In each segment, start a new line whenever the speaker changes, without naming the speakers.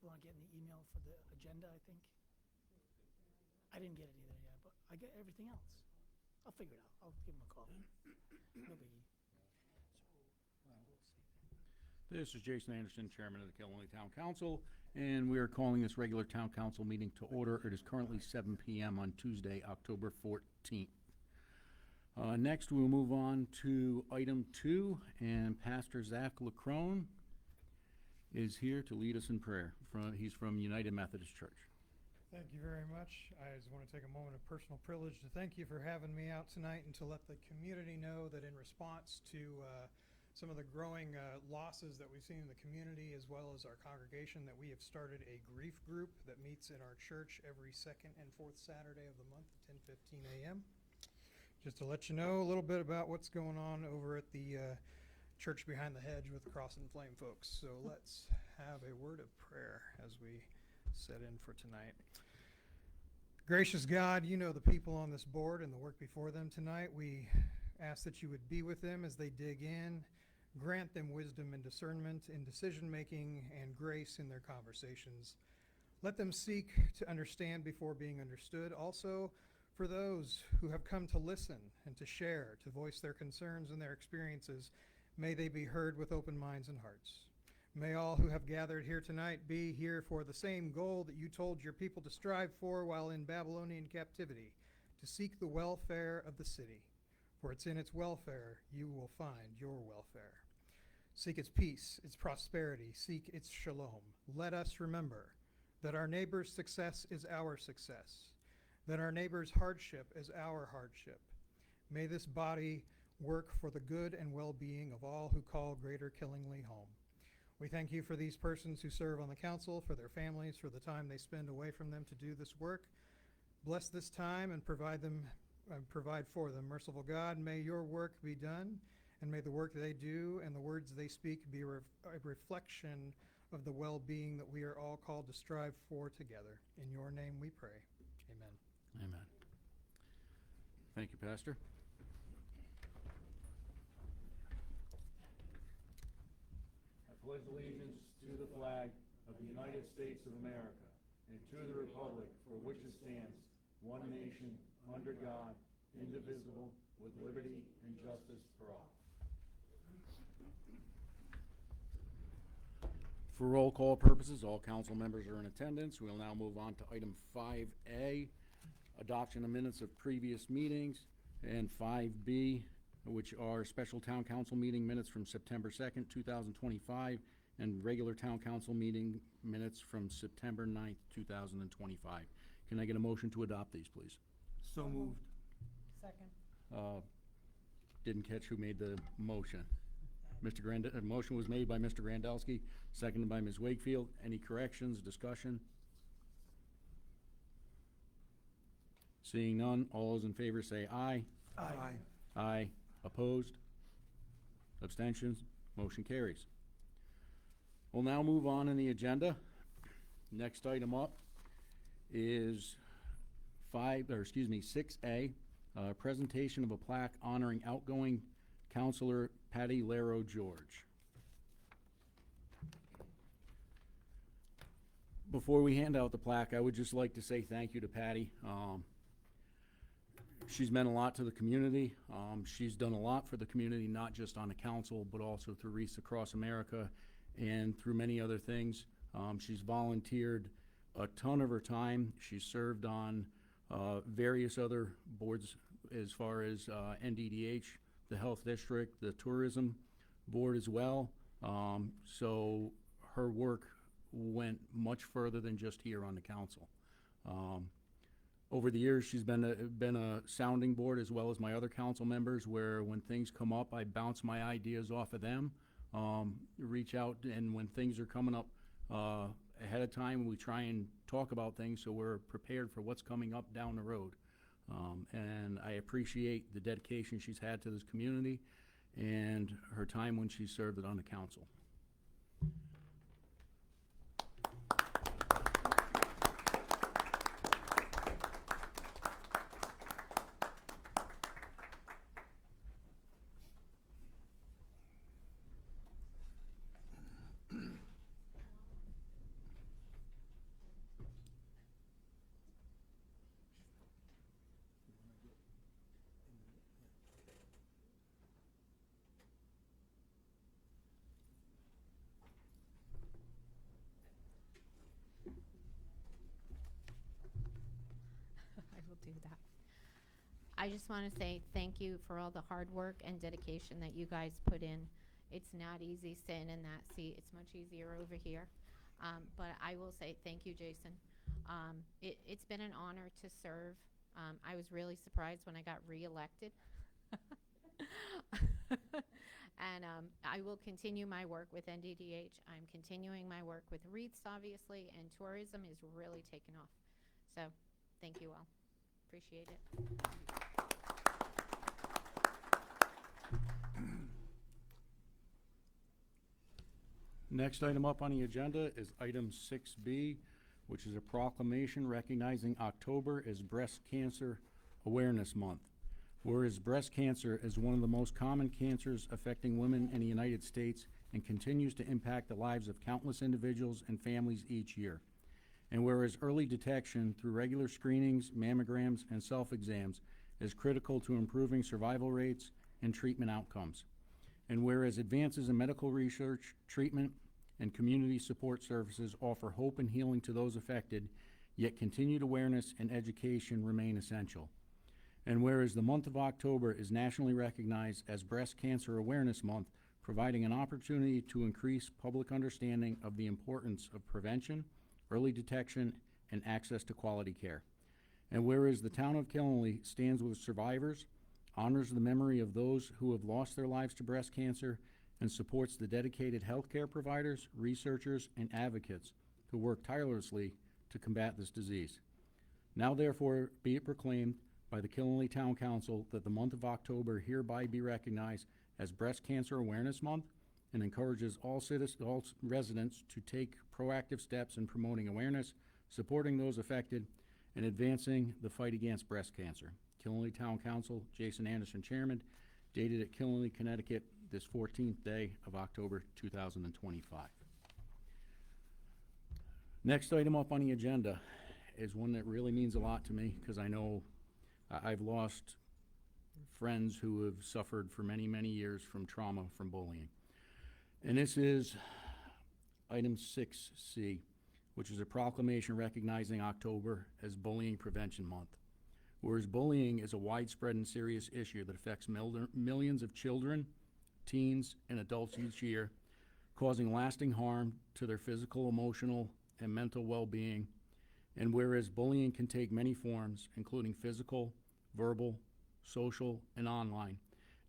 people aren't getting the email for the agenda, I think. I didn't get it either, yeah, but I get everything else. I'll figure it out. I'll give him a call. No biggie.
This is Jason Anderson, Chairman of the Kelowna Town Council, and we are calling this regular Town Council meeting to order. It is currently 7 p.m. on Tuesday, October 14th. Next, we'll move on to item 2, and Pastor Zach Lacrone is here to lead us in prayer. He's from United Methodist Church.
Thank you very much. I just want to take a moment of personal privilege to thank you for having me out tonight and to let the community know that in response to some of the growing losses that we've seen in the community, as well as our congregation, that we have started a grief group that meets in our church every second and fourth Saturday of the month at 10:15 a.m. Just to let you know a little bit about what's going on over at the church behind the hedge with the Cross and Flame folks. So let's have a word of prayer as we set in for tonight. Gracious God, you know the people on this board and the work before them tonight. We ask that you would be with them as they dig in, grant them wisdom and discernment in decision-making and grace in their conversations. Let them seek to understand before being understood. Also, for those who have come to listen and to share, to voice their concerns and their experiences, may they be heard with open minds and hearts. May all who have gathered here tonight be here for the same goal that you told your people to strive for while in Babylonian captivity, to seek the welfare of the city. For it's in its welfare you will find your welfare. Seek its peace, its prosperity, seek its shalom. Let us remember that our neighbor's success is our success, that our neighbor's hardship is our hardship. May this body work for the good and well-being of all who call Greater Killingly home. We thank you for these persons who serve on the council, for their families, for the time they spend away from them to do this work. Bless this time and provide for them. Merciful God, may your work be done, and may the work they do and the words they speak be a reflection of the well-being that we are all called to strive for together. In your name we pray. Amen.
Amen. Thank you, Pastor. I pledge allegiance to the flag of the United States of America and to the republic for which it stands, one nation, under God, indivisible, with liberty and justice for all. For roll call purposes, all council members are in attendance. We'll now move on to item 5A, adoption of minutes of previous meetings, and 5B, which are special town council meeting minutes from September 2nd, 2025, and regular town council meeting minutes from September 9th, 2025. Can I get a motion to adopt these, please?
So moved.
Second.
Didn't catch who made the motion. Motion was made by Mr. Grandelsky, seconded by Ms. Wakefield. Any corrections, discussion? Seeing none, all those in favor say aye.
Aye.
Aye. Opposed? Abstentions? Motion carries. We'll now move on in the agenda. Next item up is 6A, presentation of a plaque honoring outgoing Councilor Patty Laro George. Before we hand out the plaque, I would just like to say thank you to Patty. She's meant a lot to the community. She's done a lot for the community, not just on the council, but also through Wreaths Across America and through many other things. She's volunteered a ton of her time. She's served on various other boards as far as NDDH, the Health District, the Tourism Board as well. So her work went much further than just here on the council. Over the years, she's been a sounding board as well as my other council members, where when things come up, I bounce my ideas off of them, reach out, and when things are coming up ahead of time, we try and talk about things so we're prepared for what's coming up down the road. And I appreciate the dedication she's had to this community and her time when she served it on the council.
I just want to say thank you for all the hard work and dedication that you guys put in. It's not easy sitting in that seat. It's much easier over here. But I will say thank you, Jason. It's been an honor to serve. I was really surprised when I got reelected. And I will continue my work with NDDH. I'm continuing my work with REITs, obviously, and tourism is really taking off. So thank you all. Appreciate it.
Next item up on the agenda is item 6B, which is a proclamation recognizing October as Breast Cancer Awareness Month. Whereas breast cancer is one of the most common cancers affecting women in the United States and continues to impact the lives of countless individuals and families each year. And whereas early detection through regular screenings, mammograms, and self-exams is critical to improving survival rates and treatment outcomes. And whereas advances in medical research, treatment, and community support services offer hope and healing to those affected, yet continued awareness and education remain essential. And whereas the month of October is nationally recognized as Breast Cancer Awareness Month, providing an opportunity to increase public understanding of the importance of prevention, early detection, and access to quality care. And whereas the town of Killenly stands with survivors, honors the memory of those who have lost their lives to breast cancer, and supports the dedicated healthcare providers, researchers, and advocates who work tirelessly to combat this disease. Now therefore be it proclaimed by the Killenly Town Council that the month of October hereby be recognized as Breast Cancer Awareness Month, and encourages all residents to take proactive steps in promoting awareness, supporting those affected, and advancing the fight against breast cancer. Killenly Town Council, Jason Anderson, Chairman, dated at Killenly, Connecticut, this 14th day of October 2025. Next item up on the agenda is one that really means a lot to me, because I know I've lost friends who have suffered for many, many years from trauma from bullying. And this is item 6C, which is a proclamation recognizing October as Bullying Prevention Month. Whereas bullying is a widespread and serious issue that affects millions of children, teens, and adults each year, causing lasting harm to their physical, emotional, and mental well-being. And whereas bullying can take many forms, including physical, verbal, social, and online,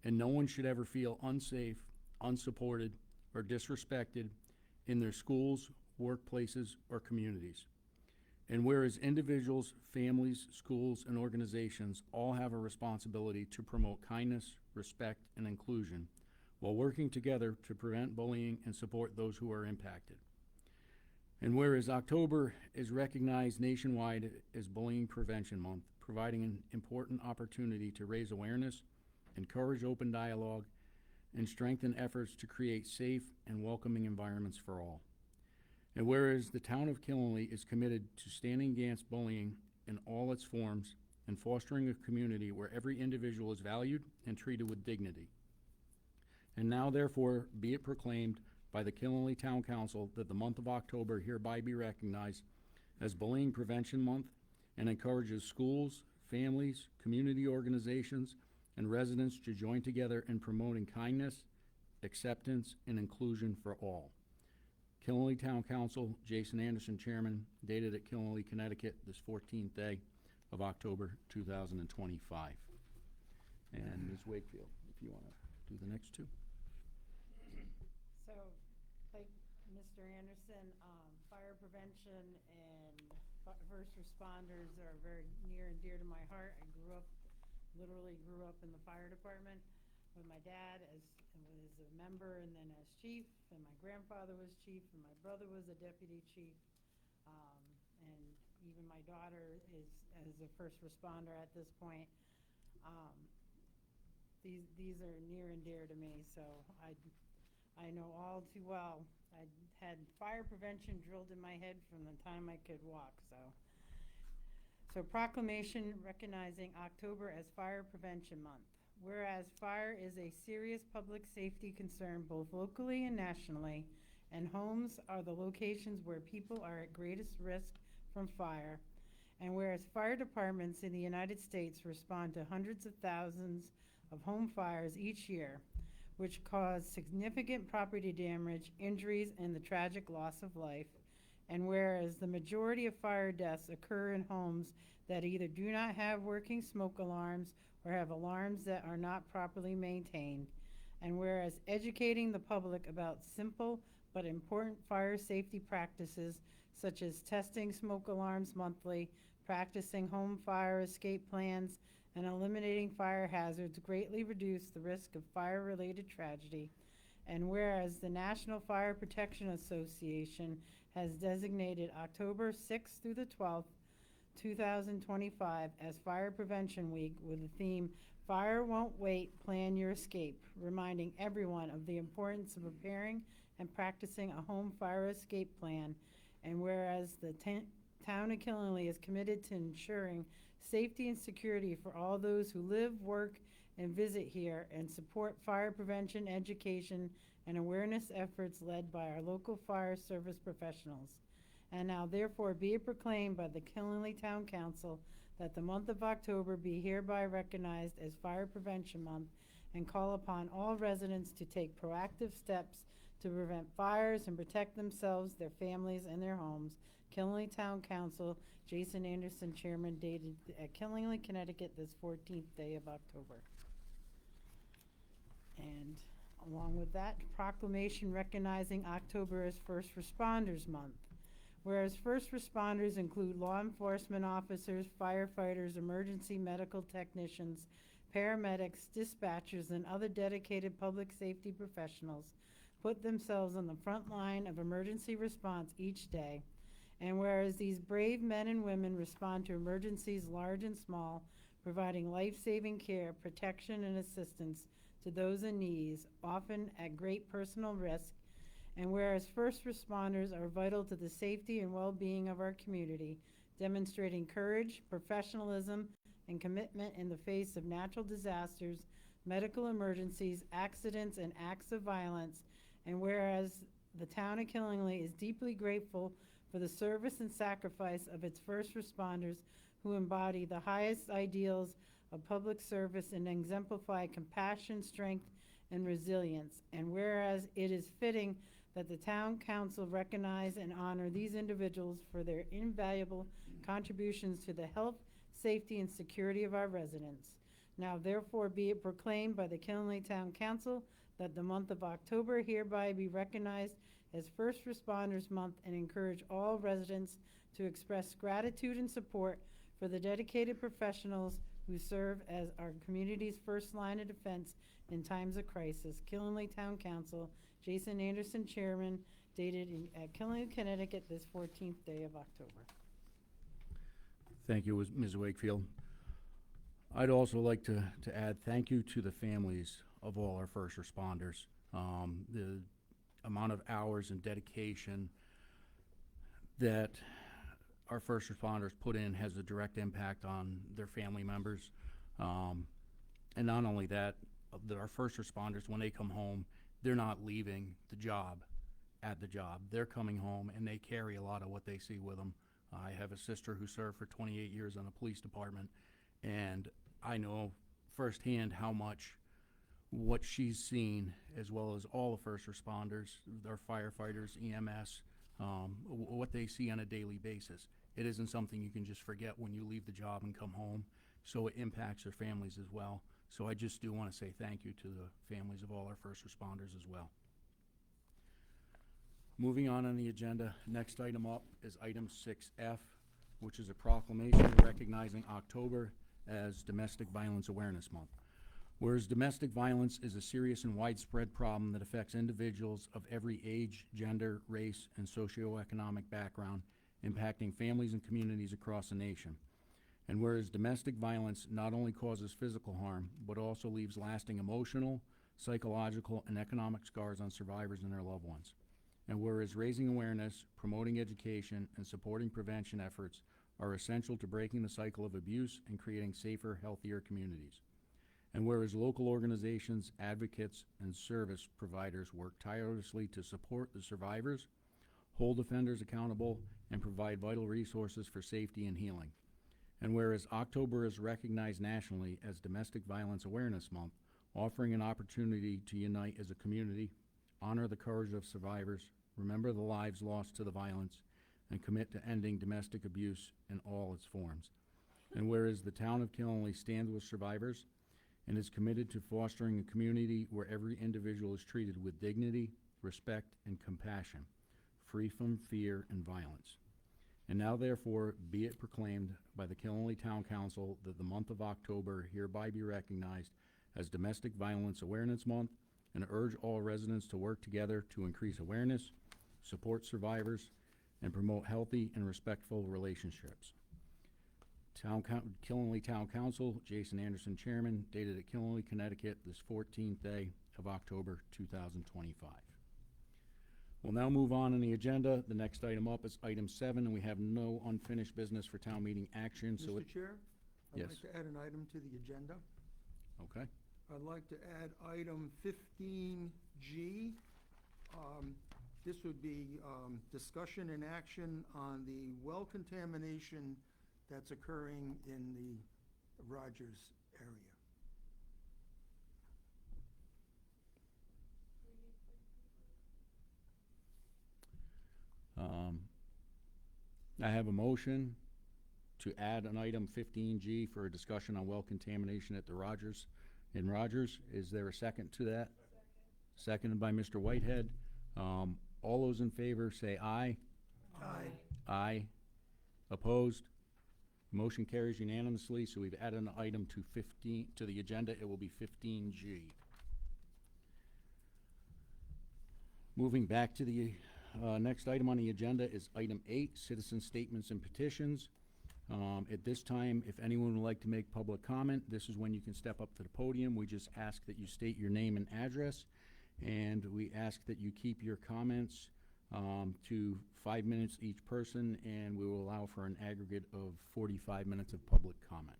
and no one should ever feel unsafe, unsupported, or disrespected in their schools, workplaces, or communities. And whereas individuals, families, schools, and organizations all have a responsibility to promote kindness, respect, and inclusion while working together to prevent bullying and support those who are impacted. And whereas October is recognized nationwide as Bullying Prevention Month, providing an important opportunity to raise awareness, encourage open dialogue, and strengthen efforts to create safe and welcoming environments for all. And whereas the town of Killenly is committed to standing against bullying in all its forms and fostering a community where every individual is valued and treated with dignity. And now therefore be it proclaimed by the Killenly Town Council that the month of October hereby be recognized as Bullying Prevention Month, and encourages schools, families, community organizations, and residents to join together in promoting kindness, acceptance, and inclusion for all. Killenly Town Council, Jason Anderson, Chairman, dated at Killenly, Connecticut, this 14th day of October 2025. And Ms. Wakefield, if you want to do the next two.
So, like Mr. Anderson, fire prevention and first responders are very near and dear to my heart. I literally grew up in the fire department with my dad as a member and then as chief, and my grandfather was chief, and my brother was a deputy chief, and even my daughter is a first responder at this point. These are near and dear to me, so I know all too well. I had fire prevention drilled in my head from the time I could walk, So proclamation recognizing October as Fire Prevention Month. Whereas fire is a serious public safety concern both locally and nationally, and homes are the locations where people are at greatest risk from fire. And whereas fire departments in the United States respond to hundreds of thousands of home fires each year, which cause significant property damage, injuries, and the tragic loss of life. And whereas the majority of fire deaths occur in homes that either do not have working smoke alarms or have alarms that are not properly maintained. And whereas educating the public about simple but important fire safety practices such as testing smoke alarms monthly, practicing home fire escape plans, and eliminating fire hazards greatly reduce the risk of fire-related tragedy. And whereas the National Fire Protection Association has designated October 6th through the 12th, 2025 as Fire Prevention Week with the theme Fire Won't Wait, Plan Your Escape, reminding everyone of the importance of preparing and practicing a home fire escape plan. And whereas the town of Killingley is committed to ensuring safety and security for all those who live, work, and visit here, and support fire prevention, education, and awareness efforts led by our local fire service professionals. And now therefore be it proclaimed by the Killingley Town Council that the month of October be hereby recognized as Fire Prevention Month, and call upon all residents to take proactive steps to prevent fires and protect themselves, their families, and their homes. Killingley Town Council, Jason Anderson, Chairman, dated at Killingley, Connecticut, this 14th day of October. And along with that, proclamation recognizing October as First Responders Month. Whereas first responders include law enforcement officers, firefighters, emergency medical technicians, paramedics, dispatchers, and other dedicated public safety professionals put themselves on the front line of emergency response each day. And whereas these brave men and women respond to emergencies large and small, providing life-saving care, protection, and assistance to those in need, often at great personal risk. And whereas first responders are vital to the safety and well-being of our community, demonstrating courage, professionalism, and commitment in the face of natural disasters, medical emergencies, accidents, and acts of violence. And whereas the town of Killingley is deeply grateful for the service and sacrifice of its first responders who embody the highest ideals of public service and exemplify compassion, strength, and resilience. And whereas it is fitting that the town council recognize and honor these individuals for their invaluable contributions to the health, safety, and security of our residents. Now therefore be it proclaimed by the Killingley Town Council that the month of October hereby be recognized as First Responders Month, and encourage all residents to express gratitude and support for the dedicated professionals who serve as our community's first line of defense in times of crisis. Killingley Town Council, Jason Anderson, Chairman, dated at Killingley, Connecticut, this 14th day of October.
Thank you, Ms. Wakefield. I'd also like to add thank you to the families of all our first responders. The amount of hours and dedication that our first responders put in has a direct impact on their family members. And not only that, our first responders, when they come home, they're not leaving the job at the job. They're coming home and they carry a lot of what they see with them. I have a sister who served for 28 years on the police department, and I know firsthand how much what she's seen, as well as all the first responders, our firefighters, EMS, what they see on a daily basis. It isn't something you can just forget when you leave the job and come home, so it impacts their families as well. So I just do want to say thank you to the families of all our first responders as well. Moving on the agenda, next item up is item 6F, which is a proclamation recognizing October as Domestic Violence Awareness Month. Whereas domestic violence is a serious and widespread problem that affects individuals of every age, gender, race, and socioeconomic background, impacting families and communities across the nation. And whereas domestic violence not only causes physical harm, but also leaves lasting emotional, psychological, and economic scars on survivors and their loved ones. And whereas raising awareness, promoting education, and supporting prevention efforts are essential to breaking the cycle of abuse and creating safer, healthier communities. And whereas local organizations, advocates, and service providers work tirelessly to support the survivors, hold offenders accountable, and provide vital resources for safety and healing. And whereas October is recognized nationally as Domestic Violence Awareness Month, offering an opportunity to unite as a community, honor the courage of survivors, remember the lives lost to the violence, and commit to ending domestic abuse in all its forms. And whereas the town of Killenly stands with survivors and is committed to fostering a community where every individual is treated with dignity, respect, and compassion, free from fear and violence. And now therefore be it proclaimed by the Killenly Town Council that the month of October hereby be recognized as Domestic Violence Awareness Month, and urge all residents to work together to increase awareness, support survivors, and promote healthy and respectful relationships. Killenly Town Council, Jason Anderson, Chairman, dated at Killenly, Connecticut, this 14th day of October 2025. We'll now move on in the agenda. The next item up is item 7, and we have no unfinished business for town meeting action, so
Mr. Chair? I'd
Yes.
like to add an item to the agenda.
okay.
I'd like to add item 15G. This would be discussion and action on the well contamination that's occurring in the Rogers area.
I have a motion to add an item 15G for a discussion on well contamination at the Rogers, in Rogers. Is there a second to that? Seconded by Mr. Whitehead. All those in favor say aye.
Aye.
Aye. Opposed? Motion carries unanimously, so we've added an item to 15, to the agenda. It will be 15G. Moving back to the next item on the agenda is item 8, citizen statements and petitions. At this time, if anyone would like to make public comment, this is when you can step up to the podium. We just ask that you state your name and address, and we ask that you keep your comments to 5 minutes each person, and we will allow for an aggregate of 45 minutes of public comment.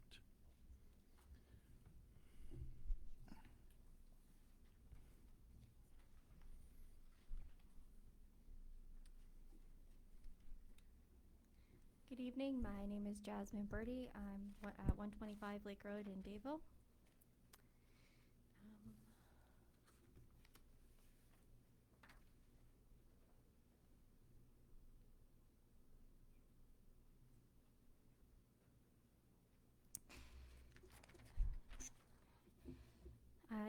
Good evening. My name is Jasmine Birdie. I'm at 125 Lake Road in Dayville.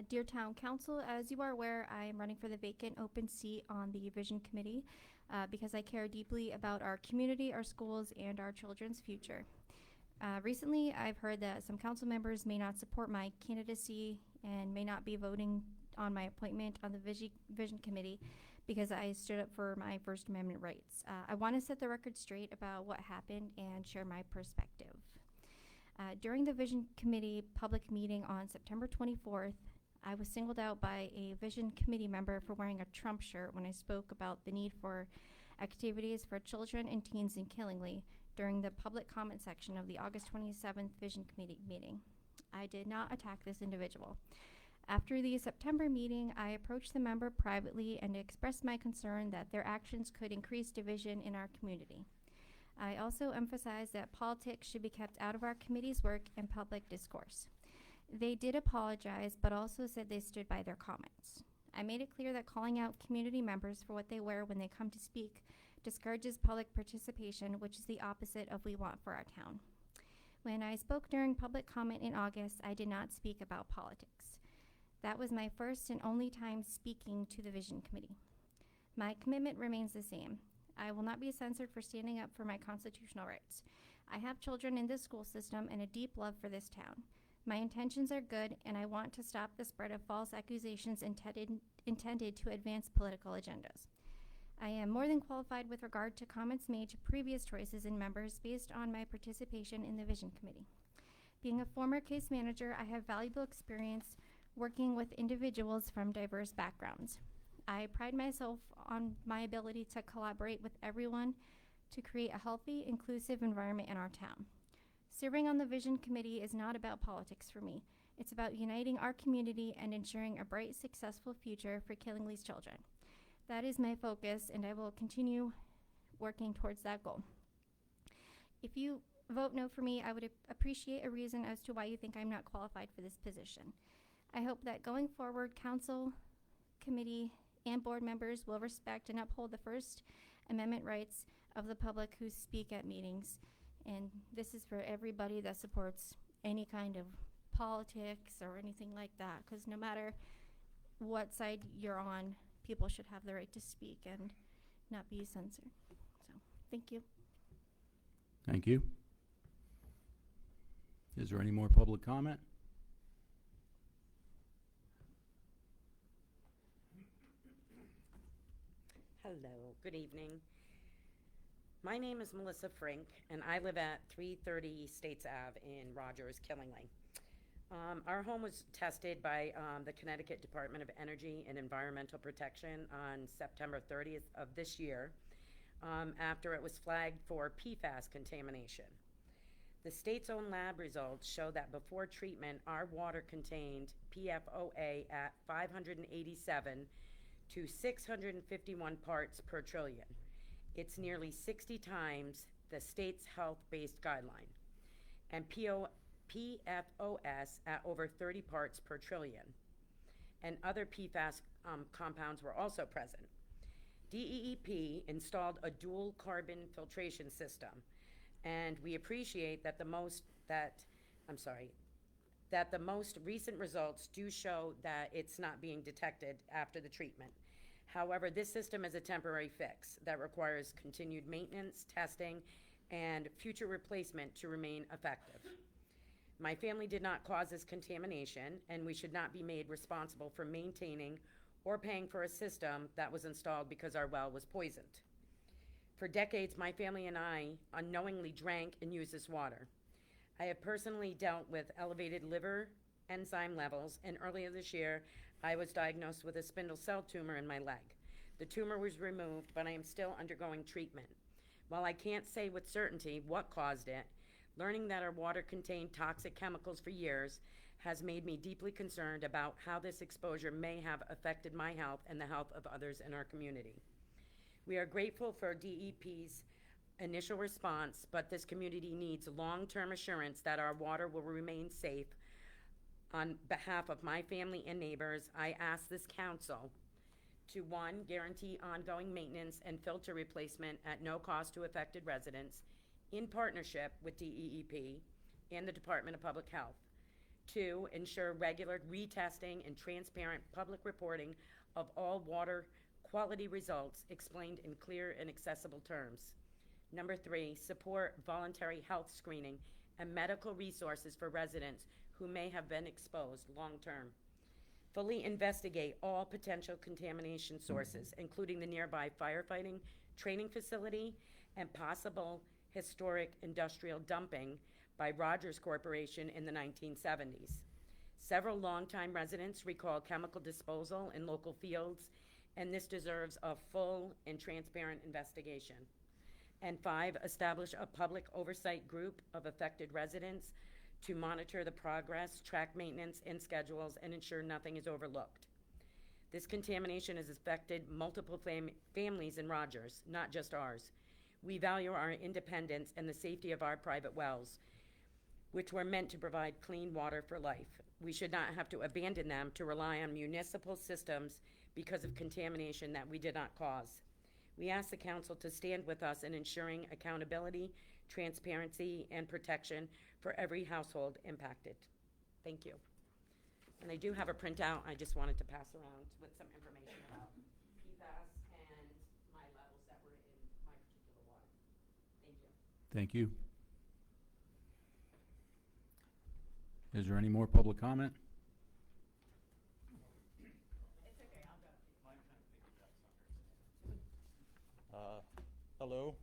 Dear Town Council, as you are aware, I am running for the vacant open seat on the Vision Committee because I care deeply about our community, our schools, and our children's future. Recently, I've heard that some council members may not support my candidacy and may not be voting on my appointment on the Vision Committee because I stood up for my First Amendment rights. I want to set the record straight about what happened and share my perspective. During the Vision Committee public meeting on September 24th, I was singled out by a Vision Committee member for wearing a Trump shirt when I spoke about the need for activities for children and teens in Killenly during the public comment section of the August 27th Vision Committee meeting. I did not attack this individual. After the September meeting, I approached the member privately and expressed my concern that their actions could increase division in our community. I also emphasized that politics should be kept out of our committee's work and public discourse. They did apologize, but also said they stood by their comments. I made it clear that calling out community members for what they wear when they come to speak discourages public participation, which is the opposite of we want for our town. When I spoke during public comment in August, I did not speak about politics. That was my first and only time speaking to the Vision Committee. My commitment remains the same. I will not be censored for standing up for my constitutional rights. I have children in this school system and a deep love for this town. My intentions are good, and I want to stop the spread of false accusations intended to advance political agendas. I am more than qualified with regard to comments made to previous choices and members based on my participation in the Vision Committee. Being a former case manager, I have valuable experience working with individuals from diverse backgrounds. I pride myself on my ability to collaborate with everyone to create a healthy, inclusive environment in our town. Serving on the Vision Committee is not about politics for me. It's about uniting our community and ensuring a bright, successful future for Killenly's children. That is my focus, and I will continue working towards that goal. If you vote no for me, I would appreciate a reason as to why you think I'm not qualified for this position. I hope that going forward, council, committee, and board members will respect and uphold the First Amendment rights of the public who speak at meetings. And this is for everybody that supports any kind of politics or anything like that, because no matter what side you're on, people should have the right to speak and not be censored. So, thank you.
Thank you. Is there any more public comment?
Hello, good evening. My name is Melissa Frink, and I live at 330 States Ave in Rogers, Killingly. Our home was tested by the Connecticut Department of Energy and Environmental Protection on September 30th of this year, after it was flagged for PFAS contamination. The state's own lab results show that before treatment, our water contained PFOA at 587 to 651 parts per trillion. It's nearly 60 times the state's health-based guideline. And PFOS at over 30 parts per trillion. And other PFAS compounds were also present. DEEP installed a dual carbon filtration system, and we appreciate that the most recent results do show that it's not being detected after the treatment. However, this system is a temporary fix that requires continued maintenance, testing, and future replacement to remain effective. My family did not cause this contamination, and we should not be made responsible for maintaining or paying for a system that was installed because our well was poisoned. For decades, my family and I unknowingly drank and used this water. I have personally dealt with elevated liver enzyme levels, and earlier this year, I was diagnosed with a spindle cell tumor in my leg. The tumor was removed, but I am still undergoing treatment. While I can't say with certainty what caused it, learning that our water contained toxic chemicals for years has made me deeply concerned about how this exposure may have affected my health and the health of others in our community. We are grateful for DEP's initial response, but this community needs long-term assurance that our water will remain safe. On behalf of my family and neighbors, I ask this council to, 1, guarantee ongoing maintenance and filter replacement at no cost to affected residents in partnership with DEEP and the Department of Public Health. 2, ensure regular retesting and transparent public reporting of all water quality results explained in clear and accessible terms. 3, support voluntary health screening and medical resources for residents who may have been exposed long-term. Fully investigate all potential contamination sources, including the nearby firefighting training facility and possible historic industrial dumping by Rogers Corporation in the 1970s. Several longtime residents recall chemical disposal in local fields, and this deserves a full and transparent investigation. And 5, establish a public oversight group of affected residents to monitor the progress, track maintenance and schedules, and ensure nothing is overlooked. This contamination has affected multiple families in Rogers, not just ours. We value our independence and the safety of our private wells, which were meant to provide clean water for life. We should not have to abandon them to rely on municipal systems because of contamination that we did not cause. We ask the council to stand with us in ensuring accountability, transparency, and protection for every household impacted. Thank you. And I do have a printout I just wanted to pass around with some information about PFAS and my levels that were in my particular water. Thank you.
Thank you. Is there any more public comment?
It's okay, I'll go.
Hello,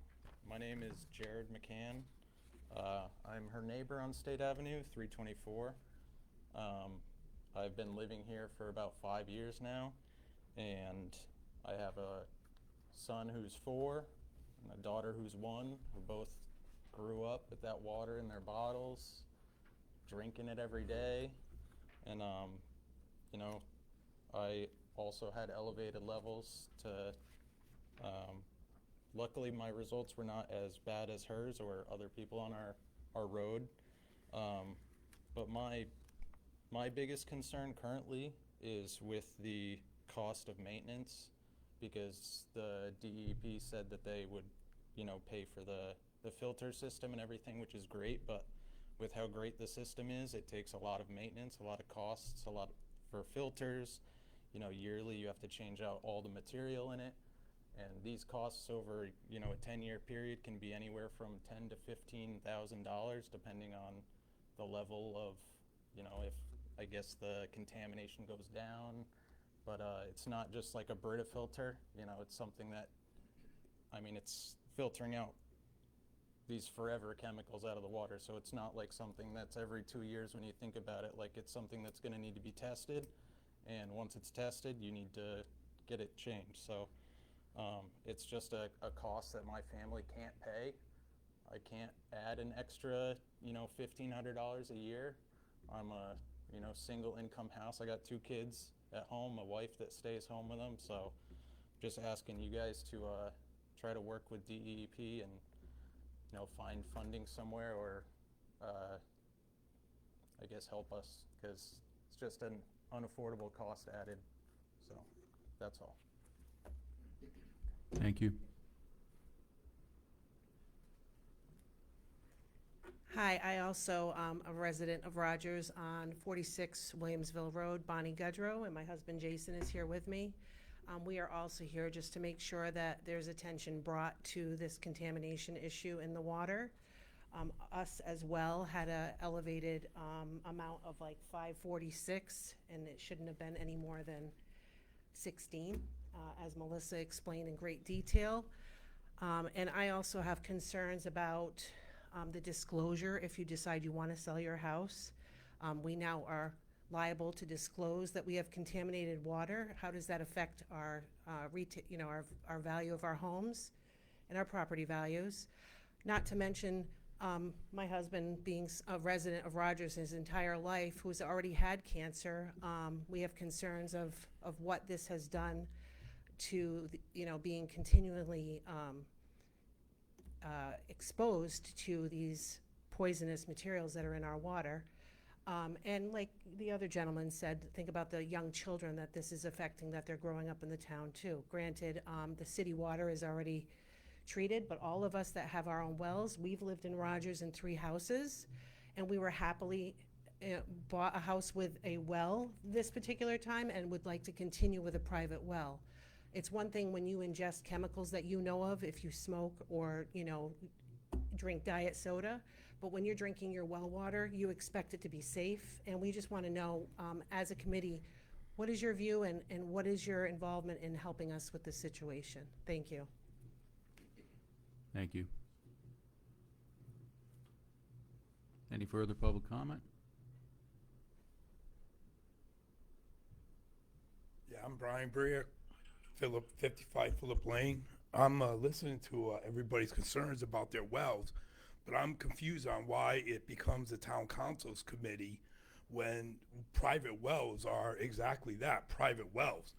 my name is Jared McCann. I'm her neighbor on State Avenue, 324. I've been living here for about 5 years now, and I have a son who's 4 and a daughter who's 1, who both grew up with that water in their bottles, drinking it every day. And, you know, I also had elevated levels to, luckily my results were not as bad as hers or other people on our our road. But my biggest concern currently is with the cost of maintenance, because the DEP said that they would, pay for the filter system and everything, which is great, but with how great the system is, it takes a lot of maintenance, a lot of costs, a lot for filters. Yearly you have to change out all the material in it. And these costs over, a 10-year period can be anywhere from $10,000 to $15,000, depending on the level of, if, I guess, the contamination goes down. But it's not just like a Brita filter, it's something that, it's filtering out these forever chemicals out of the water. So it's not like something that's every 2 years when you think about it. Like, it's something that's going to need to be tested. And once it's tested, you need to get it changed. So it's just a cost that my family can't pay. I can't add an extra, $1,500 a year. I'm a, single income house. I got 2 kids at home, a wife that stays home with them. So just asking you guys to try to work with DEP and, find funding somewhere, or I guess help us, because it's just an unaffordable cost added. So that's all.
Thank you.
Hi, I also am a resident of Rogers on 46 Williamsville Road, Bonnie Gudrow, and my husband Jason is here with me. We are also here just to make sure that there's attention brought to this contamination issue in the water. Us as well had a elevated amount of like 546, and it shouldn't have been any more than 16, as Melissa explained in great detail. And I also have concerns about the disclosure if you decide you want to sell your house. We now are liable to disclose that we have contaminated water. How does that affect our our value of our homes and our property values? Not to mention my husband being a resident of Rogers his entire life, who's already had cancer. We have concerns of what this has done to being continually exposed to these poisonous materials that are in our water. And like the other gentleman said, think about the young children that this is affecting, that they're growing up in the town too. Granted, the city water is already treated, but all of us that have our own wells, we've lived in Rogers in 3 houses, and we were happily bought a house with a well this particular time and would like to continue with a private well. It's one thing when you ingest chemicals that you know of, if you smoke or, drink diet soda, but when you're drinking your well water, you expect it to be safe. And we just want to know, as a committee, what is your view and what is your involvement in helping us with this situation? Thank you.
Thank you. Any further public comment?
Yeah, I'm Brian Breer, 55 Phillip Lane. I'm listening to everybody's concerns about their wells, but I'm confused on why it becomes a town council's committee when private wells are exactly that, private wells.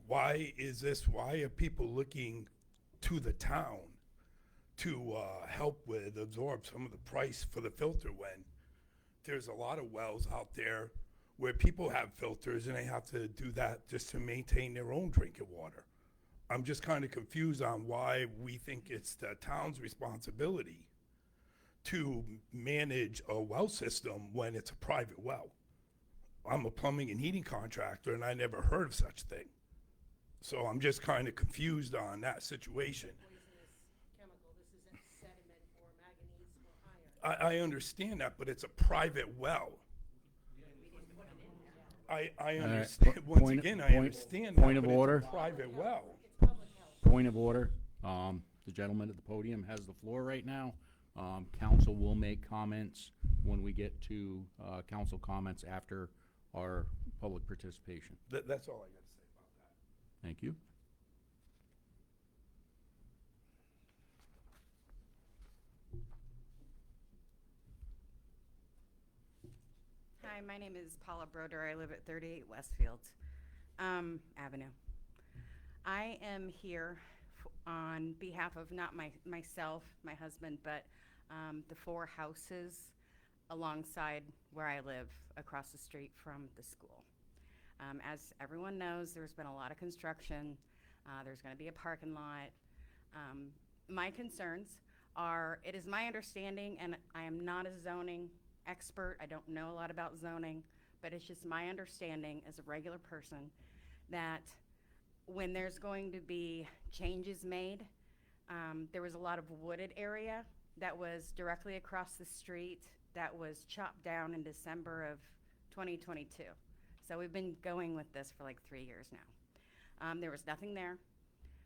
Why is this? Why are people looking to the town to help with absorb some of the price for the filter when there's a lot of wells out there where people have filters and they have to do that just to maintain their own drinking water? I'm just kind of confused on why we think it's the town's responsibility to manage a well system when it's a private well. I'm a plumbing and heating contractor and I never heard of such a thing. So I'm just kind of confused on that situation. I understand that, but it's a private well. I understand, once again, I understand that,
Point of
but it's a
order.
private well.
Point of order. The gentleman at the podium has the floor right now. Council will make comments when we get to council comments after our public participation.
That's all I got to say about that.
Thank you.
Hi, my name is Paula Broder. I live at 38 Westfield Avenue. I am here on behalf of not myself, my husband, but the 4 houses alongside where I live across the street from the school. As everyone knows, there's been a lot of construction. There's going to be a parking lot. My concerns are, it is my understanding, and I am not a zoning expert, I don't know a lot about zoning, but it's just my understanding as a regular person that when there's going to be changes made, there was a lot of wooded area that was directly across the street that was chopped down in December of 2022. So we've been going with this for like 3 years now. There was nothing there.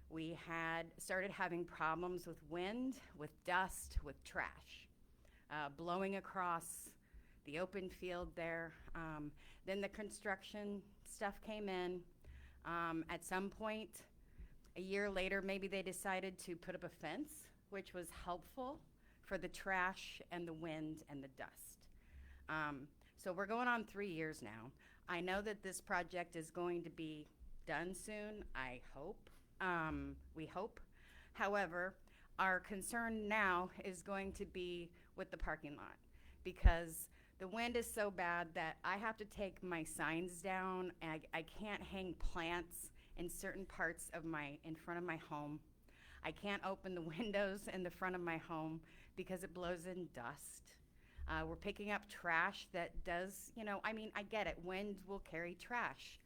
We had started having problems with wind, with dust, with trash, blowing across the open field there. Then the construction stuff came in. At some point, a year later, maybe they decided to put up a fence, which was helpful for the trash and the wind and the dust. So we're going on 3 years now. I know that this project is going to be done soon, I hope. We hope. However, our concern now is going to be with the parking lot, because the wind is so bad that I have to take my signs down, and I can't hang plants in certain parts of in front of my home. I can't open the windows in the front of my home because it blows in dust. We're picking up trash that does, I mean, I get it, wind will carry trash.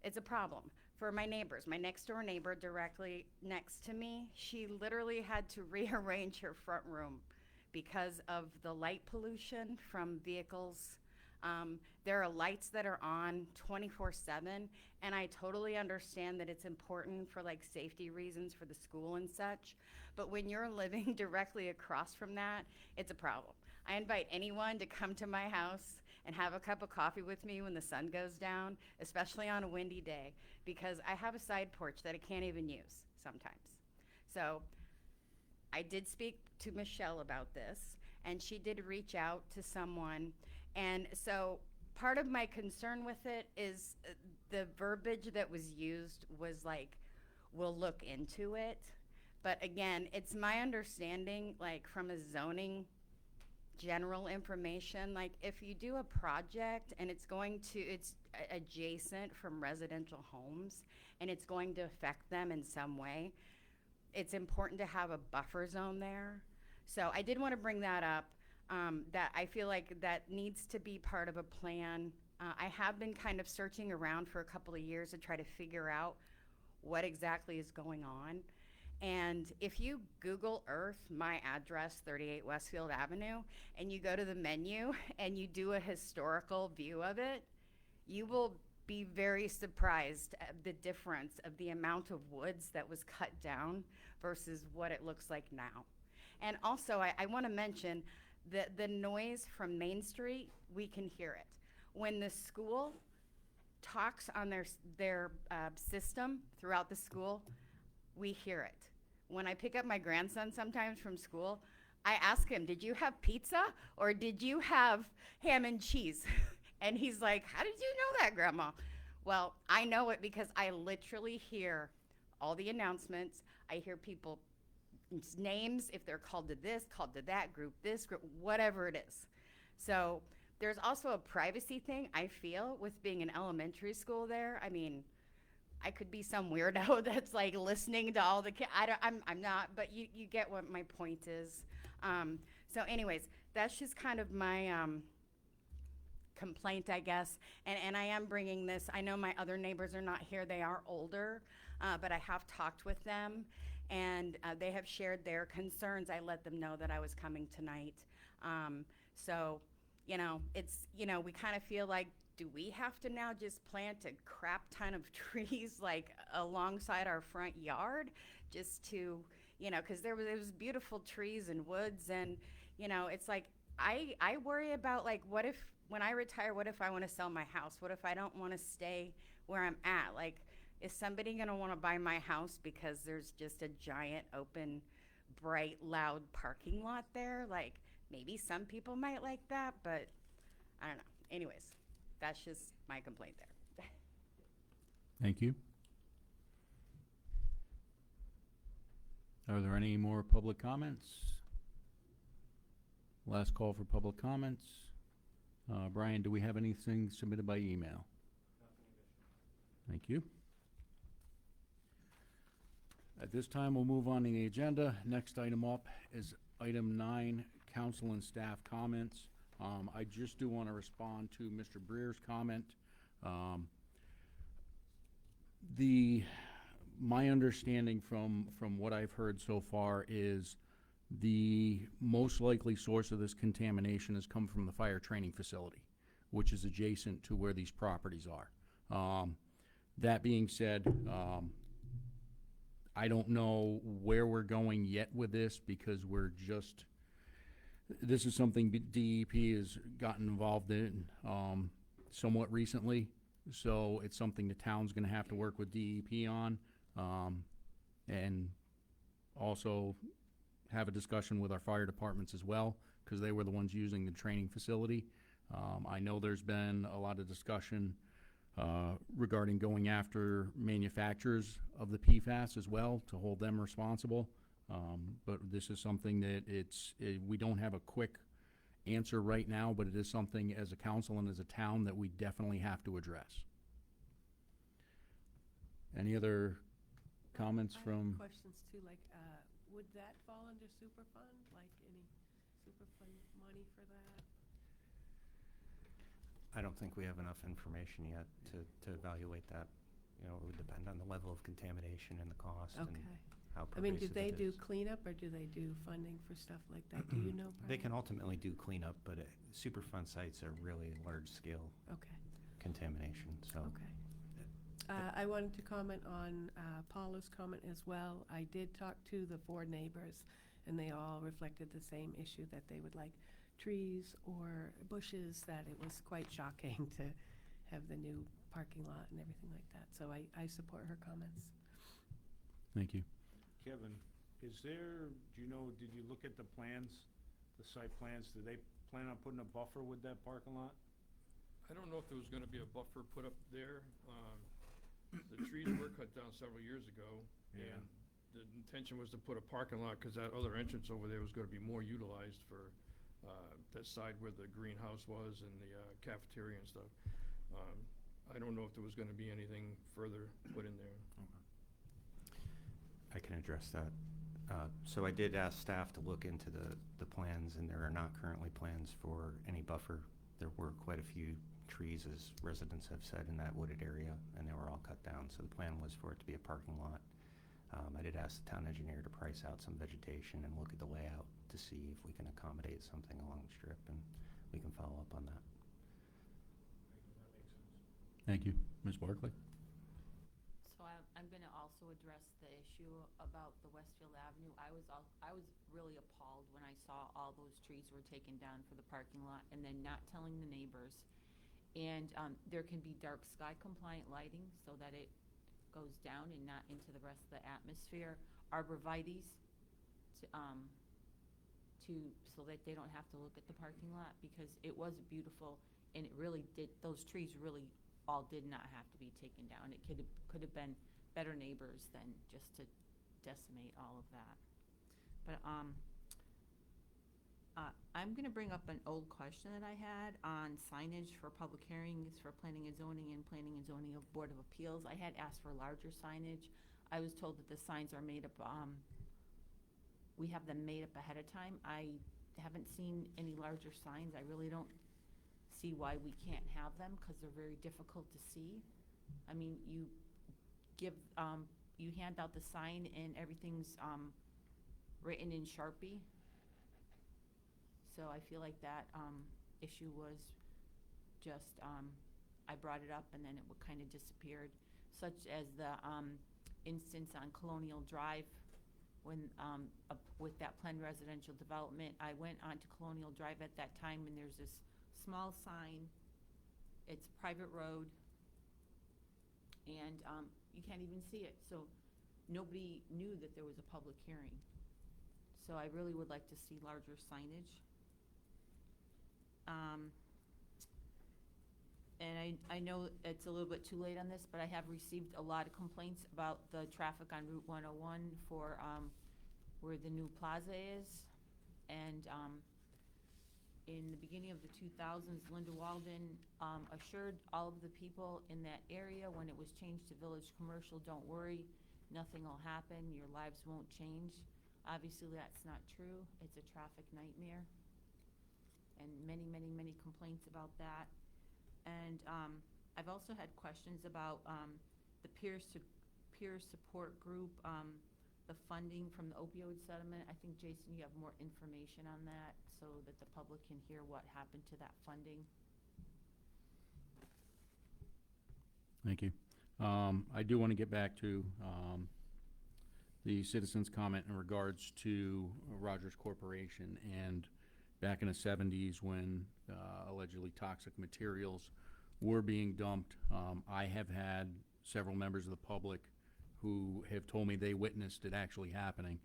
It's a problem. For my neighbors, my next door neighbor directly next to me, she literally had to rearrange her front room because of the light pollution from vehicles. There are lights that are on 24/7, and I totally understand that it's important for like safety reasons for the school and such, but when you're living directly across from that, it's a problem. I invite anyone to come to my house and have a cup of coffee with me when the sun goes down, especially on a windy day, because I have a side porch that I can't even use sometimes. So I did speak to Michelle about this, and she did reach out to someone. And so part of my concern with it is the verbiage that was used was like, we'll look into it. But again, it's my understanding, like from a zoning general information, like if you do a project and it's adjacent from residential homes and it's going to affect them in some way, it's important to have a buffer zone there. So I did want to bring that up, that I feel like that needs to be part of a plan. I have been kind of searching around for a couple of years to try to figure out what exactly is going on. And if you Google Earth my address, 38 Westfield Avenue, and you go to the menu and you do a historical view of it, you will be very surprised at the difference of the amount of woods that was cut down versus what it looks like now. And also, I want to mention that the noise from Main Street, we can hear it. When the school talks on their system throughout the school, we hear it. When I pick up my grandson sometimes from school, I ask him, did you have pizza or did you have ham and cheese? And he's like, how did you know that, Grandma? Well, I know it because I literally hear all the announcements. I hear people's names, if they're called to this, called to that group, this group, whatever it is. So there's also a privacy thing, I feel, with being an elementary school there. I mean, I could be some weirdo that's like listening to all the kids. I'm not, but you get what my point is. So anyways, that's just kind of my complaint, I guess. And I am bringing this. I know my other neighbors are not here. They are older, but I have talked with them, and they have shared their concerns. I let them know that I was coming tonight. So, it's, we kind of feel like, do we have to now just plant a crap ton of trees like alongside our front yard just to, because there was beautiful trees and woods, and it's like I worry about like, what if when I retire, what if I want to sell my house? What if I don't want to stay where I'm at? Like, is somebody going to want to buy my house because there's just a giant open, bright, loud parking lot there? Like, maybe some people might like that, but I don't know. Anyways, that's just my complaint there.
Thank you. Are there any more public comments? Last call for public comments. Brian, do we have anything submitted by email? Thank you. At this time, we'll move on to the agenda. Next item up is item 9, council and staff comments. I just do want to respond to Mr. Breer's comment. My understanding from what I've heard so far is the most likely source of this contamination has come from the fire training facility, which is adjacent to where these properties are. That being said, I don't know where we're going yet with this because this is something DEP has gotten involved in somewhat recently. So it's something the town's gonna have to work with DEP on, and also have a discussion with our fire departments as well, because they were the ones using the training facility. I know there's been a lot of discussion regarding going after manufacturers of the PFAS as well to hold them responsible. But this is something that we don't have a quick answer right now, but it is something as a council and as a town that we definitely have to address. Any other comments from?
Questions too, like, would that fall under Superfund, like any Superfund money for that?
I don't think we have enough information yet to evaluate that. You know, it would depend on the level of contamination and the cost and
Okay.
how
I mean, do
pervasive
they
it
do
is.
cleanup or do they do funding for stuff like that? Do you know, Brian?
They can ultimately do cleanup, but Superfund sites are really large-scale
Okay,
contamination, so.
okay. I wanted to comment on Paula's comment as well. I did talk to the 4 neighbors, and they all reflected the same issue, that they would like trees or bushes, that it was quite shocking to have the new parking lot and everything like that. So I support her comments.
Thank you.
Kevin, did you look at the plans, the site plans? Do they plan on putting a buffer with that parking lot?
I don't know if there was gonna be a buffer put up there. The trees were cut down several years ago.
Yeah.
And the intention was to put a parking lot, cause that other entrance over there was gonna be more utilized for, that side where the greenhouse was and the cafeteria and stuff. I don't know if there was gonna be anything further put in there.
I can address that. So I did ask staff to look into the plans, and there are not currently plans for any buffer. There were quite a few trees, as residents have said, in that wooded area, and they were all cut down. So the plan was for it to be a parking lot. I did ask the town engineer to price out some vegetation and look at the layout to see if we can accommodate something along the strip, and we can follow up on that.
Thank you. Ms. Barclay?
So I'm gonna also address the issue about the Westfield Avenue. I was really appalled when I saw all those trees were taken down for the parking lot and then not telling the neighbors. And there can be dark sky compliant lighting so that it goes down and not into the rest of the atmosphere. Arborvitaes so that they don't have to look at the parking lot, because it was beautiful and it really did, those trees really all did not have to be taken down. It could have been better neighbors than just to decimate all of that. But I'm gonna bring up an old question that I had on signage for public hearings for planning and zoning of Board of Appeals. I had asked for larger signage. I was told that the signs are made up, we have them made up ahead of time. I haven't seen any larger signs. I really don't see why we can't have them, because they're very difficult to see. I mean, you hand out the sign and everything's written in Sharpie. So I feel like that issue was just, I brought it up and then it kind of disappeared, such as the instance on Colonial Drive when with that planned residential development. I went onto Colonial Drive at that time, and there's this small sign. It's a private road, and you can't even see it. So nobody knew that there was a public hearing. So I really would like to see larger signage. And I know it's a little bit too late on this, but I have received a lot of complaints about the traffic on Route 101 for where the new plaza is. And in the beginning of the 2000s, Linda Walden assured all of the people in that area when it was changed to Village Commercial, don't worry, nothing will happen, your lives won't change. Obviously, that's not true. It's a traffic nightmare. And many, many, many complaints about that. And I've also had questions about the peer support group, the funding from the opioid settlement. I think, Jason, you have more information on that so that the public can hear what happened to that funding.
Thank you. I do want to get back to the citizens' comment in regards to Rogers Corporation, and back in the 70s when allegedly toxic materials were being dumped. I have had several members of the public who have told me they witnessed it actually happening.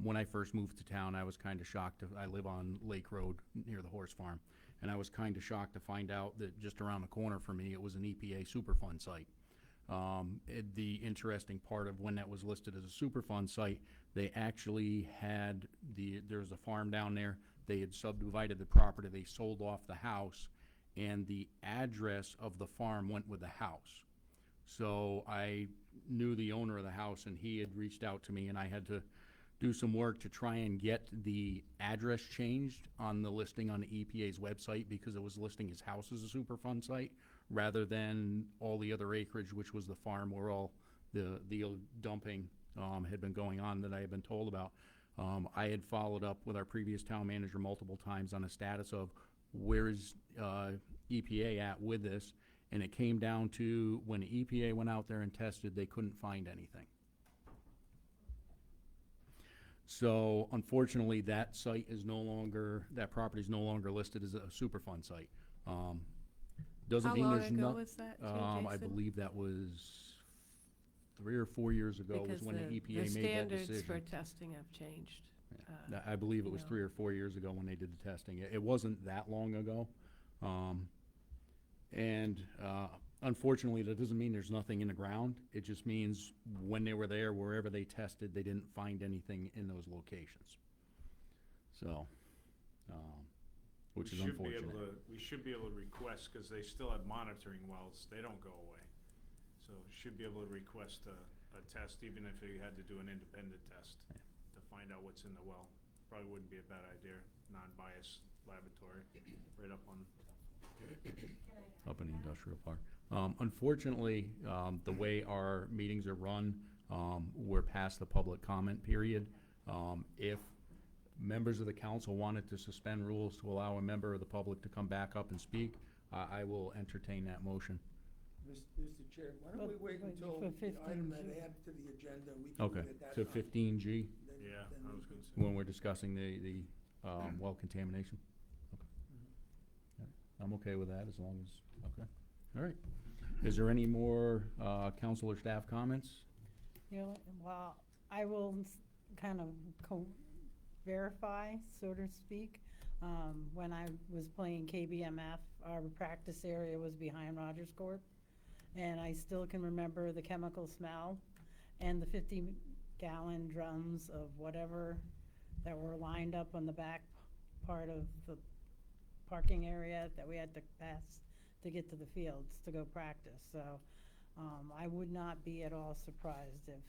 When I first moved to town, I was kind of shocked. I live on Lake Road near the horse farm, and I was kind of shocked to find out that just around the corner from me, it was an EPA Superfund site. The interesting part of when that was listed as a Superfund site, they actually had there's a farm down there. They had subdivided the property. They sold off the house, and the address of the farm went with the house. So I knew the owner of the house, and he had reached out to me, and I had to do some work to try and get the address changed on the listing on the EPA's website, because it was listing his house as a Superfund site rather than all the other acreage, which was the farm where all the dumping had been going on that I had been told about. I had followed up with our previous town manager multiple times on the status of where is EPA at with this, and it came down to when the EPA went out there and tested, they couldn't find anything. So unfortunately, that site is no longer, that property is no longer listed as a Superfund site. Doesn't
How
mean
long
there's
ago
not.
was that,
I
Jason?
believe that was 3 or 4 years ago was
Because
when the EPA made that
standards
decision.
for testing have changed.
I believe it
you
was
know.
3 or 4 years ago when they did the testing. It wasn't that long ago. Unfortunately, that doesn't mean there's nothing in the ground. It just means when they were there, wherever they tested, they didn't find anything in those locations. So, which is unfortunate.
We should be able to request, because they still have monitoring wells, they don't go away. So we should be able to request a test, even if you had to do an independent test to find out what's in the well. Probably wouldn't be a bad idea, non-biased laboratory, right up on.
Up in the industrial park. Unfortunately, the way our meetings are run, we're past the public comment period. If members of the council wanted to suspend rules to allow a member of the public to come back up and speak, I will entertain that motion.
Mr. Chair, why don't we wait until
for
the item
15G.
that added to the agenda, we can
Okay,
look at that.
to
time.
15G,
Then-
Yeah,
then
I
we
was
can-
gonna say.
when we're discussing the well contamination. Okay. Yeah, I'm okay with that as long as, okay. All right. Is there any more council or staff comments?
You know, well, I will kind of verify, so to speak. When I was playing KBMF, our practice area was behind Rogers Corp. And I still can remember the chemical smell and the 50-gallon drums of whatever that were lined up on the back part of the parking area that we had to pass to get to the fields to go practice. So I would not be at all surprised if,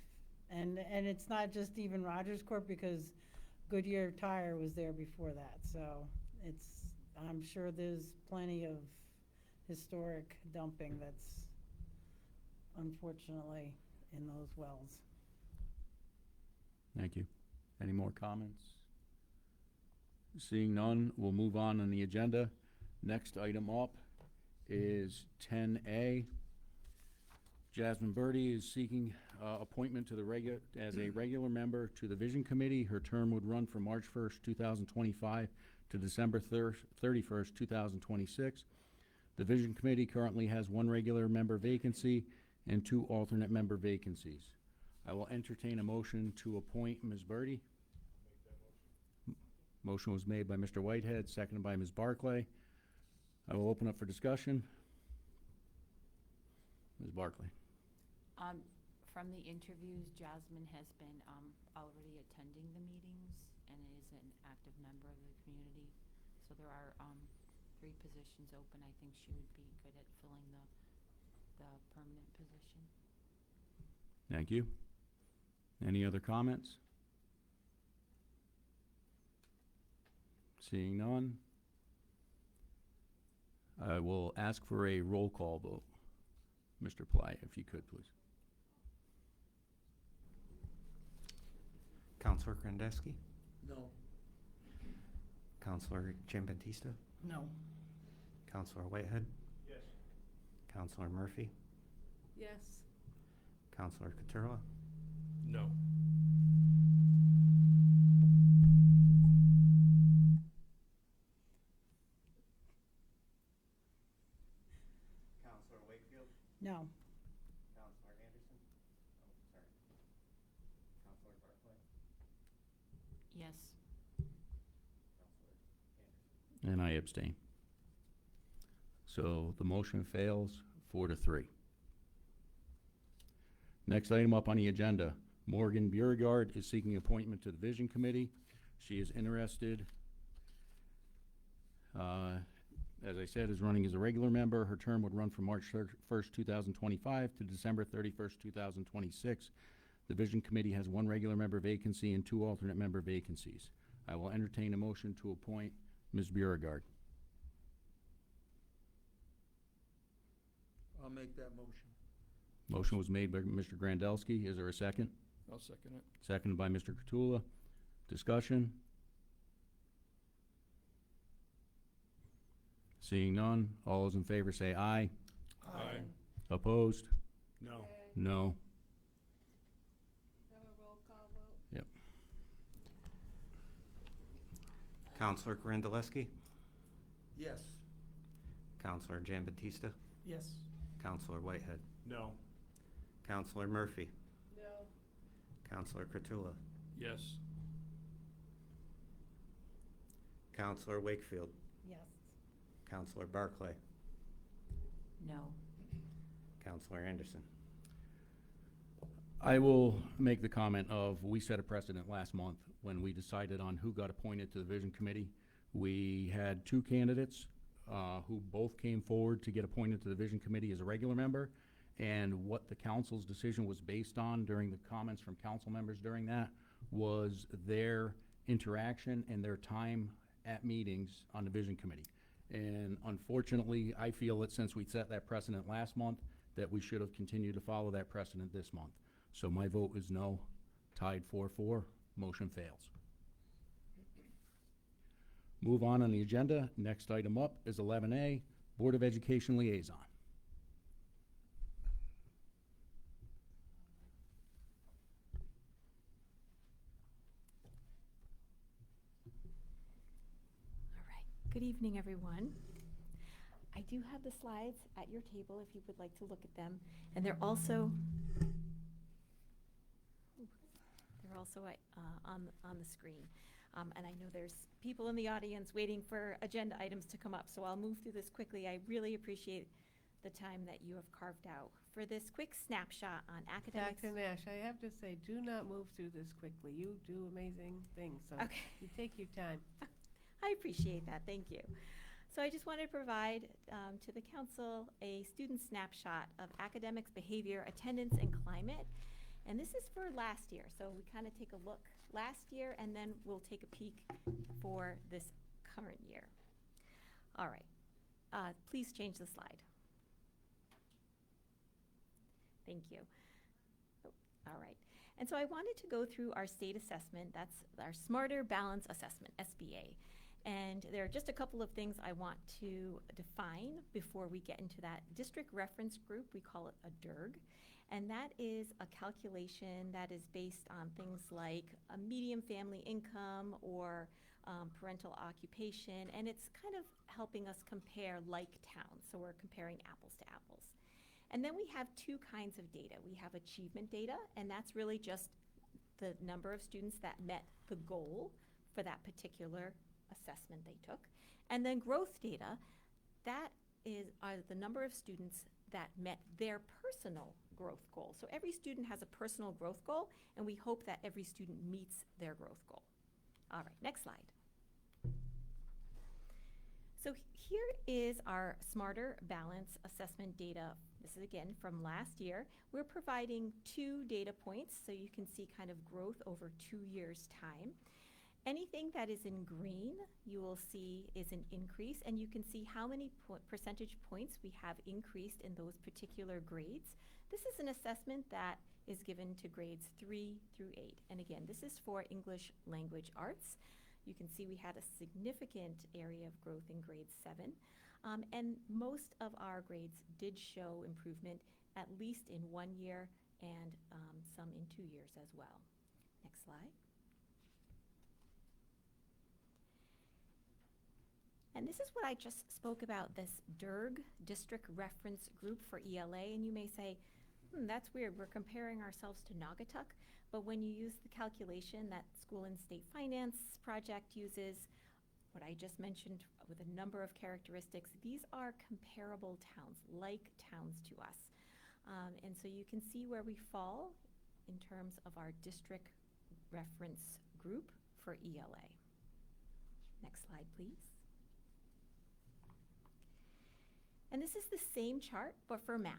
and it's not just even Rogers Corp, because Goodyear Tire was there before that. So I'm sure there's plenty of historic dumping that's unfortunately in those wells.
Thank you. Any more comments? Seeing none, we'll move on the agenda. Next item up is 10A. Jasmine Birdie is seeking appointment to the as a regular member to the Vision Committee. Her term would run from March 1st, 2025 to December 31st, 2026. The Vision Committee currently has 1 regular member vacancy and 2 alternate member vacancies. I will entertain a motion to appoint Ms. Birdie. Motion was made by Mr. Whitehead, seconded by Ms. Barclay. I will open up for discussion. Ms. Barclay.
From the interviews, Jasmine has been already attending the meetings. an active member of the community. So there are 3 positions open. I think she would be good at filling the permanent position.
Thank you. Any other comments? Seeing none, I will ask for a roll call vote. Mr. Ply, if you could, please.
Counselor Grandeski,
No.
Counselor Giambattista,
No.
Counselor Whitehead,
Yes.
Counselor Murphy,
Yes.
Counselor Coturla,
No.
Counselor Wakefield,
No.
Counselor Anderson, sorry, Counselor Barclay,
Yes.
Counselor Anderson.
And I abstain. So the motion fails 4-3. Next item up on the agenda, Morgan Beauregard is seeking appointment to the Vision Committee. She is interested, as I said, is running as a regular member. Her term would run from March 1st, 2025 to December 31st, 2026. The Vision Committee has 1 regular member vacancy and 2 alternate member vacancies. I will entertain a motion to appoint Ms. Beauregard.
I'll make that motion.
Motion was made by Mr. Grandelski. Is there a second?
I'll second it.
Seconded by Mr. Cottula. Discussion? Seeing none, all those in favor say aye.
Aye.
Opposed?
No.
No.
Have a roll call vote?
Yep.
Counselor Grandeski,
Yes.
Counselor Giambattista,
Yes.
Counselor Whitehead,
No.
Counselor Murphy,
No.
Counselor Coturla,
Yes.
Counselor Wakefield,
Yes.
Counselor Barclay,
No.
Counselor Anderson.
I will make the comment of, we set a precedent last month when we decided on who got appointed to the Vision Committee. We had 2 candidates who both came forward to get appointed to the Vision Committee as a regular member. And what the council's decision was based on during the comments from council members during that was their interaction and their time at meetings on the Vision Committee. And unfortunately, I feel that since we set that precedent last month, that we should have continued to follow that precedent this month. So my vote is no, tied 4-4, motion fails. Move on the agenda. Next item up is 11A, Board of Education Liaison.
All right. Good evening, everyone. I do have the slides at your table if you would like to look at them. And they're also on the screen. And I know there's people in the audience waiting for agenda items to come up, so I'll move through this quickly. I really appreciate the time that you have carved out for this quick snapshot on academics.
Dr. Nash, I have to say, do not move through this quickly. You do amazing things, so
Okay.
you take your time.
I appreciate that, thank you. So I just wanted to provide to the council a student snapshot of academics, behavior, attendance, and climate. And this is for last year, so we kind of take a look last year, and then we'll take a peek for this current year. All right, please change the slide. Thank you. Oh, all right. And so I wanted to go through our state assessment. That's our Smarter Balance Assessment, SBA. And there are just a couple of things I want to define before we get into that. District Reference Group, we call it a DIRG. And that is a calculation that is based on things like a median family income or parental occupation. And it's kind of helping us compare like towns. So we're comparing apples to apples. And then we have 2 kinds of data. We have achievement data, and that's really just the number of students that met the goal for that particular assessment they took. And then growth data, that are the number of students that met their personal growth goal. So every student has a personal growth goal, and we hope that every student meets their growth goal. All right, next slide. So here is our Smarter Balance Assessment data. This is again from last year. We're providing 2 data points so you can see kind of growth over 2 years' time. Anything that is in green, you will see is an increase, and you can see how many percentage points we have increased in those particular grades. This is an assessment that is given to grades 3 through 8. And again, this is for English Language Arts. You can see we had a significant area of growth in grade 7. And most of our grades did show improvement, at least in 1 year and some in 2 years as well. Next slide. And this is what I just spoke about, this DIRG, District Reference Group for ELA. And you may say, that's weird, we're comparing ourselves to Naugatuck. But when you use the calculation that School and State Finance Project uses, what I just mentioned with a number of characteristics, these are comparable towns, like towns to us. And so you can see where we fall in terms of our district reference group for ELA. Next slide, please. And this is the same chart, but for math.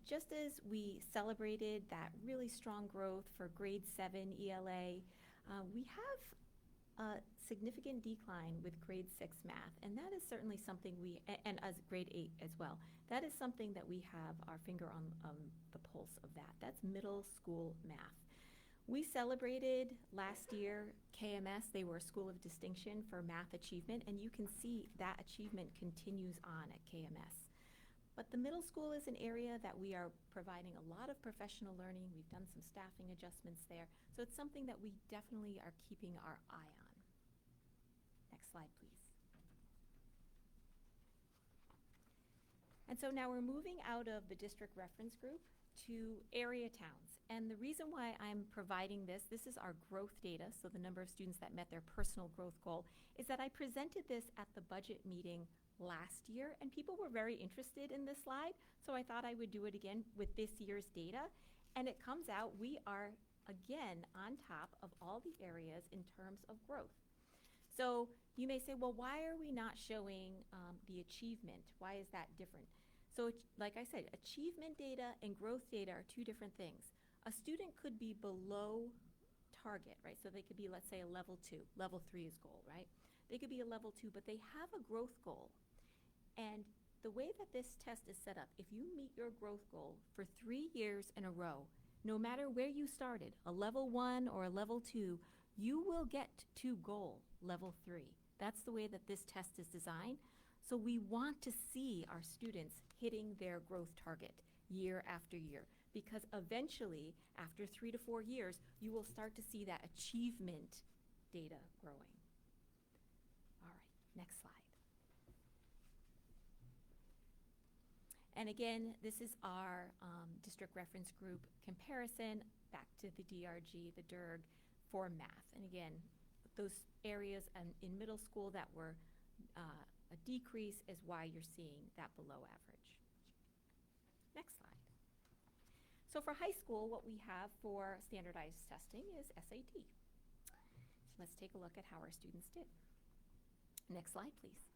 Just as we celebrated that really strong growth for grade 7 ELA, we have a significant decline with grade 6 math, and that is certainly something and as grade 8 as well. That is something that we have our finger on the pulse of that. That's middle school math. We celebrated last year KMS. They were a school of distinction for math achievement, and you can see that achievement continues on at KMS. But the middle school is an area that we are providing a lot of professional learning. We've done some staffing adjustments there. So it's something that we definitely are keeping our eye on. Next slide, please. And so now we're moving out of the district reference group to area towns. And the reason why I'm providing this is our growth data, so the number of students that met their personal growth goal, is that I presented this at the budget meeting last year, and people were very interested in this slide, so I thought I would do it again with this year's data. And it comes out we are, again, on top of all the areas in terms of growth. So you may say, well, why are we not showing the achievement? Why is that different? So like I said, achievement data and growth data are 2 different things. A student could be below target, right? So they could be, let's say, a level 2. Level 3 is goal, right? They could be a level 2, but they have a growth goal. And the way that this test is set up, if you meet your growth goal for 3 years in a row, no matter where you started, a level 1 or a level 2, you will get to goal, level 3. That's the way that this test is designed. So we want to see our students hitting their growth target year after year, because eventually, after 3 to 4 years, you will start to see that achievement data growing. All right, next slide. And again, this is our district reference group comparison back to the DRG, the DIRG, for math. And again, those areas in middle school that were a decrease is why you're seeing that below average. Next slide. So for high school, what we have for standardized testing is SAT. Let's take a look at how our students did. Next slide, please.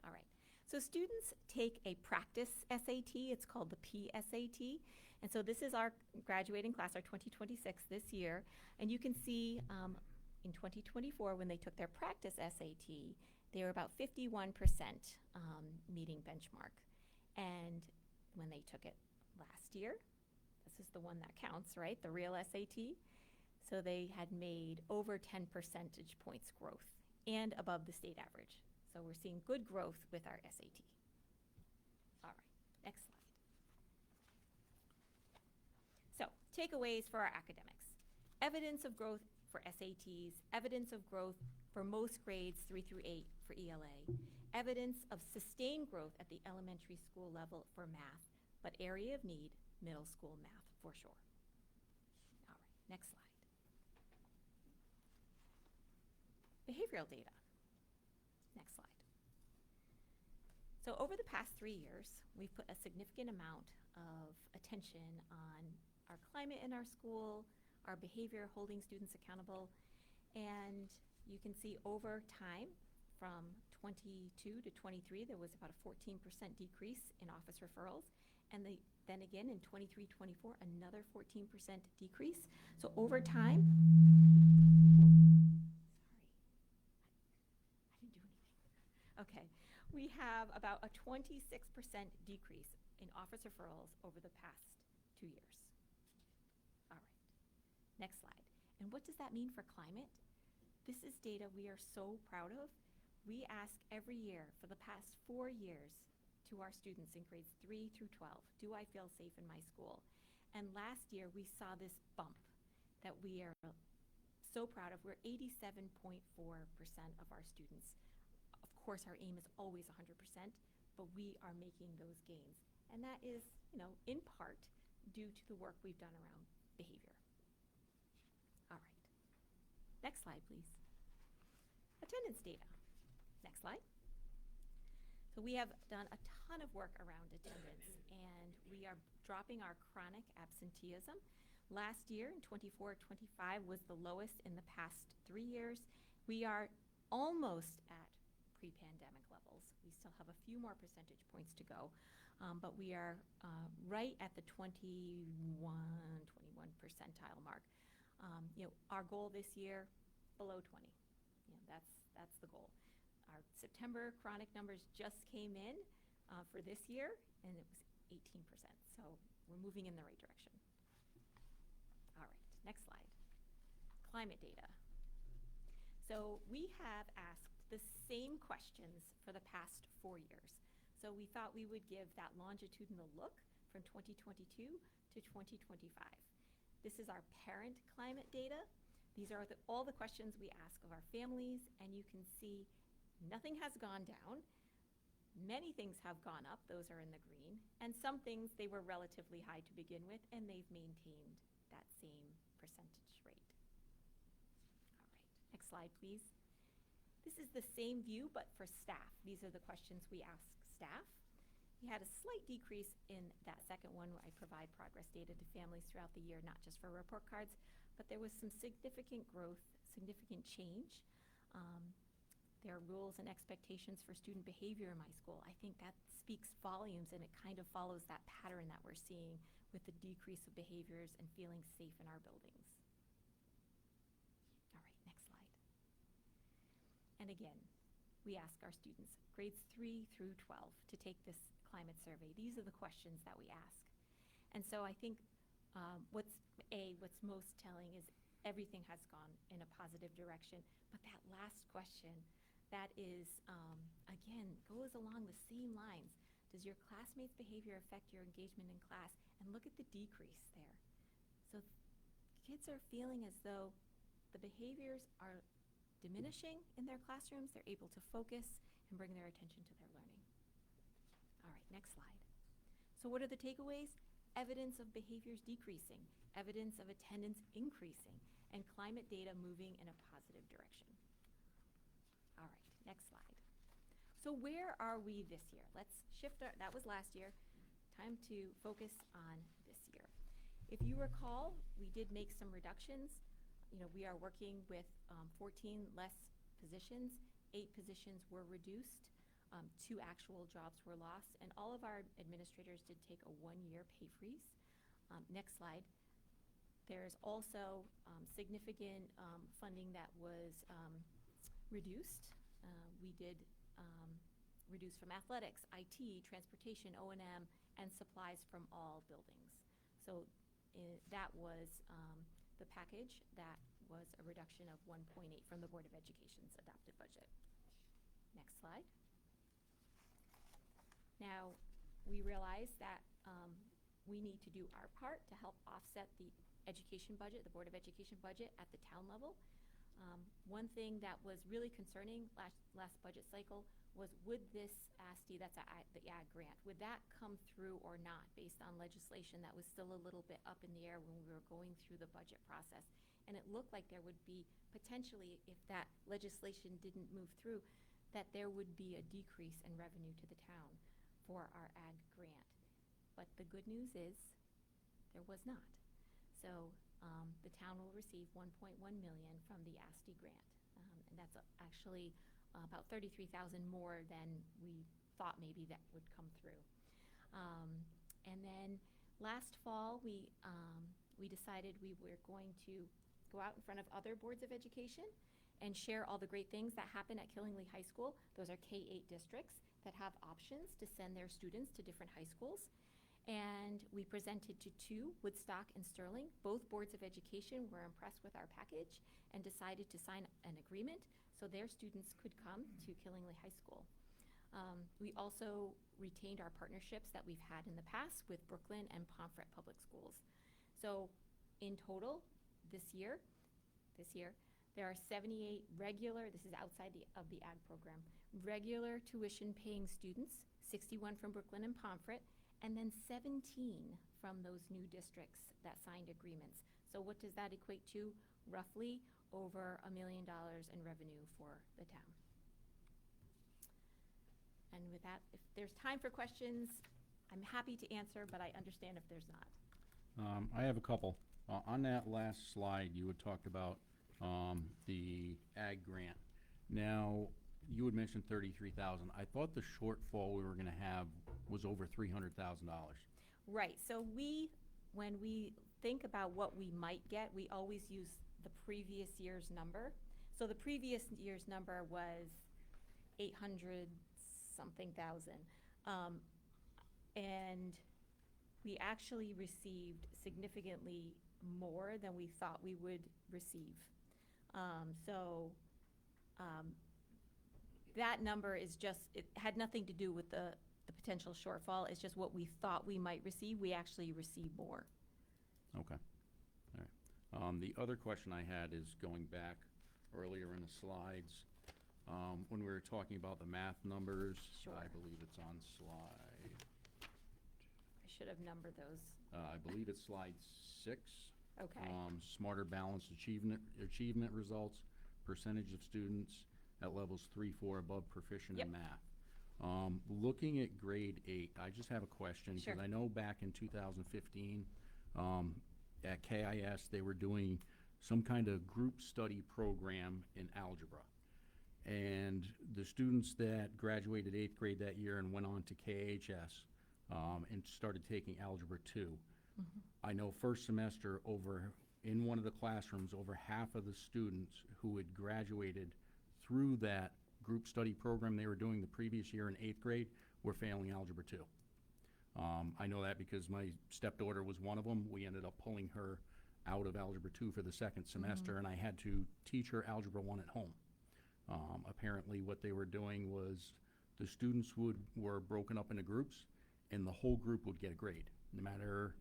All right. So students take a practice SAT. It's called the PSAT. And so this is our graduating class, our 2026 this year. And you can see in 2024, when they took their practice SAT, they were about 51% meeting benchmark. And when they took it last year, this is the one that counts, right? The real SAT. So they had made over 10 percentage points growth and above the state average. So we're seeing good growth with our SAT. All right, next slide. So takeaways for our academics. Evidence of growth for SATs, evidence of growth for most grades 3 through 8 for ELA, evidence of sustained growth at the elementary school level for math, but area of need, middle school math for sure. All right, next slide. Behavioral data. Next slide. So over the past 3 years, we've put a significant amount of attention on our climate in our school, our behavior, holding students accountable, And you can see over time, from 22 to 23, there was about a 14% decrease in office referrals. And then again, in 23, 24, another 14% decrease. So over time, sorry, I didn't do anything. Okay, we have about a 26% decrease in office referrals over the past 2 years. All right, next slide. And what does that mean for climate? This is data we are so proud of. We ask every year for the past 4 years to our students in grades 3 through 12, do I feel safe in my school? And last year we saw this bump that we are so proud of. We're 87.4% of our students. Of course, our aim is always 100%, but we are making those gains. And that is, in part due to the work we've done around behavior. All right. Next slide, please. Attendance data. Next slide. So we have done a ton of work around attendance, and we are dropping our chronic absenteeism. Last year, in 24-25, was the lowest in the past 3 years. We are almost at pre-pandemic levels. We still have a few more percentage points to go, but we are right at the 21 percentile mark. Our goal this year, below 20. That's the goal. Our September chronic numbers just came in for this year, and it was 18%. So we're moving in the right direction. All right, next slide. Climate data. So we have asked the same questions for the past 4 years. So we thought we would give that longitudinal look from 2022 to 2025. This is our parent climate data. These are all the questions we ask of our families, and you can see nothing has gone down. Many things have gone up. Those are in the green. And some things, they were relatively high to begin with, and they've maintained that same percentage rate. All right, next slide, please. This is the same view, but for staff. These are the questions we ask staff. We had a slight decrease in that second one where I provide progress data to families throughout the year, not just for report cards, but there was some significant growth, significant change. There are rules and expectations for student behavior in my school. I think that speaks volumes, and it kind of follows that pattern that we're seeing with the decrease of behaviors and feeling safe in our buildings. All right, next slide. And again, we ask our students, grades 3 through 12, to take this climate survey. These are the questions that we ask. And so I think what's most telling is everything has gone in a positive direction. But that last question, that is, again, goes along the same lines. Does your classmates' behavior affect your engagement in class? And look at the decrease there. So kids are feeling as though the behaviors are diminishing in their classrooms. They're able to focus and bring their attention to their learning. All right, next slide. So what are the takeaways? Evidence of behaviors decreasing, evidence of attendance increasing, and climate data moving in a positive direction. All right, next slide. So where are we this year? Let's shift that was last year. Time to focus on this year. If you recall, we did make some reductions. We are working with 14 less positions. 8 positions were reduced. 2 actual jobs were lost, and all of our administrators did take a 1-year pay freeze. Next slide. There's also significant funding that was reduced. We did reduce from athletics, IT, transportation, O&M, and supplies from all buildings. So that was the package. That was a reduction of 1.8 from the Board of Education's adopted budget. Next slide. Now, we realize that we need to do our part to help offset the education budget, the Board of Education budget at the town level. One thing that was really concerning last budget cycle was, would this ASTE, that's the AG grant, would that come through or not based on legislation that was still a little bit up in the air when we were going through the budget process. And it looked like there would be potentially, if that legislation didn't move through, that there would be a decrease in revenue to the town for our AG grant. But the good news is there was not. So the town will receive $1.1 million from the ASTE grant. And that's actually about 33,000 more than we thought maybe that would come through. And then last fall, we decided we were going to go out in front of other boards of education and share all the great things that happen at Killingly High School. Those are K-8 districts that have options to send their students to different high schools. And we presented to two, Woodstock and Sterling. Both boards of education were impressed with our package and decided to sign an agreement so their students could come to Killingly High School. We also retained our partnerships that we've had in the past with Brooklyn and Pomfret Public Schools. So in total, this year, there are 78 regular, this is outside of the ag program, regular tuition paying students, 61 from Brooklyn and Pomfret, and then 17 from those new districts that signed agreements. So what does that equate to? Roughly over $1 million in revenue for the town. And with that, if there's time for questions, I'm happy to answer, but I understand if there's not.
I have a couple. On that last slide, you had talked about the ag grant. Now, you had mentioned 33,000. I thought the shortfall we were going to have was over $300,000.
Right, so when we think about what we might get, we always use the previous year's number. So the previous year's number was 800-something thousand. And we actually received significantly more than we thought we would receive. That number is just, it had nothing to do with the potential shortfall. It's just what we thought we might receive. We actually received more.
Okay. All right. The other question I had is going back earlier in the slides, when we were talking about the math numbers.
Sure.
I believe it's on slide.
I should have numbered those.
I believe it's slide 6.
Okay.
Smarter balanced achievement results, percentage of students at levels 3, 4 above proficient
Yep.
in math. Looking at grade 8, I just have a question.
Sure.
Because I know back in 2015, at KIS, they were doing some kind of group study program in algebra. And the students that graduated 8th grade that year and went on to KHS and started taking Algebra 2.
Mhm.
I know first semester in one of the classrooms, over half of the students who had graduated through that group study program they were doing the previous year in 8th grade were failing Algebra 2. I know that because my stepdaughter was one of them. We ended up pulling her out of Algebra 2 for the second semester, and I had to teach her Algebra 1 at home. Apparently what they were doing was the students were broken up into groups, and the whole group would get a grade, no matter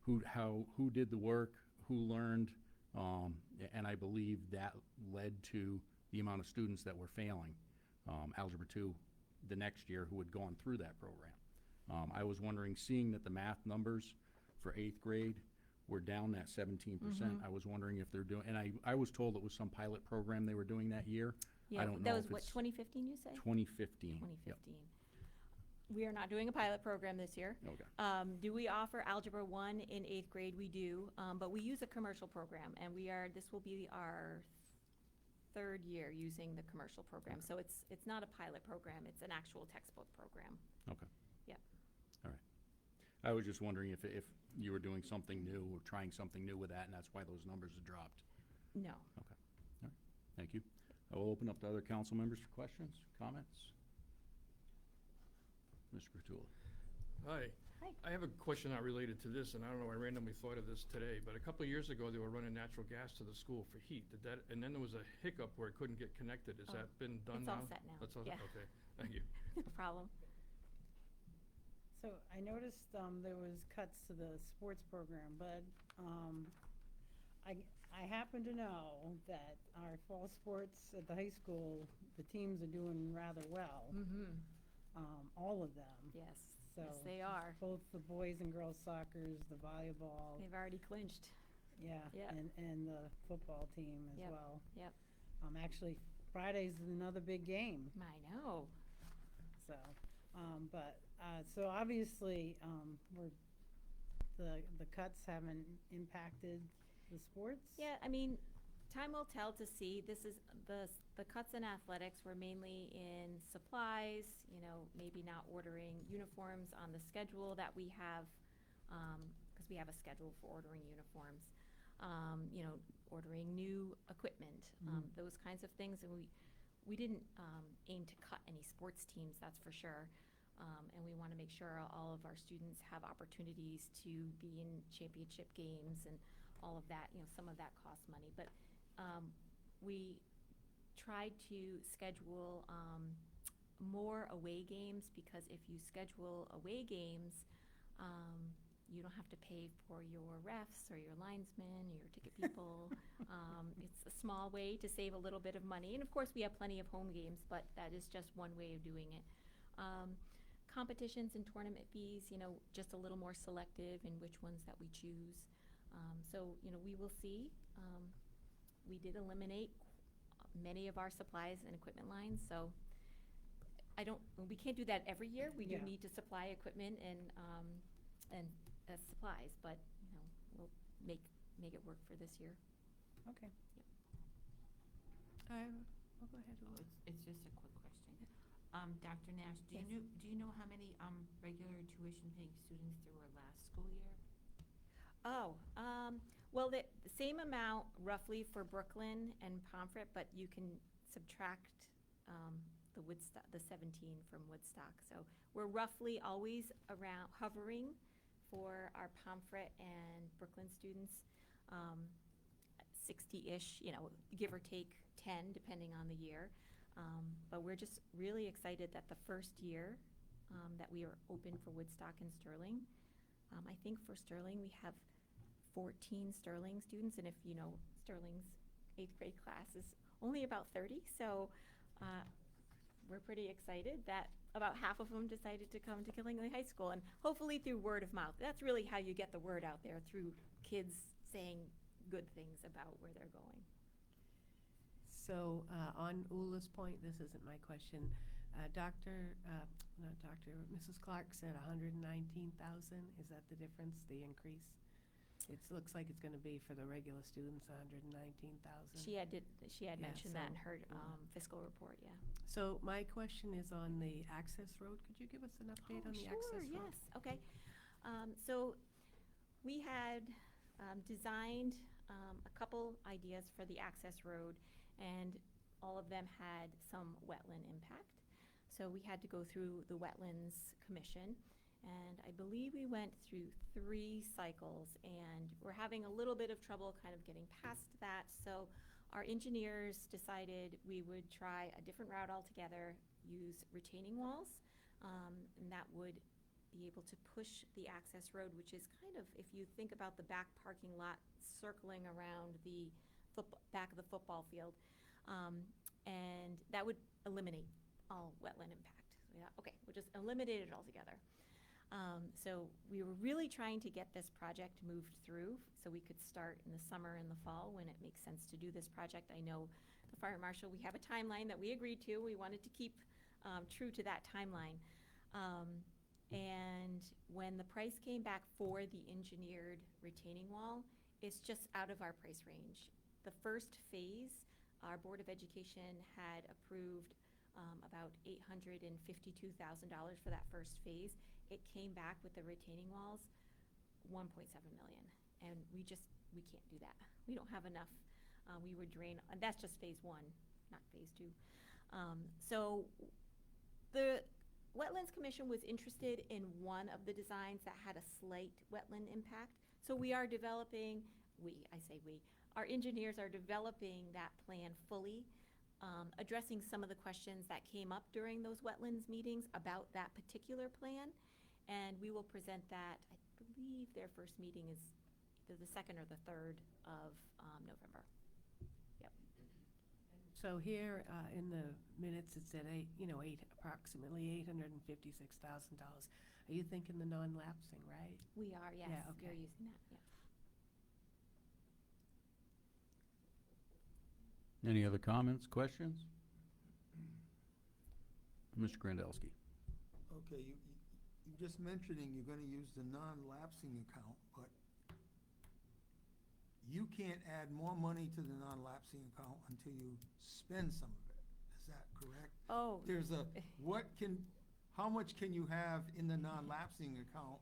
who did the work, who learned, and I believe that led to the amount of students that were failing Algebra 2 the next year who had gone through that program. I was wondering, seeing that the math numbers for 8th grade were down that 17%, I was wondering if they're doing, and I was told it was some pilot program they were doing that year.
Yeah,
I don't know
that was
if
what,
it's
2015 you say?
2015.
2015. We are not doing a pilot program this year.
Okay.
Do we offer Algebra 1 in 8th grade? We do, but we use a commercial program, and this will be our 3rd year using the commercial program. So it's not a pilot program, it's an actual textbook program.
Okay.
Yep.
All right. I was just wondering if you were doing something new or trying something new with that, and that's why those numbers have dropped.
No.
Okay. All right. Thank you. I will open up to other council members for questions, comments. Mr. Cottula.
Hi.
Hi.
I have a question not related to this, and I don't know, I randomly thought of this today, but a couple of years ago, they were running natural gas to the school for heat. And then there was a hiccup where it couldn't get connected. Has
Oh,
that been done now?
it's all set now.
That's all,
Yeah.
okay, thank you.
No problem.
So I noticed there was cuts to the sports program, but I happen to know that our fall sports at the high school, the teams are doing rather well.
Mm-hmm.
All of them.
Yes.
So
Yes, they are.
both the boys and girls soccer's, the volleyball.
They've already clinched.
Yeah,
Yeah.
and the football team as
Yep,
well.
yep.
Actually, Friday's another big game.
I know.
So, so obviously, the cuts haven't impacted the sports?
Yeah, I mean, time will tell to see. This is, the cuts in athletics were mainly in supplies, maybe not ordering uniforms on the schedule that we have, because we have a schedule for ordering uniforms. Ordering new equipment, those kinds of things. And we didn't aim to cut any sports teams, that's for sure. And we want to make sure all of our students have opportunities to be in championship games and all of that. Some of that costs money. But we tried to schedule more away games, because if you schedule away games, you don't have to pay for your refs or your linesmen or your ticket people. It's a small way to save a little bit of money. And of course, we have plenty of home games, but that is just one way of doing it. Competitions and tournament fees, just a little more selective in which ones that we choose. So, we will see. We did eliminate many of our supplies and equipment lines, so we can't do that every year. We do
Yeah.
need to supply equipment and supplies, but, we'll make it work for this year.
Okay.
I'll go ahead. Laura.
It's just a quick question. Dr. Nash, do you know how many regular tuition paying students there were last school year?
Well, the same amount roughly for Brooklyn and Pomfret, but you can subtract the 17 from Woodstock. So we're roughly always around hovering for our Pomfret and Brooklyn students, 60-ish, give or take 10, depending on the year. But we're just really excited that the first year that we are open for Woodstock and Sterling, I think for Sterling we have 14 Sterling students, and if you know, Sterling's 8th grade class is only about 30, so we're pretty excited that about half of them decided to come to Killingly High School, and hopefully through word of mouth. That's really how you get the word out there, through kids saying good things about where they're going.
So on Ula's point, this isn't my question. Mrs. Clark said 119,000. Is that the difference, the increase? It looks like it's going to be for the regular students, 119,000.
She had mentioned that in her
yeah.
fiscal report, yeah.
So my question is on the access road. Could you give us an update on the access road?
Yes, okay. So we had designed a couple ideas for the access road, and all of them had some wetland impact. So we had to go through the Wetlands Commission, and I believe we went through 3 cycles, and we're having a little bit of trouble kind of getting past that. So our engineers decided we would try a different route altogether, use retaining walls, and that would be able to push the access road, which is kind of, if you think about the back parking lot circling around the back of the football field, and that would eliminate all wetland impact. So yeah, okay, we'll just eliminate it altogether. So we were really trying to get this project moved through so we could start in the summer and the fall when it makes sense to do this project. I know the fire marshal, we have a timeline that we agreed to. We wanted to keep true to that timeline. And when the price came back for the engineered retaining wall, it's just out of our price range. The first phase, our Board of Education had approved about $852,000 for that first phase. It came back with the retaining walls, $1.7 million. And we can't do that. We don't have enough. We would drain, and that's just phase 1, not phase 2. So the Wetlands Commission was interested in one of the designs that had a slight wetland impact. So we are developing, our engineers are developing that plan fully, addressing some of the questions that came up during those wetlands meetings about that particular plan. And we will present that, I believe their first meeting is either the 2nd or the 3rd of November. Yep.
So here in the minutes, it said approximately $856,000. Are you thinking the non-lapsing, right?
We are, yes.
Yeah, okay.
We're using that, yeah.
Any other comments, questions? Mr. Grandelski.
Okay, you just mentioning you're gonna use the non-lapsing account, but you can't add more money to the non-lapsing account until you spend some of it. Is that correct?
Oh.
There's a, how much can you have in the non-lapsing account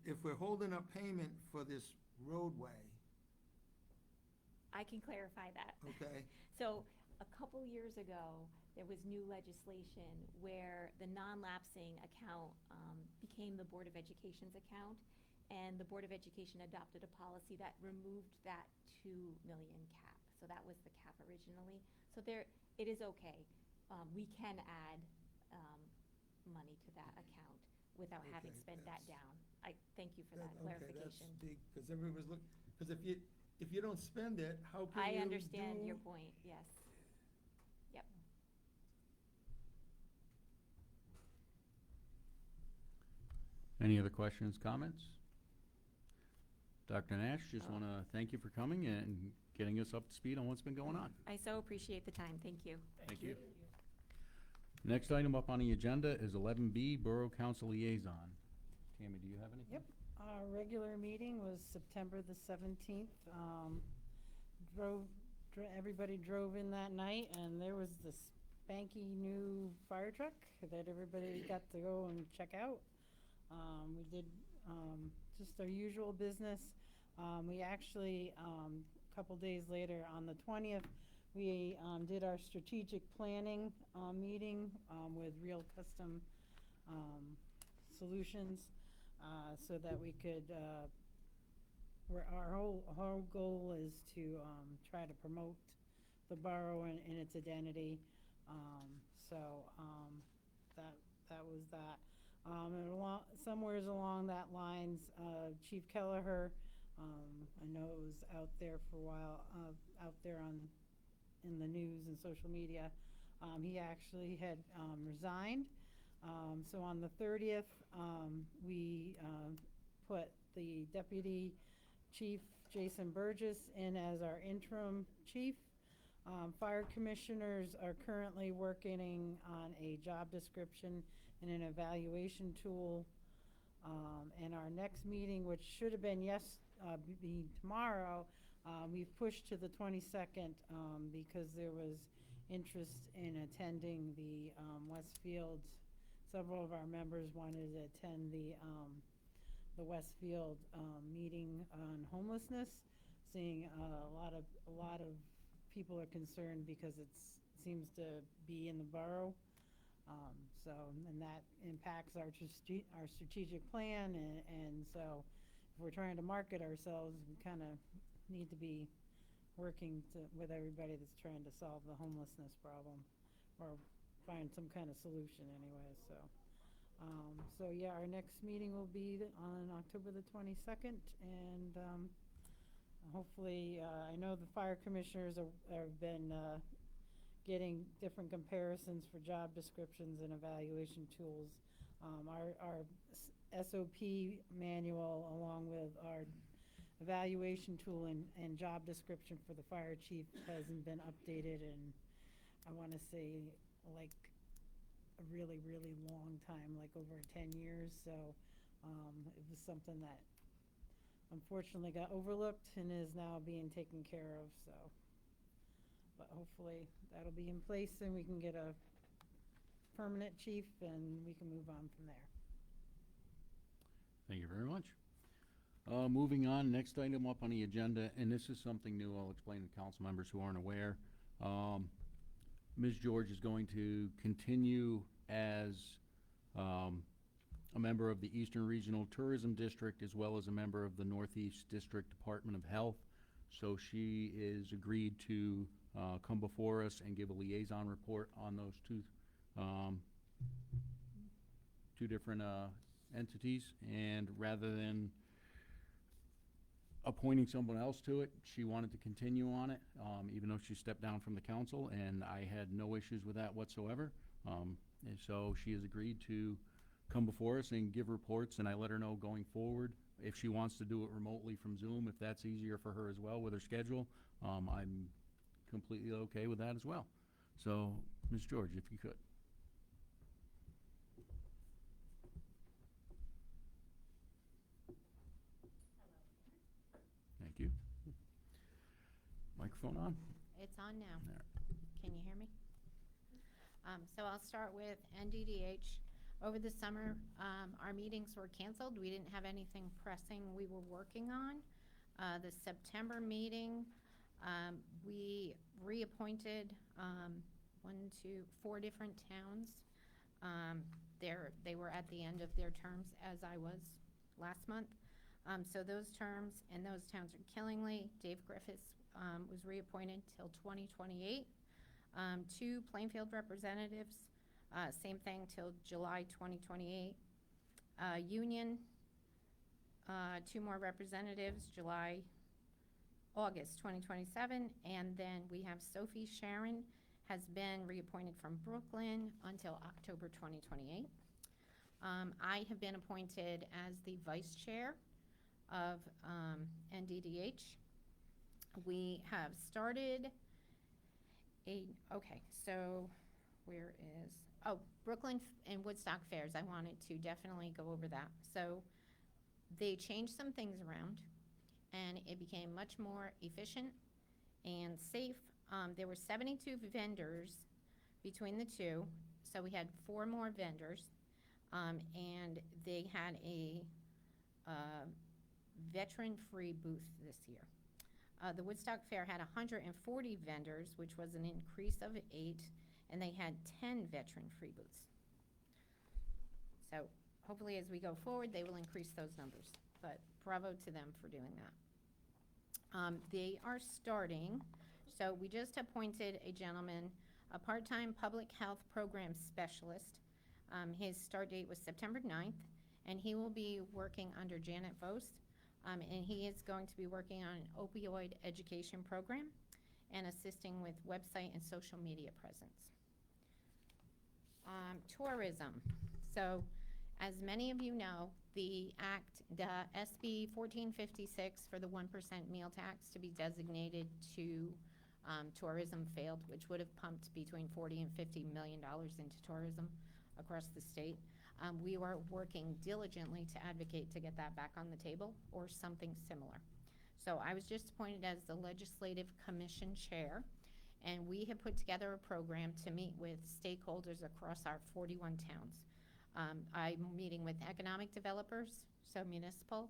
if we're holding up payment for this roadway?
I can clarify that.
Okay.
So a couple years ago, there was new legislation where the non-lapsing account became the Board of Education's account, and the Board of Education adopted a policy that removed that 2 million cap. So that was the cap originally. So there, it is okay. We can add money to that account without having
Okay,
spent that
that's-
down. I thank you for that
Okay, that's
clarification.
big, because everybody was looking, because if you don't spend it, how can you
I understand
do-
your point, yes. Yep.
Any other questions, comments? Dr. Nash, just want to thank you for coming and getting us up to speed on what's been going on.
I so appreciate the time, thank you.
Thank you. Next item up on the agenda is 11B, Borough Council Liaison. Tammy, do you have anything?
Yep, our regular meeting was September the 17th. Everybody drove in that night, and there was this spanky new fire truck that everybody got to go and check out. We did just our usual business. We actually, a couple days later, on the 20th, we did our strategic planning meeting with Real Custom Solutions, so that we could, our whole goal is to try to promote the borough and its identity. That was that. And somewheres along that lines, Chief Kelleher, I know it was out there for a while, out there in the news and social media. He actually had resigned. So on the 30th, we put the Deputy Chief Jason Burgess in as our interim chief. Fire commissioners are currently working on a job description and an evaluation tool. And our next meeting, which should have been be tomorrow, we've pushed to the 22nd because there was interest in attending the Westfield. Several of our members wanted to attend the Westfield meeting on homelessness, seeing a lot of people are concerned because it seems to be in the borough. And that impacts our strategic plan, and so if we're trying to market ourselves, we kind of need to be working with everybody that's trying to solve the homelessness problem, or find some kind of solution anyway, so. So yeah, our next meeting will be on October the 22nd, and hopefully, I know the fire commissioners have been getting different comparisons for job descriptions and evaluation tools. Our SOP manual, along with our evaluation tool and job description for the fire chief, hasn't been updated in, I want to say, like a really, really long time, like over 10 years. So it was something that unfortunately got overlooked and is now being taken care of, so. But hopefully that'll be in place and we can get a permanent chief and we can move on from there.
Thank you very much. Moving on, next item up on the agenda, and this is something new, I'll explain to council members who aren't aware. Ms. George is going to continue as a member of the Eastern Regional Tourism District, as well as a member of the Northeast District Department of Health. So she is agreed to come before us and give a liaison report on those two different entities. And rather than appointing someone else to it, she wanted to continue on it, even though she stepped down from the council, and I had no issues with that whatsoever. And so she has agreed to come before us and give reports, and I let her know going forward if she wants to do it remotely from Zoom, if that's easier for her as well with her schedule. I'm completely okay with that as well. So, Ms. George, if you could. microphone on?
It's on now. Can you hear me? So I'll start with NDDH. Over the summer, our meetings were canceled. We didn't have anything pressing we were working on. The September meeting, we reappointed 4 different towns. They were at the end of their terms, as I was last month. So those terms and those towns are Killingly. Dave Griffiths was reappointed till 2028. 2 Plainfield representatives, same thing till July 2028. Union, 2 more representatives, August 2027. And then we have Sophie Sharon has been reappointed from Brooklyn until October 2028. I have been appointed as the vice chair of NDDH. We have started so where is, Brooklyn and Woodstock Fairs. I wanted to definitely go over that. So they changed some things around, and it became much more efficient and safe. There were 72 vendors between the two, so we had 4 more vendors, and they had a veteran-free booth this year. The Woodstock Fair had 140 vendors, which was an increase of 8, and they had 10 veteran-free booths. So hopefully as we go forward, they will increase those numbers, but bravo to them for doing that. They are starting, so we just appointed a gentleman, a part-time public health program specialist. His start date was September 9th, and he will be working under Janet Vost. And he is going to be working on an opioid education program and assisting with website and social media presence. Tourism. So, as many of you know, the SB 1456 for the 1% meal tax to be designated to tourism failed, which would have pumped between $40 and $50 million into tourism across the state. We were working diligently to advocate to get that back on the table or something similar. So I was just appointed as the Legislative Commission Chair, and we have put together a program to meet with stakeholders across our 41 towns. I'm meeting with economic developers, so municipal.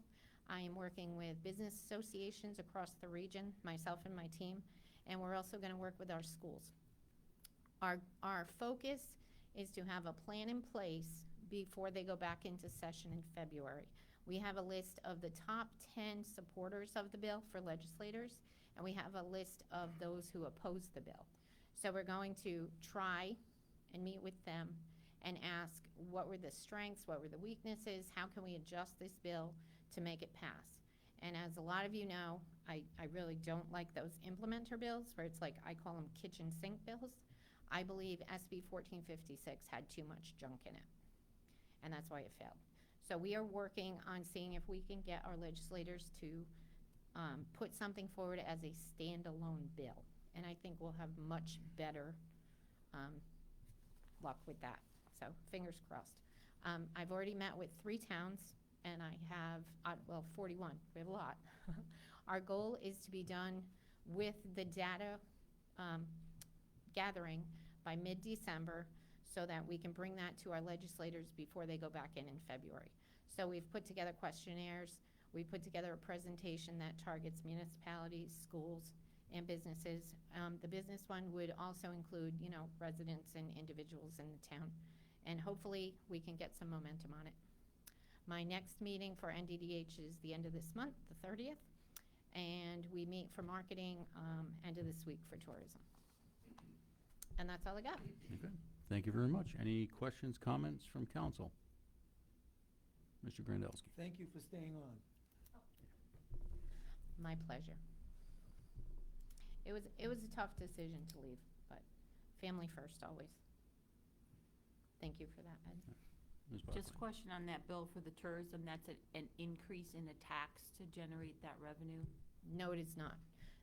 I am working with business associations across the region, myself and my team, and we're also going to work with our schools. Our focus is to have a plan in place before they go back into session in February. We have a list of the top 10 supporters of the bill for legislators, and we have a list of those who oppose the bill. So we're going to try and meet with them and ask what were the strengths, what were the weaknesses, how can we adjust this bill to make it pass. And as a lot of you know, I really don't like those implementer bills where it's like, I call them kitchen sink bills. I believe SB 1456 had too much junk in it, and that's why it failed. So we are working on seeing if we can get our legislators to put something forward as a standalone bill, and I think we'll have much better luck with that. So fingers crossed. I've already met with 3 towns, and I have, 41. We have a lot. Our goal is to be done with the data gathering by mid-December so that we can bring that to our legislators before they go back in February. So we've put together questionnaires. We put together a presentation that targets municipalities, schools, and businesses. The business one would also include, residents and individuals in the town. And hopefully we can get some momentum on it. My next meeting for NDDH is the end of this month, the 30th. And we meet for marketing end of this week for tourism. And that's all I got.
Okay. Thank you very much. Any questions, comments from council? Mr. Grandelski.
Thank you for staying on.
My pleasure. It was a tough decision to leave, but family first always. Thank you for that, Ed.
Ms.
Just
Barclay.
question on that bill for the tourism, that's an increase in the tax to generate that revenue?
No, it is not.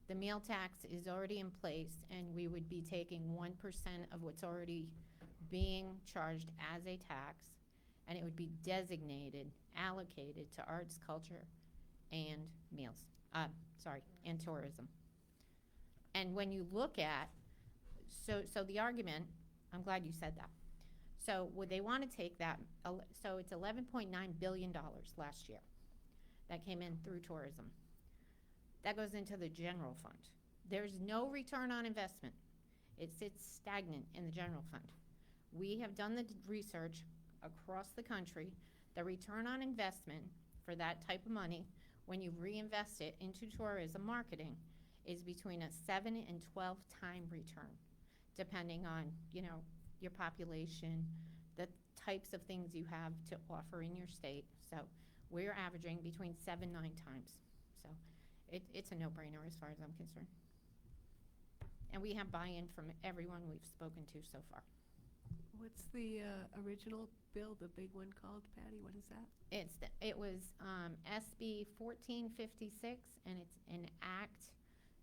The meal tax is already in place, and we would be taking 1% of what's already being charged as a tax, and it would be designated, allocated to arts, culture, and meals. And tourism. And when you look at, so the argument, I'm glad you said that. So would they want to take that, so it's $11.9 billion last year that came in through tourism. That goes into the general fund. There's no return on investment. It sits stagnant in the general fund. We have done the research across the country. The return on investment for that type of money, when you reinvest it into tourism marketing, is between a 7 and 12 time return, depending on, you know, your population, the types of things you have to offer in your state. So we're averaging between 7, 9 times. So it's a no-brainer as far as I'm concerned. And we have buy-in from everyone we've spoken to so far.
What's the original bill, the big one called, Patty? What is that?
It was SB 1456, and it's an act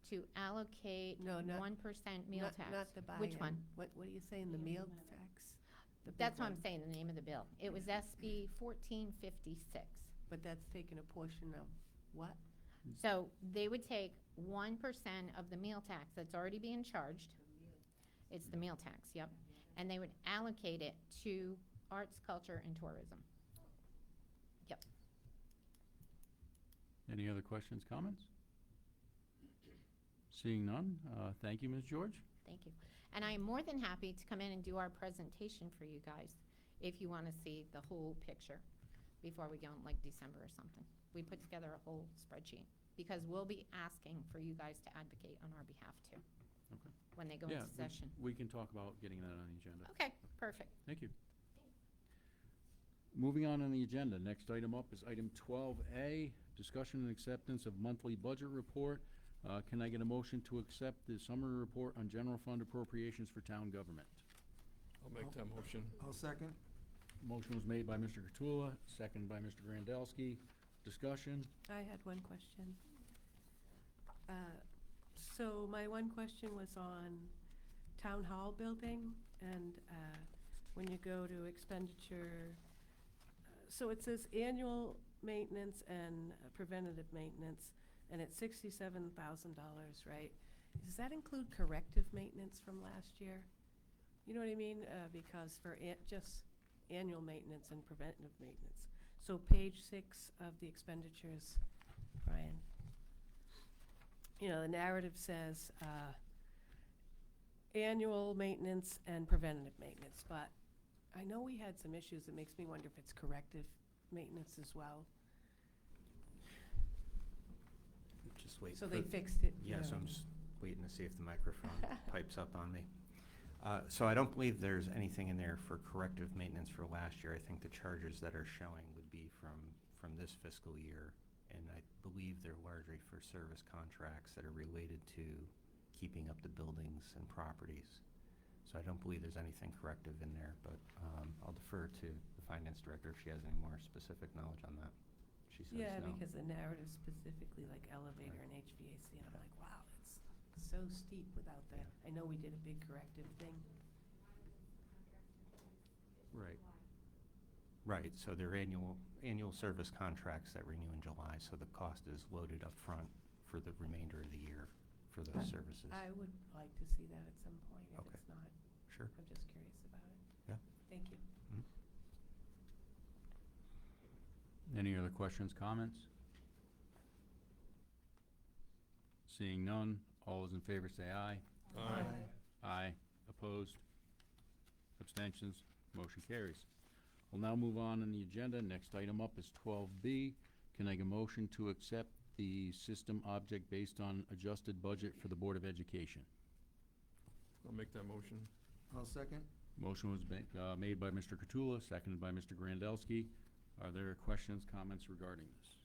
to allocate
No,
1% meal tax.
Not the buy-in.
Which one?
What are you saying, the meal tax? The big
That's what
one.
I'm saying, the name of the bill. It was SB 1456.
But that's taking a portion of what?
So they would take 1% of the meal tax that's already being charged. It's the meal tax, yep. And they would allocate it to arts, culture, and tourism. Yep.
Any other questions, comments? Seeing none, thank you, Ms. George.
Thank you. And I am more than happy to come in and do our presentation for you guys if you want to see the whole picture before we go in like December or something. We put together a whole spreadsheet because we'll be asking for you guys to advocate on our behalf too.
Okay.
When they go
Yeah,
into session.
we can talk about getting that on the agenda.
Okay, perfect.
Thank you. Moving on the agenda, next item up is item 12A, discussion and acceptance of monthly budget report. Can I get a motion to accept the summary report on general fund appropriations for town government?
I'll make that motion.
I'll second.
Motion was made by Mr. Cottula, second by Mr. Grandelski. Discussion?
I had one question. So my one question was on town hall building, and when you go to expenditure, so it says annual maintenance and preventative maintenance, and it's $67,000, right? Does that include corrective maintenance from last year? You know what I mean? Because for just annual maintenance and preventative maintenance. So page 6 of the expenditures, Brian. You know, the narrative says annual maintenance and preventative maintenance, but I know we had some issues that makes me wonder if it's corrective maintenance as well.
Just wait.
So
for-
they fixed it. you
Yes,
know.
I'm just waiting to see if the microphone pipes up on me. So I don't believe there's anything in there for corrective maintenance for last year. I think the charges that are showing would be from this fiscal year, and I believe they're largely for service contracts that are related to keeping up the buildings and properties. So I don't believe there's anything corrective in there, but I'll defer to the finance director if she has any more specific knowledge on that. She says
Yeah,
no.
because the narrative specifically like elevator and HVAC, and I'm like, wow, it's so steep without that. I know we did a big corrective thing.
Right.
Right, so they're annual service contracts that renew in July, so the cost is loaded up front for the remainder of the year for those services.
I would like to see that at some point if
Okay.
it's not.
Sure.
I'm just curious about it.
Yeah.
Thank you.
Any other questions, comments? Seeing none, all those in favor say aye.
Aye.
Aye. Opposed? Abstentions? Motion carries. We'll now move on in the agenda. Next item up is 12B. Can I get a motion to accept the system object based on adjusted budget for the Board of Education?
I'll make that motion.
I'll second.
Motion was made by Mr. Cottula, seconded by Mr. Grandelski. Are there questions, comments regarding this?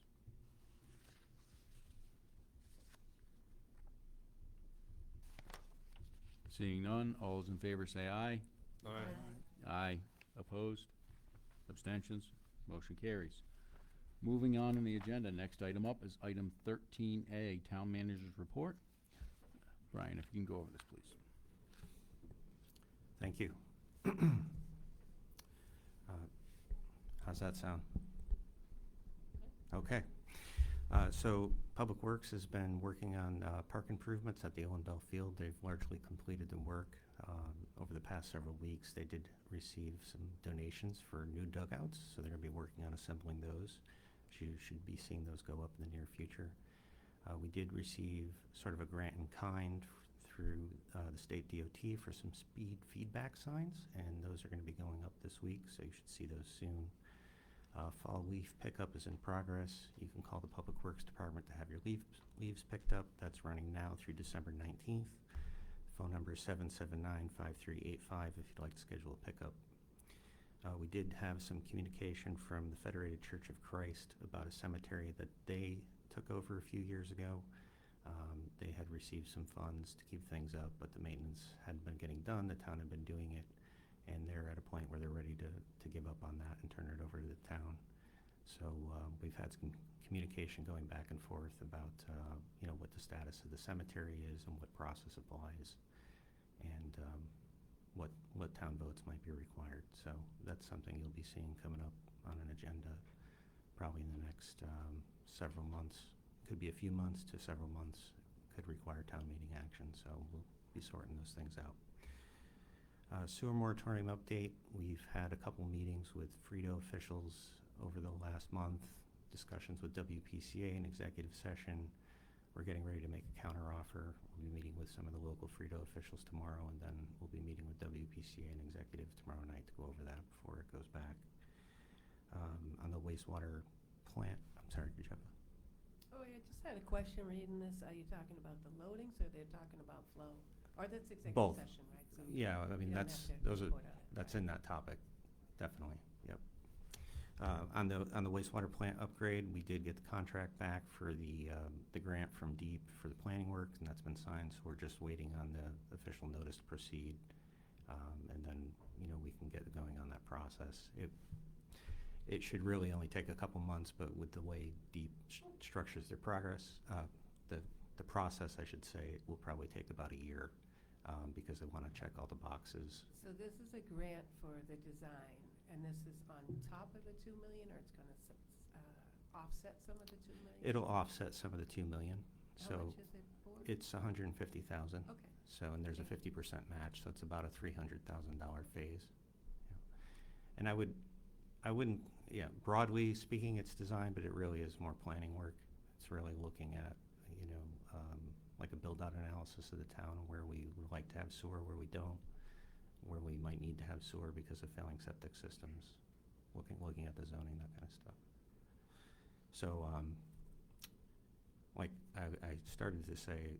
Seeing none, all those in favor say aye.
Aye.
Aye. Opposed? Abstentions? Motion carries. Moving on in the agenda, next item up is item 13A, Town Manager's Report. Brian, if you can go over this, please.
Thank you. How's that sound? Okay. So Public Works has been working on park improvements at the Owen Bell Field. They've largely completed the work over the past several weeks. They did receive some donations for new dugouts, so they're going to be working on assembling those. You should be seeing those go up in the near future. We did receive sort of a grant in kind through the state DOT for some speed feedback signs, and those are going to be going up this week, so you should see those soon. Fall leaf pickup is in progress. You can call the Public Works Department to have your leaves picked up. That's running now through December 19th. Phone number is 779-5385 if you'd like to schedule a pickup. We did have some communication from the Federated Church of Christ about a cemetery that they took over a few years ago. They had received some funds to keep things up, but the maintenance hadn't been getting done. The town had been doing it, and they're at a point where they're ready to give up on that and turn it over to the town. So we've had some communication going back and forth about what the status of the cemetery is and what process applies, and what town votes might be required. So that's something you'll be seeing coming up on an agenda probably in the next several months. Could be a few months to several months. Could require town meeting action, so we'll be sorting those things out. Sewer moratorium update. We've had a couple meetings with Frito officials over the last month, discussions with WPCA in executive session. We're getting ready to make a counteroffer. We'll be meeting with some of the local Frito officials tomorrow, and then we'll be meeting with WPCA in executive tomorrow night to go over that before it goes back. On the wastewater plant, I'm sorry, did you have a?
Oh, I just had a question reading this. Are you talking about the loadings or they're talking about flow? Or that's executive
Both.
session, right? So
Yeah, I mean,
you don't have to report on it.
that's in that topic, definitely, yep. On the wastewater plant upgrade, we did get the contract back for the grant from DEEP for the planning work, and that's been signed, so we're just waiting on the official notice to proceed. And then, we can get going on that process. It should really only take a couple months, but with the way DEEP structures their progress, the process, I should say, will probably take about a year, because they want to check all the boxes.
So this is a grant for the design, and this is on top of the 2 million, or it's going to offset some of the 2 million?
It'll offset some of the 2 million.
How
So
much is it for?
it's 150,000.
Okay.
So, and there's a 50% match, so it's about a $300,000 phase. Yeah. And I wouldn't, broadly speaking, it's design, but it really is more planning work. It's really looking at, like a build-out analysis of the town, where we would like to have sewer, where we don't, where we might need to have sewer because of failing septic systems, looking at the zoning, that kind of stuff. So, like I started to say,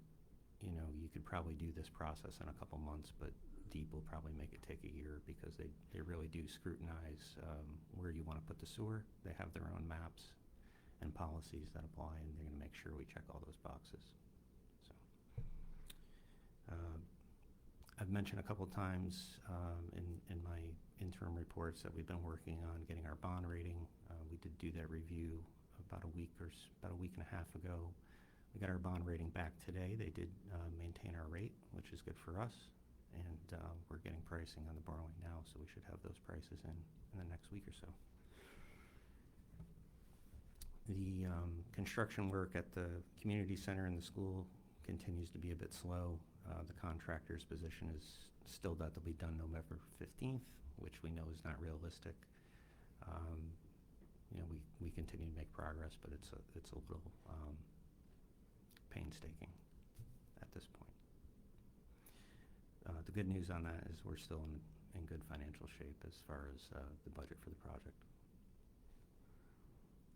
you could probably do this process in a couple months, but DEEP will probably make it take a year because they really do scrutinize where you want to put the sewer. They have their own maps and policies that apply, and they're going to make sure we check all those boxes. So, I've mentioned a couple times in my interim reports that we've been working on getting our bond rating. We did do that review about a week and a half ago. We got our bond rating back today. They did maintain our rate, which is good for us. And we're getting pricing on the borrowing now, so we should have those prices in the next week or so. The construction work at the community center and the school continues to be a bit slow. The contractor's position is still that they'll be done November 15th, which we know is not realistic. We continue to make progress, but it's a little painstaking at this point. The good news on that is we're still in good financial shape as far as the budget for the project.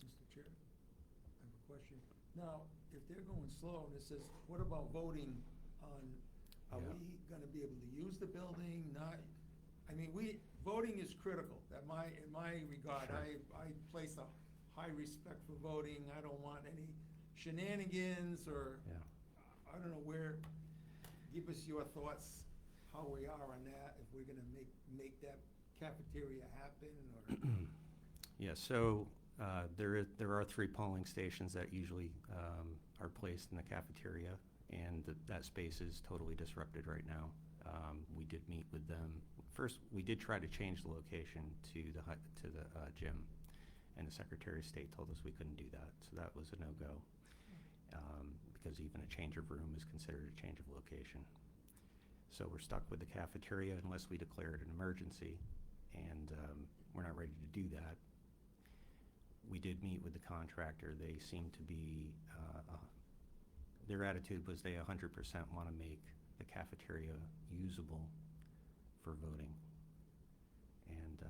Mr. Chair, I have a question. Now, if they're going slow, and it says, what about voting on, are
Yeah.
we gonna be able to use the building, not? I mean, voting is critical, in my regard.
Sure.
I place a high respect for voting. I don't want any shenanigans or,
Yeah.
I don't know give us your thoughts, how we are on that, if we're gonna make that cafeteria happen, or?
Yeah, so there are 3 polling stations that usually are placed in the cafeteria, and that space is totally disrupted right now. We did meet with them. First, we did try to change the location to the gym, And the Secretary of State told us we couldn't do that, so that was a no-go. Because even a change of room is considered a change of location. So we're stuck with the cafeteria unless we declare it an emergency, and we're not ready to do that. We did meet with the contractor. They seem to be, their attitude was they 100% want to make the cafeteria usable for voting. And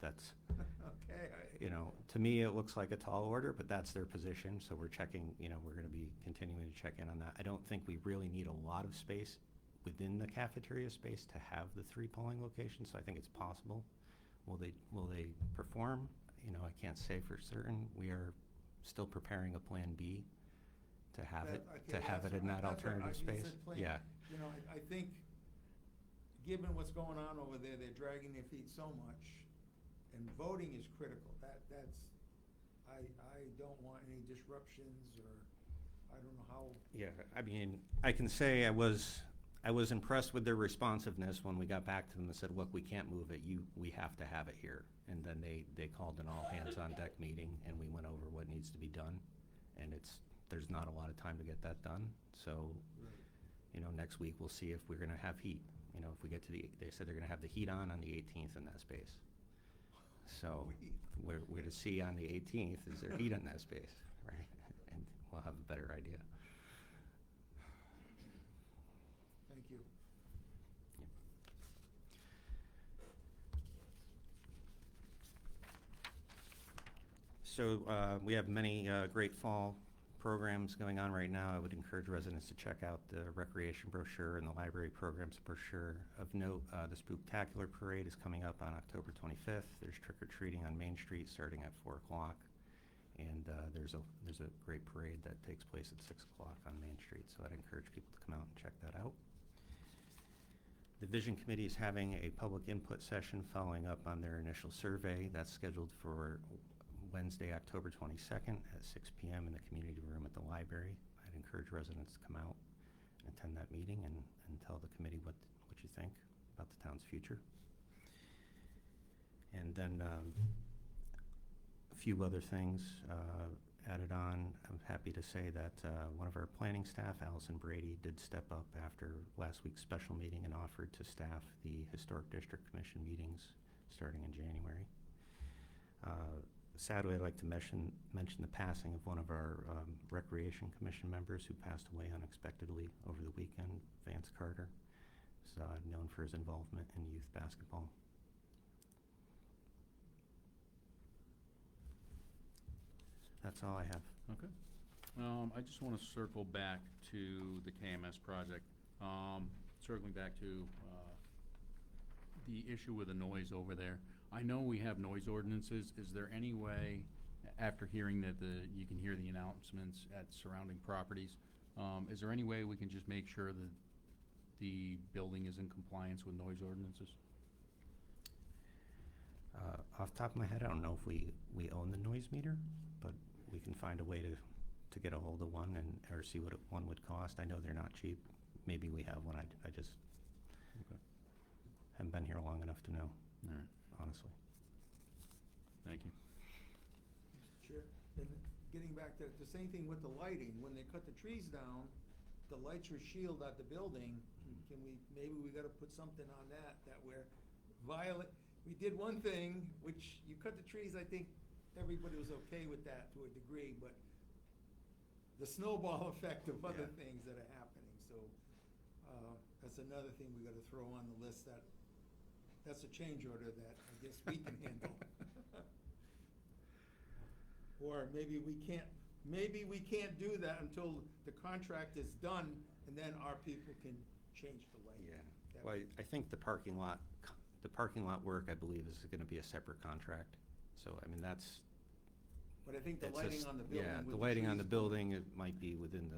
that's,
Okay.
you know, to me, it looks like a tall order, but that's their position, so we're checking, you know, we're going to be continuing to check in on that. I don't think we really need a lot of space within the cafeteria space to have the 3 polling locations, so I think it's possible. Will they perform? You know, I can't say for certain. We are still preparing a Plan B to have it, in that alternative space. Yeah.
You know, I think, given what's going on over there, they're dragging their feet so much, and voting is critical. I don't want any disruptions, or I don't know how.
Yeah, I mean, I can say I was impressed with their responsiveness when we got back to them and said, look, we can't move it, we have to have it here. And then they called an all-hands-on-deck meeting, and we went over what needs to be done. And there's not a lot of time to get that done. So, you know, next week we'll see if we're gonna have heat. You know, if we get to they said they're gonna have the heat on the 18th in that space. So we're to see on the 18th, is there heat in that space, right? And we'll have a better idea.
Thank you.
So we have many great fall programs going on right now. I would encourage residents to check out the recreation brochure and the library programs brochure. Of note, the Spooktacular Parade is coming up on October 25th. There's trick-or-treating on Main Street starting at 4 o'clock. And there's a great parade that takes place at 6 o'clock on Main Street. So I'd encourage people to come out and check that out. The Vision Committee is having a public input session following up on their initial survey. That's scheduled for Wednesday, October 22nd at 6 p.m. in the community room at the library. I'd encourage residents to come out and attend that meeting and tell the committee what you think about the town's future. And then a few other things added on. I'm happy to say that one of our planning staff, Allison Brady, did step up after last week's special meeting and offered to staff the Historic District Commission meetings starting in January. Sadly, I'd like to mention the passing of one of our Recreation Commission members who passed away unexpectedly over the weekend, Vance Carter. He's known for his involvement in youth basketball. That's all I have.
Okay. I just want to circle back to the KMS project. Circling back to the issue with the noise over there. I know we have noise ordinances. Is there any way, after hearing that you can hear the announcements at surrounding properties, is there any way we can just make sure that the building is in compliance with noise ordinances?
Off the top of my head, I don't know if we own the noise meter, but we can find a way to get a hold of one or see what one would cost. I know they're not cheap. Maybe we have one. I just haven't been here long enough to know.
All right.
Honestly.
Thank you.
Mr. Chair, and getting back to the same thing with the lighting, when they cut the trees down, the lights are shielded at the building. Maybe we gotta put something on that where we did one thing, which you cut the trees, I think everybody was okay with that to a degree, but the snowball effect of other things that are happening, so that's another thing we gotta throw on the list. That's a change order that I guess we can handle. Or maybe we can't do that until the contract is done, and then our people can change the light.
Yeah. Well, I think the parking lot work, I believe, is gonna be a separate contract. So, I mean, that's.
But I think the lighting on the building.
Yeah, the lighting on the building, it might be within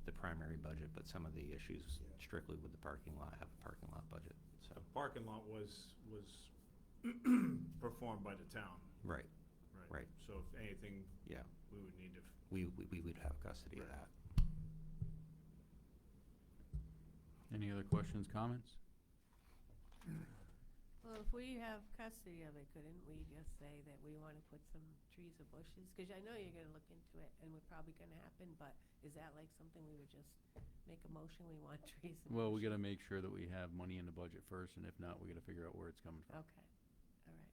the primary budget, but some of the issues strictly with the parking lot have a parking lot budget, so.
Parking lot was performed by the town.
Right. Right.
So if anything,
yeah,
we would need to.
We would have custody of that.
Any other questions, comments?
Well,
Well, if we have custody of it, couldn't we just say that we want to put some trees or bushes? Because I know you're going to look into it, and we're probably going to happen, but is that like something we would just make a motion, we want trees and
Well, we
bushes?
gotta make sure that we have money in the budget first, and if not, we gotta figure out where it's coming from.
Okay, all right.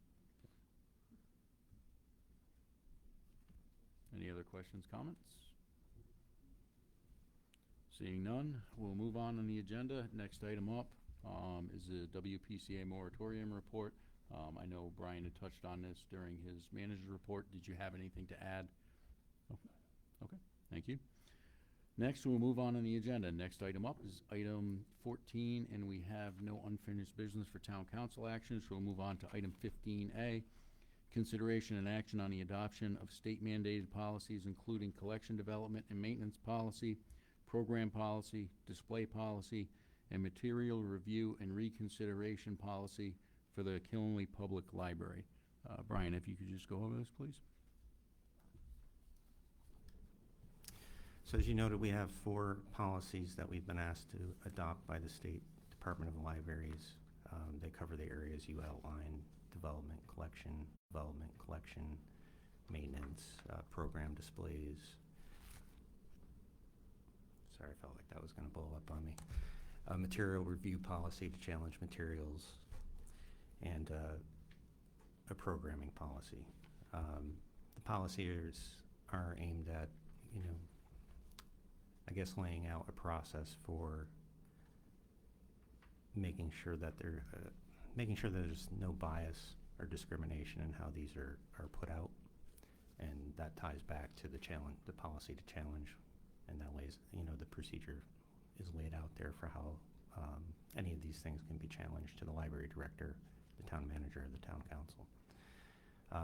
Any other questions, comments? Seeing none, we'll move on the agenda. Next item up is the WPCA moratorium report. I know Brian had touched on this during his manager's report. Did you have anything to add? Oh, okay, thank you. Next, we'll move on the agenda. Next item up is item 14, and we have no unfinished business for town council action, so we'll move on to item 15A. Consideration and action on the adoption of state mandated policies, including collection, development, and maintenance policy, program policy, display policy, and material review and reconsideration policy for the Killenly Public Library. Brian, if you could just go over this, please.
So as you noted, we have 4 policies that we've been asked to adopt by the State Department of Libraries. They cover the areas you outlined: development, collection, maintenance, program displays. Sorry, I felt like that was going to blow up on me. Material review policy to challenge materials, and a programming policy. The policies are aimed at, I guess, laying out a process for making sure that there's no bias or discrimination in how these are put out, and that ties back to the policy to challenge, and that lays, the procedure is laid out there for how any of these things can be challenged to the library director, the town manager, or the town council.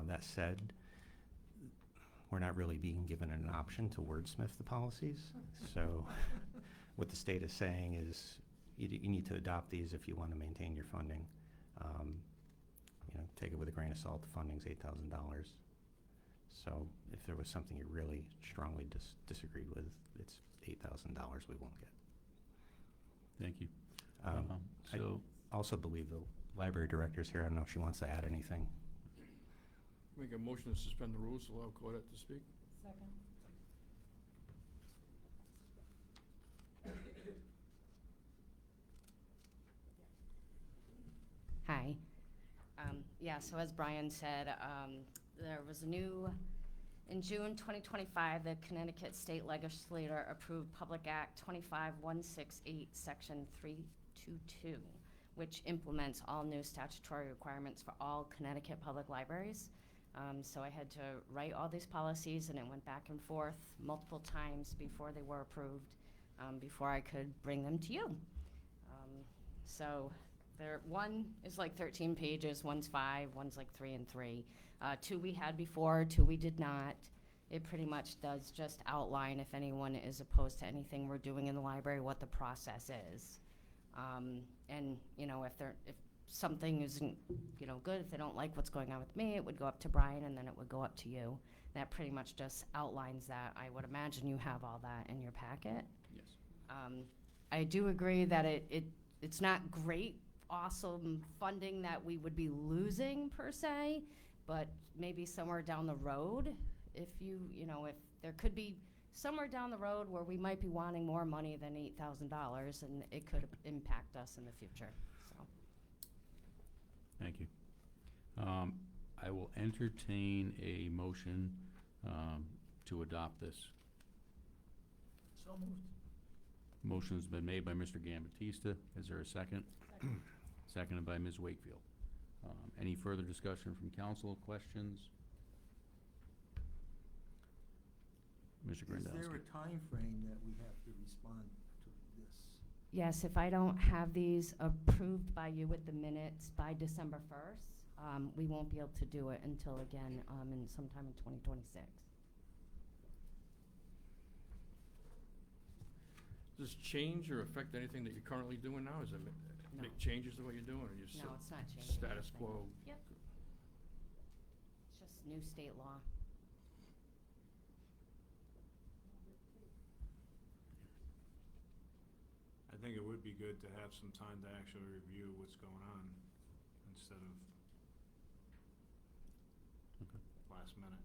That said, we're not really being given an option to wordsmith the policies. So what the state is saying is you need to adopt these if you want to maintain your funding. Take it with a grain of salt. The funding's $8,000. So if there was something you really strongly disagreed with, it's $8,000 we won't get.
Thank you.
I also believe the library director's here. I don't know if she wants to add anything.
Make a motion to suspend the rules, allow Claudette to speak.
Second.
Hi. Yeah, so as Brian said, there was in June 2025, the Connecticut State Legislature approved Public Act 25168, Section 322, which implements all new statutory requirements for all Connecticut public libraries. So I had to write all these policies, and it went back and forth multiple times before they were approved, before I could bring them to you. One is like 13 pages, one's 5, one's like 3 and 3. 2 we had before, 2 we did not. It pretty much does just outline, if anyone is opposed to anything we're doing in the library, what the process is. And if something isn't, good, if they don't like what's going on with me, it would go up to Brian, and then it would go up to you. That pretty much just outlines that. I would imagine you have all that in your packet.
Yes.
I do agree that it's not great, awesome funding that we would be losing per se, but maybe somewhere down the road, if there could be somewhere down the road where we might be wanting more money than $8,000, and it could impact us in the future, so.
Thank you. I will entertain a motion to adopt this.
So moved.
Motion's been made by Mr. Gambatista. Is there a second?
Second.
Seconded by Ms. Wakefield. Any further discussion from council? Questions? Mr. Grandelsky.
Is there a time frame that we have to respond to this?
Yes, if I don't have these approved by you with the minutes by December 1st, we won't be able to do it until again, sometime in 2026.
Does this change or affect anything that you're currently doing now? Does it
No.
make changes to what you're doing, or you
No, it's not changing
status
anything.
quo?
Yep. It's just new state law.
I think it would be good to have some time to actually review what's going on instead of last minute.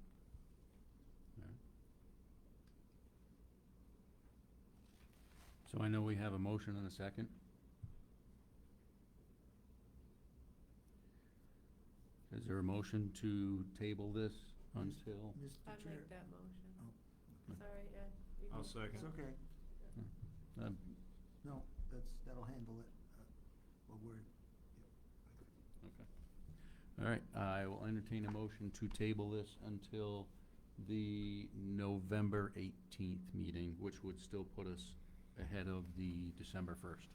So I know we have a motion and a second. Is there a motion to table this until?
Mr.
I
Chair.
make that motion.
Oh.
Sorry, Ed. you
I'll
go.
second.
It's okay.
Um,
No, that'll handle it. Well,
All right, I will entertain a motion to table this until the November 18th meeting, which would still put us ahead of the December 1st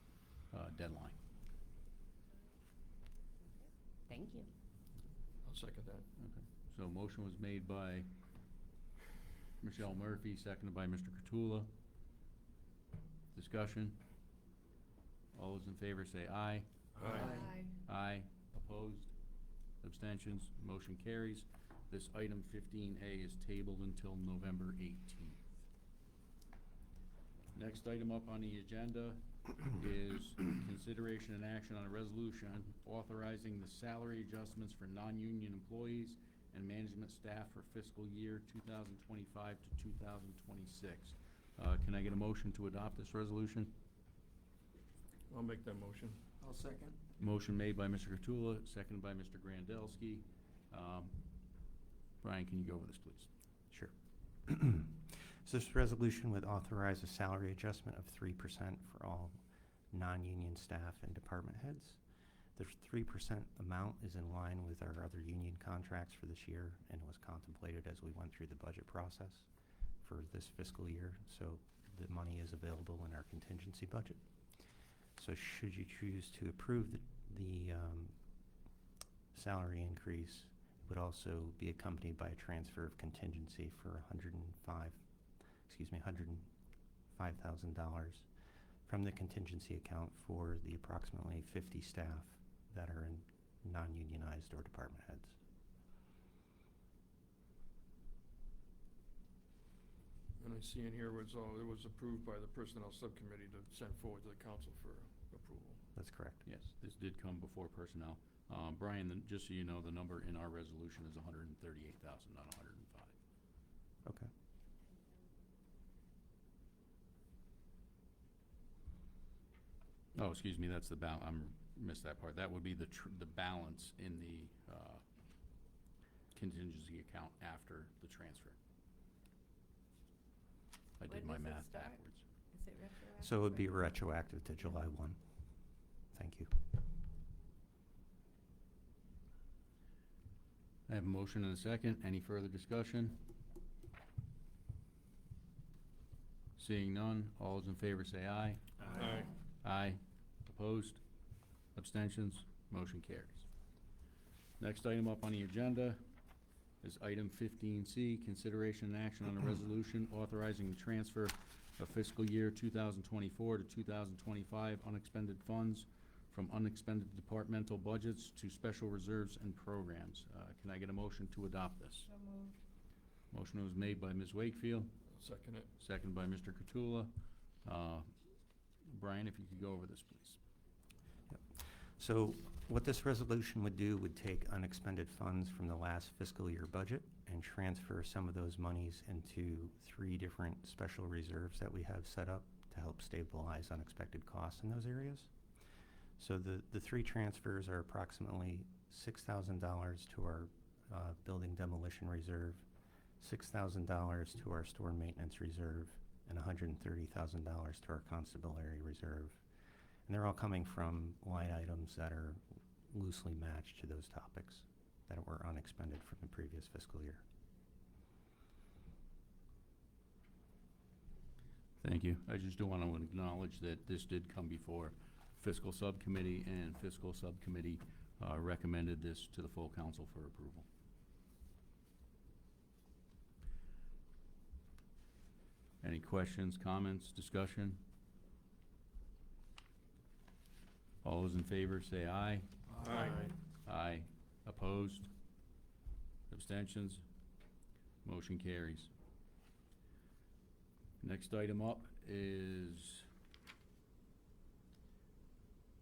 deadline.
Thank you.
I'll second that.
Okay. So motion was made by Michelle Murphy, seconded by Mr. Cottula. Discussion? All those in favor say aye.
Aye.
Aye. Opposed? Abstentions? Motion carries. This item 15A is tabled until November 18th. Next item up on the agenda is consideration and action on a resolution authorizing the salary adjustments for non-union employees and management staff for fiscal year 2025 to 2026. Can I get a motion to adopt this resolution?
I'll make that motion.
I'll second.
Motion made by Mr. Cottula, seconded by Mr. Grandelski. Brian, can you go over this, please?
Sure. So this resolution would authorize a salary adjustment of 3% for all non-union staff and department heads. The 3% amount is in line with our other union contracts for this year and was contemplated as we went through the budget process for this fiscal year. So the money is available in our contingency budget. So should you choose to approve the salary increase, it would also be accompanied by a transfer of contingency for $105,000 from the contingency account for the approximately 50 staff that are in non-unionized or department heads.
And I see in here it was approved by the Personnel Subcommittee to send forward to the council for approval.
That's correct.
Yes, this did come before personnel. Brian, just so you know, the number in our resolution is 138,000, not 105.
Okay.
Oh, excuse me, that's the missed that part. That would be the balance in the contingency account after the transfer. I did my
When does it
math
start?
backwards.
Is it retroactive?
So it would be retroactive to July 1. Thank you.
I have a motion and a second. Any further discussion? Seeing none, all those in favor say aye.
Aye.
Aye. Opposed? Abstentions? Motion carries. Next item up on the agenda is item 15C, consideration and action on a resolution authorizing the transfer of fiscal year 2024 to 2025 unexpended funds from unexpended departmental budgets to special reserves and programs. Can I get a motion to adopt this?
So moved.
Motion was made by Ms. Wakefield,
I'll second it.
second by Mr. Cottula. Brian, if you could go over this, please.
So what this resolution would do would take unexpended funds from the last fiscal year budget and transfer some of those monies into 3 different special reserves that we have set up to help stabilize unexpected costs in those areas. So the 3 transfers are approximately $6,000 to our building demolition reserve, $6,000 to our store maintenance reserve, and $130,000 to our constabulary reserve. And they're all coming from line items that are loosely matched to those topics that were unexpended from the previous fiscal year.
Thank you. I just do want to acknowledge that this did come before fiscal subcommittee, and fiscal subcommittee recommended this to the full council for approval. Any questions, comments, discussion? All those in favor say aye.
Aye.
Aye. Opposed? Abstentions? Motion carries. Next item up is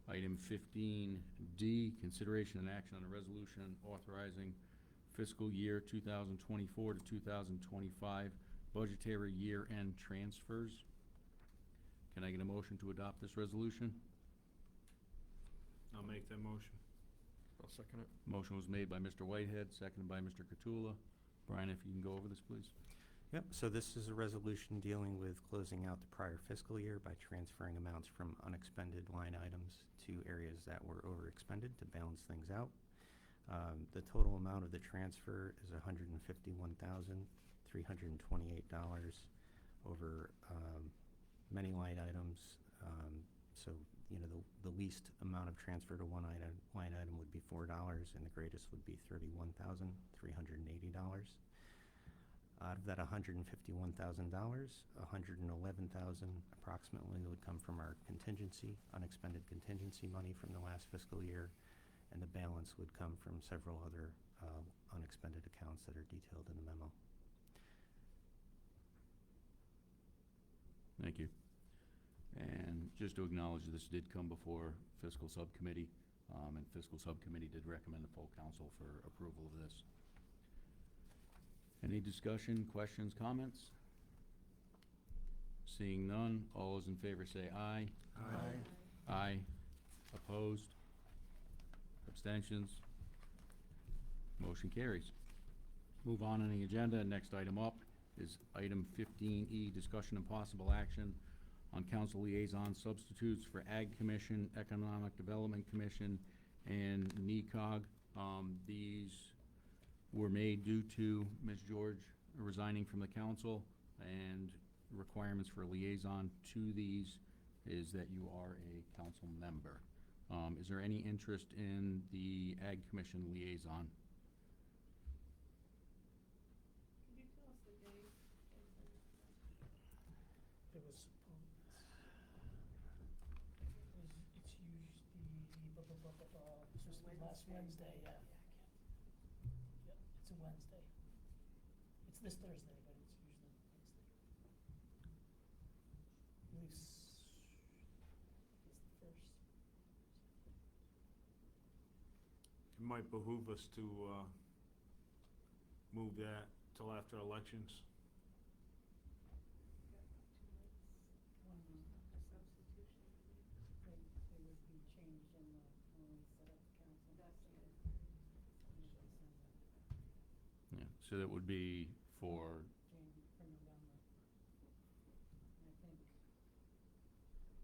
item 15D, consideration and action on a resolution authorizing fiscal year 2024 to 2025 budgetary year-end transfers. Can I get a motion to adopt this resolution?
I'll make that motion.
I'll second it.
Motion was made by Mr. Whitehead, seconded by Mr. Catula. Brian, if you can go over this, please.
Yep, so this is a resolution dealing with closing out the prior fiscal year by transferring amounts from unexpended line items to areas that were overexpended to balance things out. The total amount of the transfer is $151,328 over many line items. So, you know, the least amount of transfer to one line item would be $4, and the greatest would be $31,380. Out of that $151,000, $111,000 approximately would come from our contingency, unexpended contingency money from the last fiscal year, and the balance would come from several other unexpended accounts that are detailed in the memo.
Thank you. And just to acknowledge, this did come before fiscal subcommittee, and fiscal subcommittee did recommend the full council for approval of this. Any discussion, questions, comments? Seeing none, all those in favor say aye.
Aye.
Aye. Opposed? Abstentions? Motion carries. Move on the agenda. Next item up is item 15E, discussion and possible action on council liaison substitutes for Ag Commission, Economic Development Commission, and NECOG. These were made due to Ms. George resigning from the council, and requirements for a liaison to these is that you are a council member. Is there any interest in the Ag Commission liaison?
Could you tell us the date?
It was, it's usually, it's just the last Wednesday, yeah. Yep, it's a Wednesday. It's this Thursday, but it's usually Wednesday. I believe it's the first.
It might behoove us to move that till after elections.
One month, the substitution, they would be changed in the, when we set up the council.
Yeah, so that would be for,
For November. I think,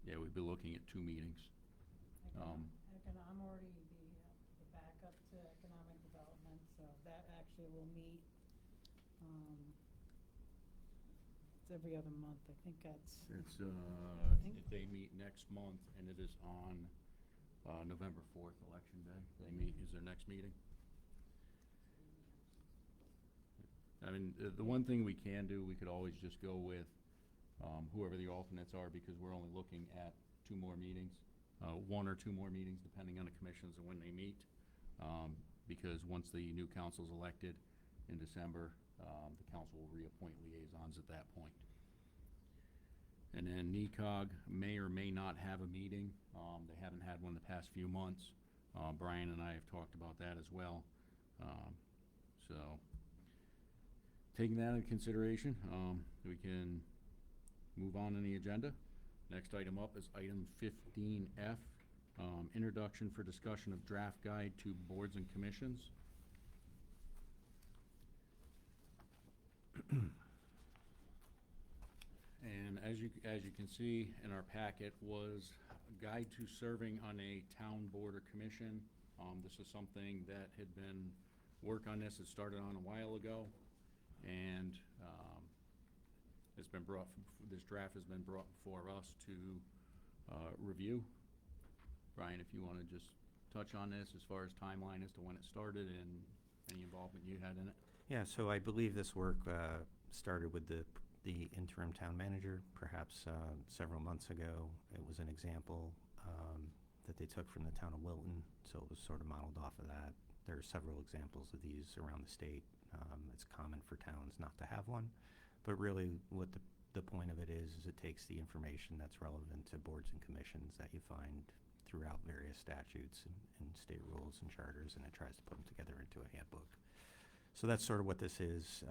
yeah, we'd be looking at 2 meetings.
I'm already the backup to economic development, so that actually will meet, it's every other month, I think that's.
It's, they meet next month, and it is on November 4th, Election Day. They meet, is their next meeting? I mean, the one thing we can do, we could always just go with whoever the alternates are, because we're only looking at 2 more meetings, 1 or 2 more meetings, depending on the commissions and when they meet. Because once the new council's elected in December, the council will reappoint liaisons at that point. And then NECOG may or may not have a meeting. They haven't had one the past few months. Brian and I have talked about that as well. So, taking that into consideration, we can move on in the agenda. Next item up is item 15F, introduction for discussion of draft guide to boards and commissions. And as you can see in our packet was a guide to serving on a town board or commission. This is something that had been, work on this had started on a while ago, and it's been brought, this draft has been brought before us to review. Brian, if you want to just touch on this as far as timeline as to when it started and any involvement you had in it.
Yeah, so I believe this work started with the interim town manager, perhaps several months ago. It was an example that they took from the town of Wilton, so it was sort of modeled off of that. There are several examples of these around the state. It's common for towns not to have one, but really what the point of it is it takes the information that's relevant to boards and commissions that you find throughout various statutes and state rules and charters, and it tries to put them together into a handbook. So that's sort of what this is.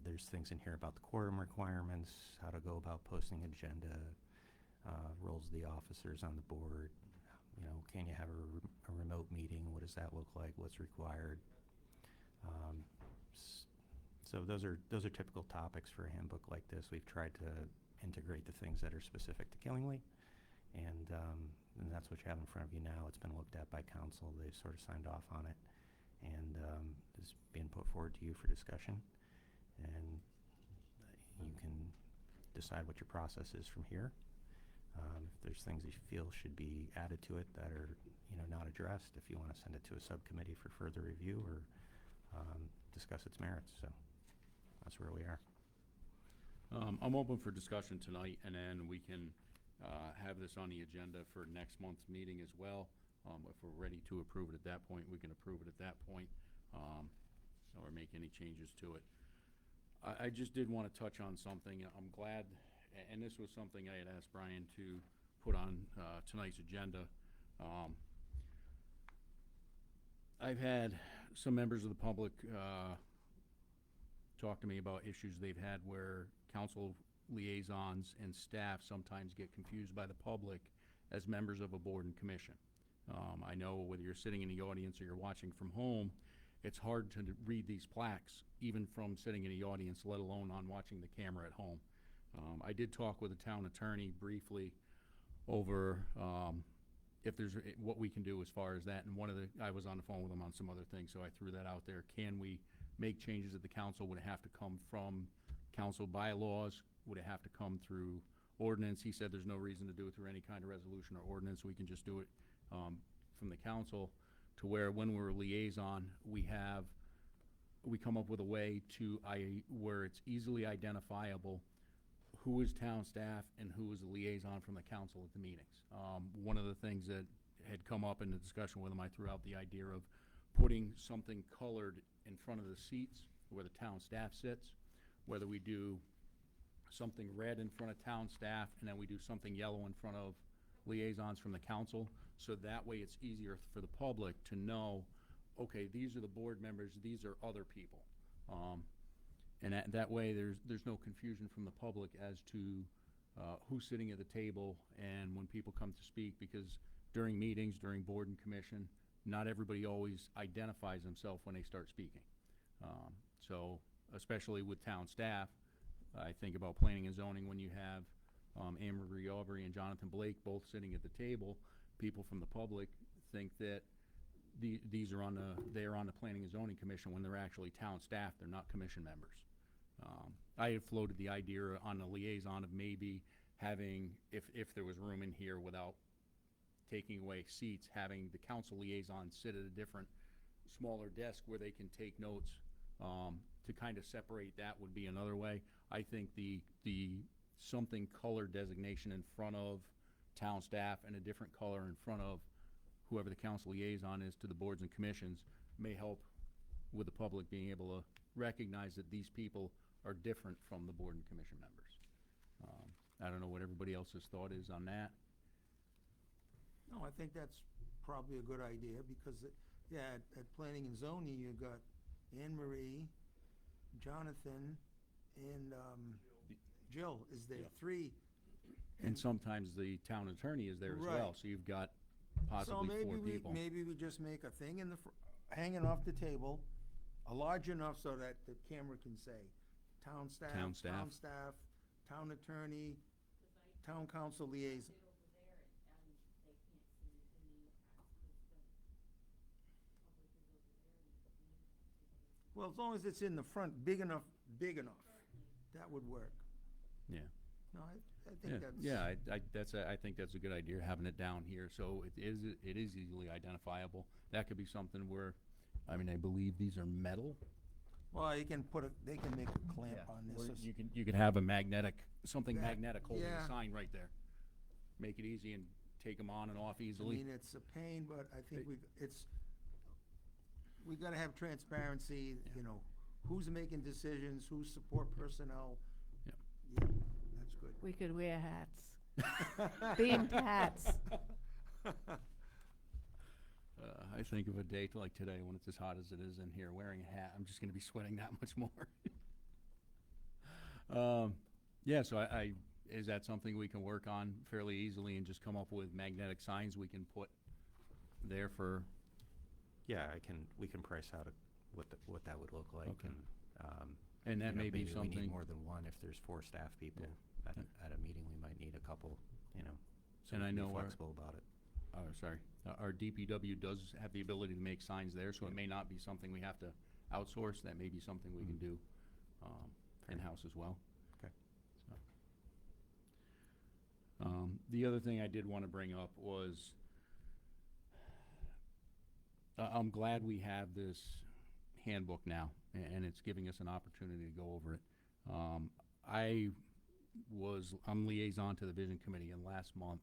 There's things in here about the quorum requirements, how to go about posting agenda, roles of the officers on the board. You know, can you have a remote meeting? What does that look like? What's required? So those are typical topics for a handbook like this. We've tried to integrate the things that are specific to Killingly, and that's what you have in front of you now. It's been looked at by council. They've sort of signed off on it, and is being put forward to you for discussion. And you can decide what your process is from here. If there's things that you feel should be added to it that are, you know, not addressed, if you want to send it to a subcommittee for further review or discuss its merits. So that's where we are.
I'm open for discussion tonight, and then we can have this on the agenda for next month's meeting as well. If we're ready to approve it at that point, we can approve it at that point, or make any changes to it. I just did want to touch on something. I'm glad, and this was something I had asked Brian to put on tonight's agenda. I've had some members of the public talk to me about issues they've had where council liaisons and staff sometimes get confused by the public as members of a board and commission. I know whether you're sitting in the audience or you're watching from home, it's hard to read these plaques, even from sitting in the audience, let alone on watching the camera at home. I did talk with the town attorney briefly over if there's what we can do as far as that, and I was on the phone with him on some other things, so I threw that out there. Can we make changes at the council? Would it have to come from council bylaws? Would it have to come through ordinance? He said there's no reason to do it through any kind of resolution or ordinance. We can just do it from the council, to where when we're a liaison, we come up with a way to where it's easily identifiable who is town staff and who is a liaison from the council at the meetings. One of the things that had come up in the discussion with him, I threw out the idea of putting something colored in front of the seats where the town staff sits, whether we do something red in front of town staff and then we do something yellow in front of liaisons from the council, so that way it's easier for the public to know, okay, these are the board members, these are other people. And that way there's no confusion from the public as to who's sitting at the table and when people come to speak, because during meetings, during board and commission, not everybody always identifies themselves when they start speaking. So especially with town staff, I think about planning and zoning when you have Anne Marie Aubry and Jonathan Blake both sitting at the table. People from the public think that these are they're on the planning and zoning commission when they're actually town staff. They're not commission members. I had floated the idea on the liaison of maybe having, if there was room in here without taking away seats, having the council liaison sit at a different, smaller desk where they can take notes. To kind of separate that would be another way. I think the something color designation in front of town staff and a different color in front of whoever the council liaison is to the boards and commissions may help with the public being able to recognize that these people are different from the board and commission members. I don't know what everybody else's thought is on that.
No, I think that's probably a good idea, because, at Planning and Zoning, you got Anne Marie, Jonathan, and Jill is there, three.
And sometimes the town attorney is there as
Right.
well, so you've got possibly four people.
Maybe we just make a thing in the, hanging off the table, large enough so that the camera can say, town staff, town attorney, town council liaison. Well, as long as it's in the front, big enough, that would work.
Yeah.
No, I think that's.
Yeah, I think that's a good idea, having it down here, so it is easily identifiable. That could be something where, I believe these are metal.
Well, they can make a clamp on this.
Or you can have a magnetic, magnetic holding
yeah.
the sign right there. Make it easy and take them on and off easily.
It's a pain, but I think we gotta have transparency, who's making decisions, who's support personnel. Yeah, that's good.
We could wear hats. Themed hats.
I think of a day like today when it's as hot as it is in here, wearing a hat, I'm just gonna be sweating that much more. Yeah, so is that something we can work on fairly easily and just come up with magnetic signs we can put there for?
Yeah, we can price out what that would look like.
Okay.
And
that may be
maybe we
something.
need more than one. If there's 4 staff people at a meeting, we might need a couple, so
And
we
I
can be
know our-
flexible about it.
Oh, sorry. Our DPW does have the ability to make signs there, so it may not be something we have to outsource. That may be something we can do in-house as well.
Okay.
So, the other thing I did want to bring up was I'm glad we have this handbook now, and it's giving us an opportunity to go over it. I'm liaison to the Vision Committee, and last month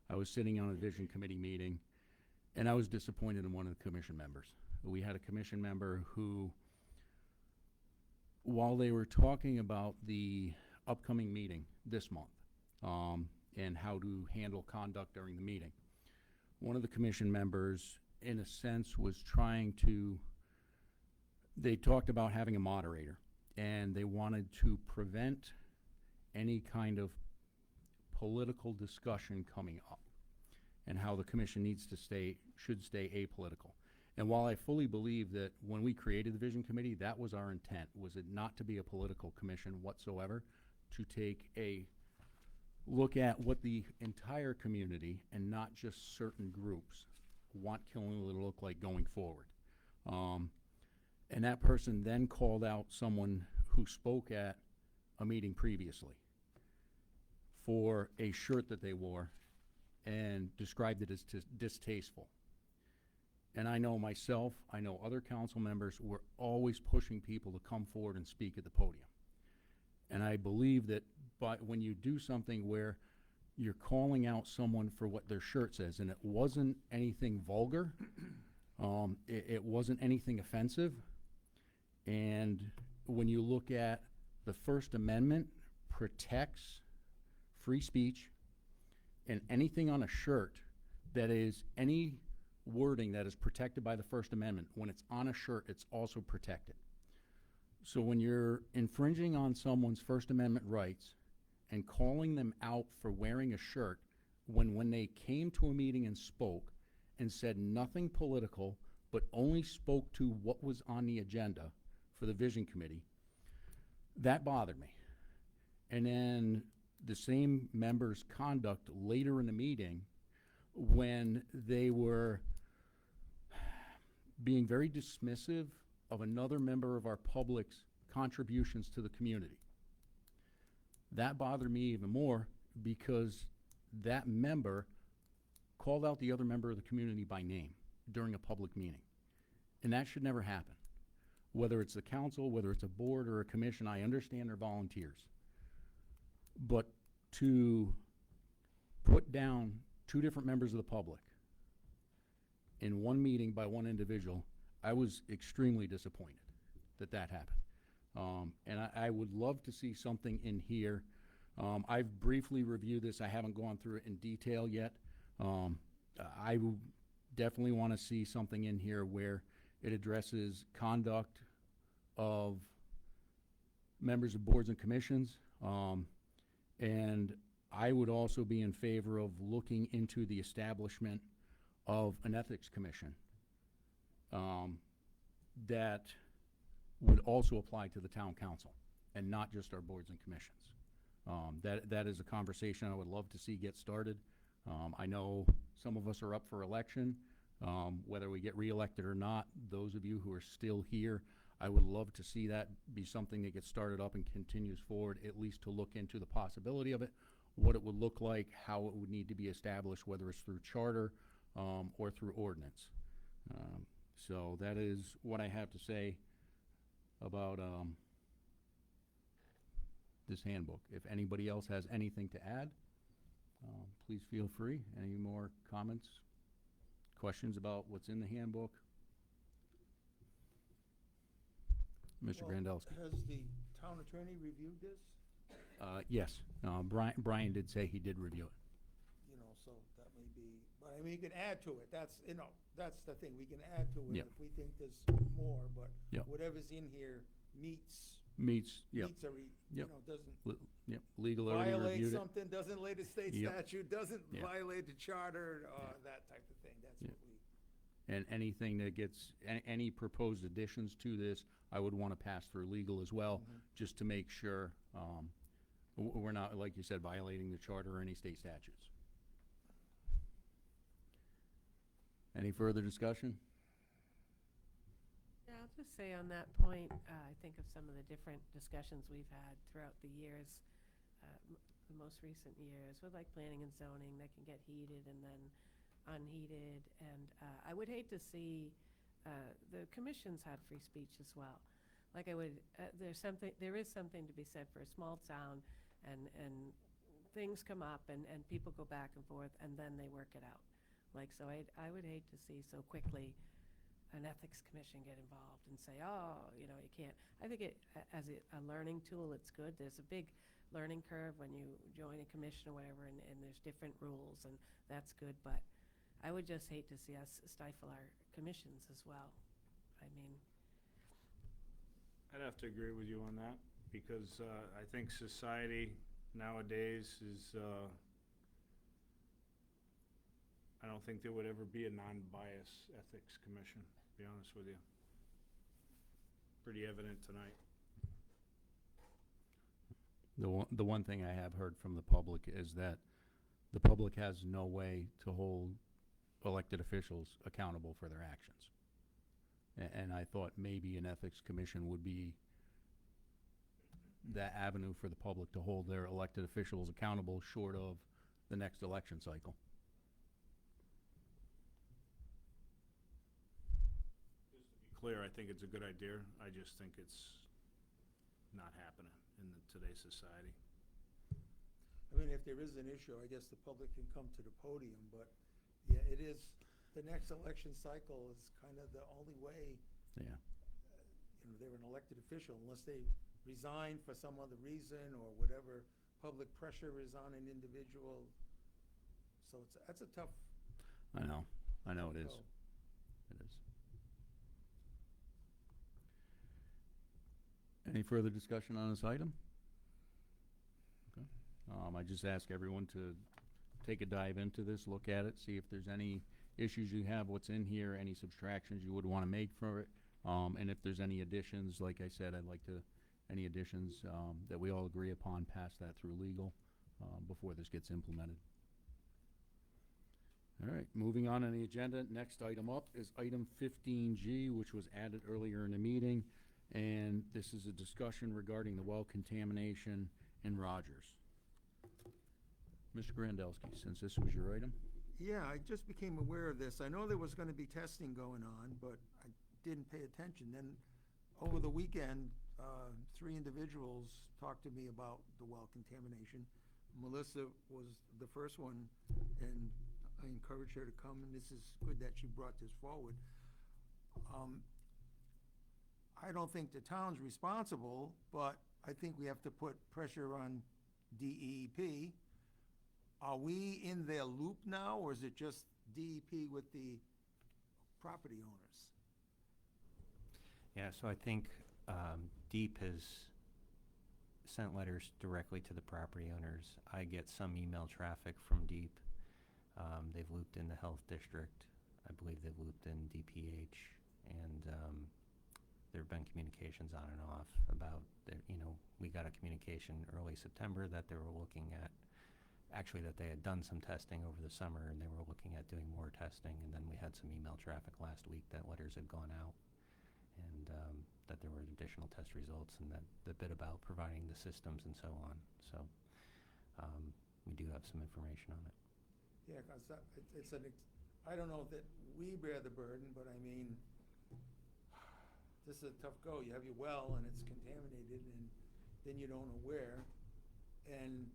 I was sitting on a Vision Committee meeting, and I was disappointed in one of the commission members. We had a commission member who, while they were talking about the upcoming meeting this month, and how to handle conduct during the meeting, one of the commission members, in a sense, was they talked about having a moderator, and they wanted to prevent any kind of political discussion coming up, and how the commission should stay apolitical. And while I fully believe that when we created the Vision Committee, that was our intent, was it not to be a political commission whatsoever, to take a look at what the entire community, and not just certain groups, want Killingly to look like going forward. And that person then called out someone who spoke at a meeting previously for a shirt that they wore and described it as distasteful. And I know myself, I know other council members, were always pushing people to come forward and speak at the podium. And I believe that when you do something where you're calling out someone for what their shirt says, and it wasn't anything vulgar, it wasn't anything offensive, and when you look at the First Amendment protects free speech, and anything on a shirt that is any wording that is protected by the First Amendment, when it's on a shirt, it's also protected. So when you're infringing on someone's First Amendment rights and calling them out for wearing a shirt when they came to a meeting and spoke and said nothing political, but only spoke to what was on the agenda for the Vision Committee, that bothered me. And then the same member's conduct later in the meeting, when they were being very dismissive of another member of our public's contributions to the community. That bothered me even more, because that member called out the other member of the community by name during a public meeting. And that should never happen. Whether it's the council, whether it's a board or a commission, I understand they're volunteers. But to put down 2 different members of the public in one meeting by one individual, I was extremely disappointed that happened. And I would love to see something in here. I've briefly reviewed this. I haven't gone through it in detail yet. I will definitely want to see something in here where it addresses conduct of members of boards and commissions. And I would also be in favor of looking into the establishment of an ethics commission that would also apply to the town council and not just our boards and commissions. That is a conversation I would love to see get started. I know some of us are up for election, whether we get reelected or not. Those of you who are still here, I would love to see that be something that gets started up and continues forward, at least to look into the possibility of it, what it would look like, how it would need to be established, whether it's through charter or through ordinance. So that is what I have to say about this handbook. If anybody else has anything to add, please feel free. Any more comments, questions about what's in the handbook? Mr. Grandelski.
Has the town attorney reviewed this?
Yes, Brian did say he did review it.
So that may be But I mean, you can add to it, that's, you know, that's the thing, we can add to it
Yep.
if we think there's more, but
Yep.
whatever's in here meets,
Yep,
you know, doesn't
yep, legal already
violate
reviewed it.
something, doesn't violate a state
Yep.
statute, doesn't
Yep.
violate the charter, that type of thing, that's
Yep.
what we.
And anything that gets, any proposed additions to this, I would want to pass through legal as well, just to make sure we're not, like you said, violating the charter or any state statutes. Any further discussion?
Yeah, I'll just say on that point, I think of some of the different discussions we've had throughout the years, the most recent years, with like planning and zoning, that can get heated and then unheated. And I would hate to see, the commissions have free speech as well. Like there is something to be said for a small town, and things come up and people go back and forth and then they work it out. Like, so I would hate to see so quickly an ethics commission get involved and say, oh, you know, you can't. I think as a learning tool, it's good. There's a big learning curve when you join a commission or whatever, and there's different rules, and that's good. But I would just hate to see us stifle our commissions as well. I mean,
I'd have to agree with you on that, because I think society nowadays is, I don't think there would ever be a non-bias ethics commission, to be honest with you. Pretty evident tonight.
The one thing I have heard from the public is that the public has no way to hold elected officials accountable for their actions. And I thought maybe an ethics commission would be that avenue for the public to hold their elected officials accountable, short of the next election cycle.
Clear, I think it's a good idea. I just think it's not happening in today's society.
I mean, if there is an issue, I guess the public can come to the podium, but yeah, it is, the next election cycle is kind of the only way.
Yeah.
You know, they're an elected official, unless they resign for some other reason or whatever public pressure is on an individual. So that's a tough.
I know it is.
go.
It is. Any further discussion on this item? Okay. I just ask everyone to take a dive into this, look at it, see if there's any issues you have, what's in here, any subtractions you would want to make for it. And if there's any additions, like I said, I'd like to, any additions that we all agree upon, pass that through legal before this gets implemented. All right, moving on the agenda, next item up is item 15G, which was added earlier in the meeting. And this is a discussion regarding the well contamination in Rogers. Mr. Grandelsky, since this was your item?
Yeah, I just became aware of this. I know there was gonna be testing going on, but I didn't pay attention. Then, over the weekend, 3 individuals talked to me about the well contamination. Melissa was the first one, and I encouraged her to come, and this is good that she brought this forward. I don't think the town's responsible, but I think we have to put pressure on DEP. Are we in their loop now, or is it just DEP with the property owners?
Yeah, so I think DEEP has sent letters directly to the property owners. I get some email traffic from DEEP. They've looped in the health district. I believe they've looped in DPH, and there have been communications on and off about, we got a communication early September that they were looking at, actually that they had done some testing over the summer and they were looking at doing more testing, and then we had some email traffic last week that letters had gone out, and that there were additional test results, and that the bit about providing the systems and so on. So we do have some information on it.
Yeah, because I don't know that we bear the burden, but I mean, this is a tough go. You have your well and it's contaminated, and then you don't know where. And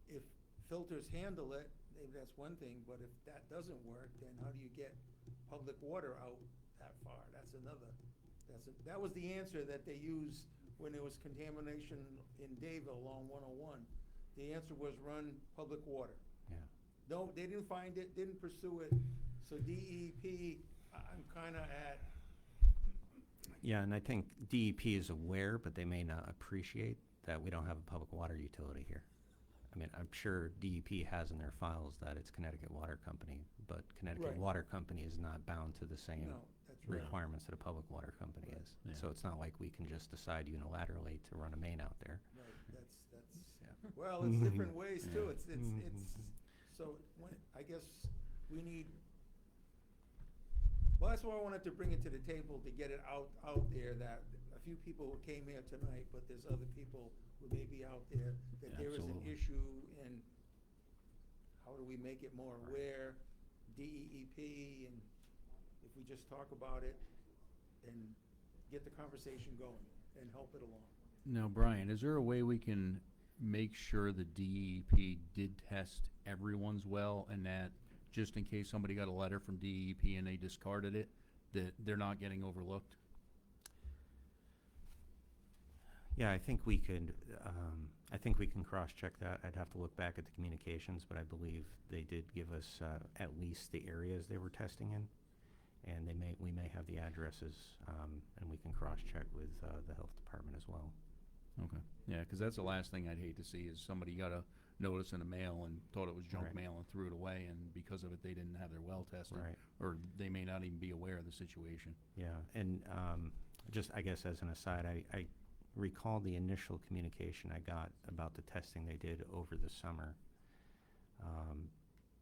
if filters handle it, maybe that's one thing, but if that doesn't work, then how do you get public water out that far? That's another. That was the answer that they used when there was contamination in Dayville along 101. The answer was run public water.
Yeah.
they didn't find it, didn't pursue it. So DEP, I'm kinda at,
Yeah, and I think DEP is aware, but they may not appreciate that we don't have a public water utility here. I mean, I'm sure DEP has in their files that it's Connecticut Water Company, but Connecticut
Right.
Water Company is not bound to the same
no, that's right.
requirements that a public water company is.
Yeah.
So it's not like we can just decide unilaterally to run a main out there.
Right, that's, well, it's different ways too.
Yeah.
It's, so, I guess we need, well, that's why I wanted to bring it to the table, to get it out there, that a few people came here tonight, but there's other people who may be out there, that
Yeah,
there is an
absolutely.
issue, and how do we make it more aware, DEEP, and if we just talk about it and get the conversation going and help it along.
Now, Brian, is there a way we can make sure the DEP did test everyone's well, and that just in case somebody got a letter from DEP and they discarded it, that they're not getting overlooked?
Yeah, I think we can cross-check that. I'd have to look back at the communications, but I believe they did give us at least the areas they were testing in. And we may have the addresses, and we can cross-check with the health department as well.
Okay, yeah, because that's the last thing I'd hate to see, is somebody got a notice in the mail and thought it was junk
Right.
mail and threw it away, and because of it, they didn't have their well tested.
Right.
Or they may not even be aware of the situation.
Yeah, and just, I guess as an aside, I recall the initial communication I got about the testing they did over the summer.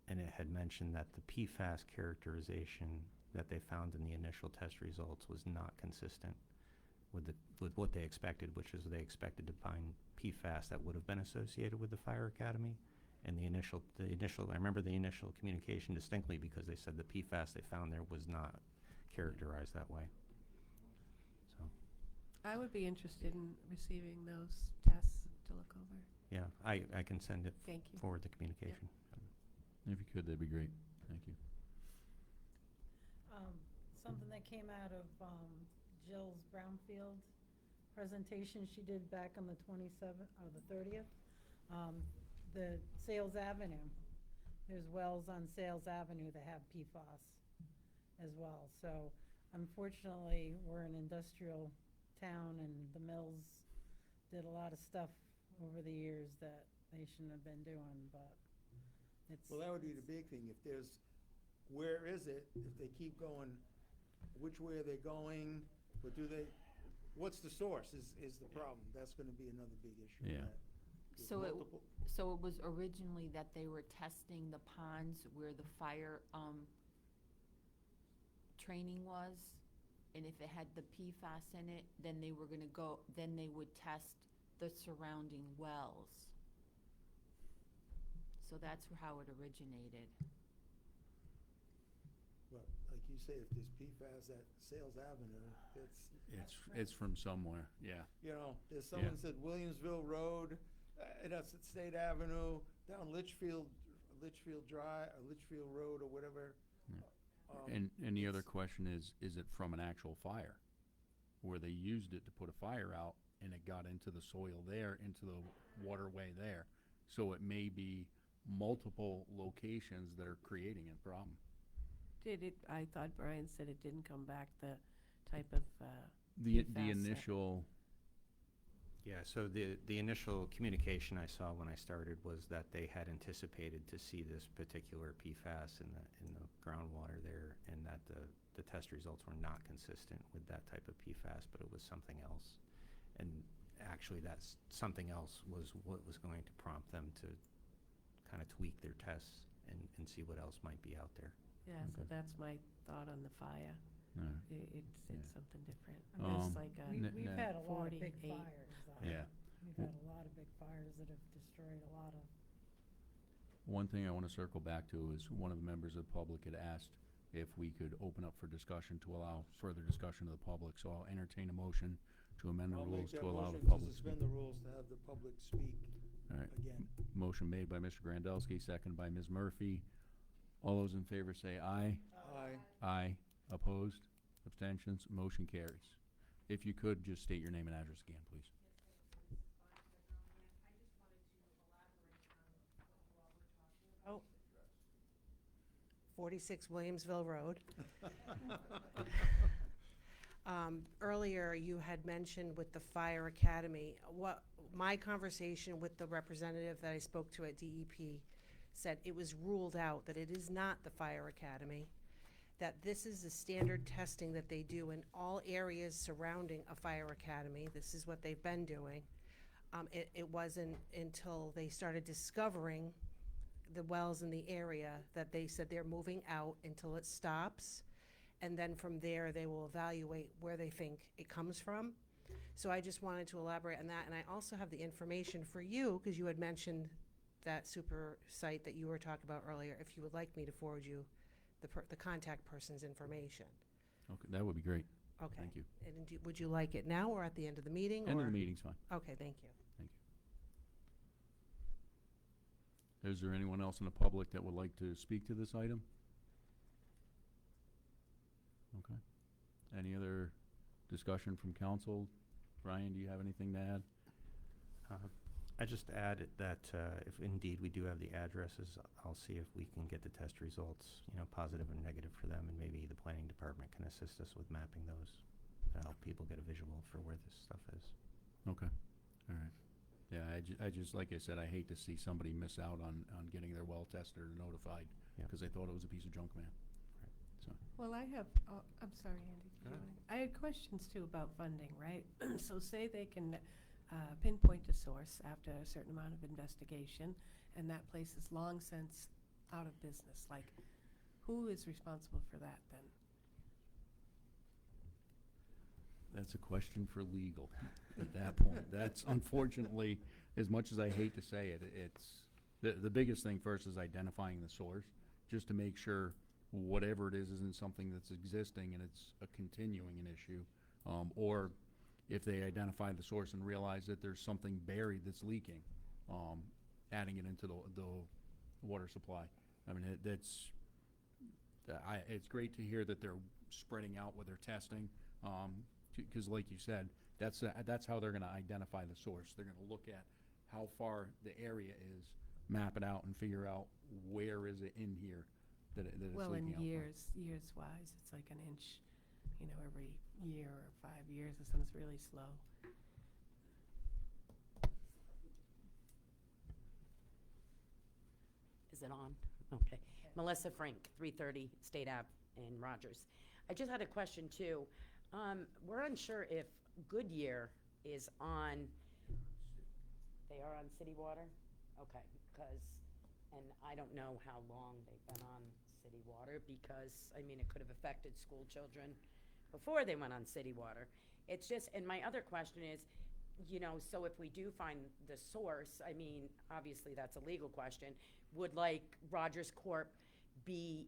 And it had mentioned that the PFAS characterization that they found in the initial test results was not consistent with what they expected, which is they expected to find PFAS that would have been associated with the fire academy. And the initial, I remember the initial communication distinctly, because they said the PFAS they found there was not characterized that way. So,
I would be interested in receiving those tests to look over.
yeah, I can send it,
Thank you.
forward the communication.
If you could, that'd be great. Thank you.
Something that came out of Jill's Brownfield presentation she did back on the 27th, or the 30th, the Sales Avenue. There's wells on Sales Avenue that have PFAS as well. So unfortunately, we're an industrial town, and the mills did a lot of stuff over the years that they shouldn't have been doing, but it's.
Well, that would be the big thing, if there's, where is it, if they keep going, which way are they going, but what's the source is the problem. That's gonna be another big issue.
Yeah.
that there's
So
multiple-
so it was originally that they were testing the ponds where the fire, training was, and if it had the PFAS in it, then they would test the surrounding wells. So that's how it originated.
Well, like you say, if there's PFAS at Sales Avenue,
It's from somewhere, yeah.
there's someone said Williamsville Road, that's at State Avenue, down Litchfield Drive, or Litchfield Road, or whatever.
And the other question is it from an actual fire? Where they used it to put a fire out, and it got into the soil there, into the waterway there. So it may be multiple locations that are creating a problem.
I thought Brian said it didn't come back, the type of,
The
PFAS that-
initial,
Yeah, so the initial communication I saw when I started was that they had anticipated to see this particular PFAS in the groundwater there, and that the test results were not consistent with that type of PFAS, but it was something else. And actually, that's something else was what was going to prompt them to kind of tweak their tests and see what else might be out there.
yeah, so that's my thought on the fire. It's something different. I mean, it's like a
We've had a lot of big
48.
fires.
Yeah.
We've had a lot of big fires that have destroyed a lot of.
one thing I want to circle back to is one of the members of the public had asked if we could open up for discussion to allow further discussion to the public. So I'll entertain a motion to amend the
I'll make
rules
that
to allow the
motion to
public to speak.
suspend the rules to have the public speak
All right.
again.
Motion made by Mr. Grandelski, second by Ms. Murphy. All those in favor say aye.
Aye.
Aye. Opposed? Abstentions? Motion carries. If you could, just state your name and address again, please.
Oh,
46 Williamsville Road. Earlier, you had mentioned with the fire academy, what my conversation with the representative that I spoke to at DEP said it was ruled out, that it is not the fire academy, that this is the standard testing that they do in all areas surrounding a fire academy. This is what they've been doing. It wasn't until they started discovering the wells in the area that they said they're moving out until it stops. And then from there, they will evaluate where they think it comes from. So I just wanted to elaborate on that. And I also have the information for you, because you had mentioned that super site that you were talking about earlier, if you would like me to forward you the contact person's information.
Okay, that would be great.
Okay.
Thank you.
And would you like it now or at the end of the meeting?
End of
or-
the meeting's fine.
Okay, thank you.
Thank you. Is there anyone else in the public that would like to speak to this item? Okay. Any other discussion from council? Brian, do you have anything to add?
I just add that if indeed we do have the addresses, I'll see if we can get the test results, positive and negative for them, and maybe the planning department can assist us with mapping those to help people get a visual for where this stuff is.
Okay. All right. Yeah, I just, like I said, I hate to see somebody miss out on getting their well tested or notified
Yeah.
because they thought it was a piece of junk mail. So,
Well, I have, I'm sorry, Andy. do you wanna- I had questions too about funding, right? So say they can pinpoint a source after a certain amount of investigation, and that place is long since out of business. Like, who is responsible for that then?
that's a question for legal at that point. That's unfortunately, as much as I hate to say it, it's, the biggest thing first is identifying the source, just to make sure whatever it is isn't something that's existing and it's a continuing an issue. Or if they identify the source and realize that there's something buried that's leaking, adding it into the water supply. I mean, it's great to hear that they're spreading out with their testing, because like you said, that's how they're gonna identify the source. They're gonna look at how far the area is, map it out, and figure out where is it in here that it's
Well, in
leaking out from.
years wise, it's like an inch, every year or 5 years or something's really slow.
Is it on? Okay. Melissa Frank, 330 State Ave in Rogers. I just had a question too. We're unsure if Goodyear is on, they are on city water? Okay, and I don't know how long they've been on city water because, it could have affected school children before they went on city water. It's just, and my other question is, so if we do find the source, obviously that's a legal question, would Rogers Corp be,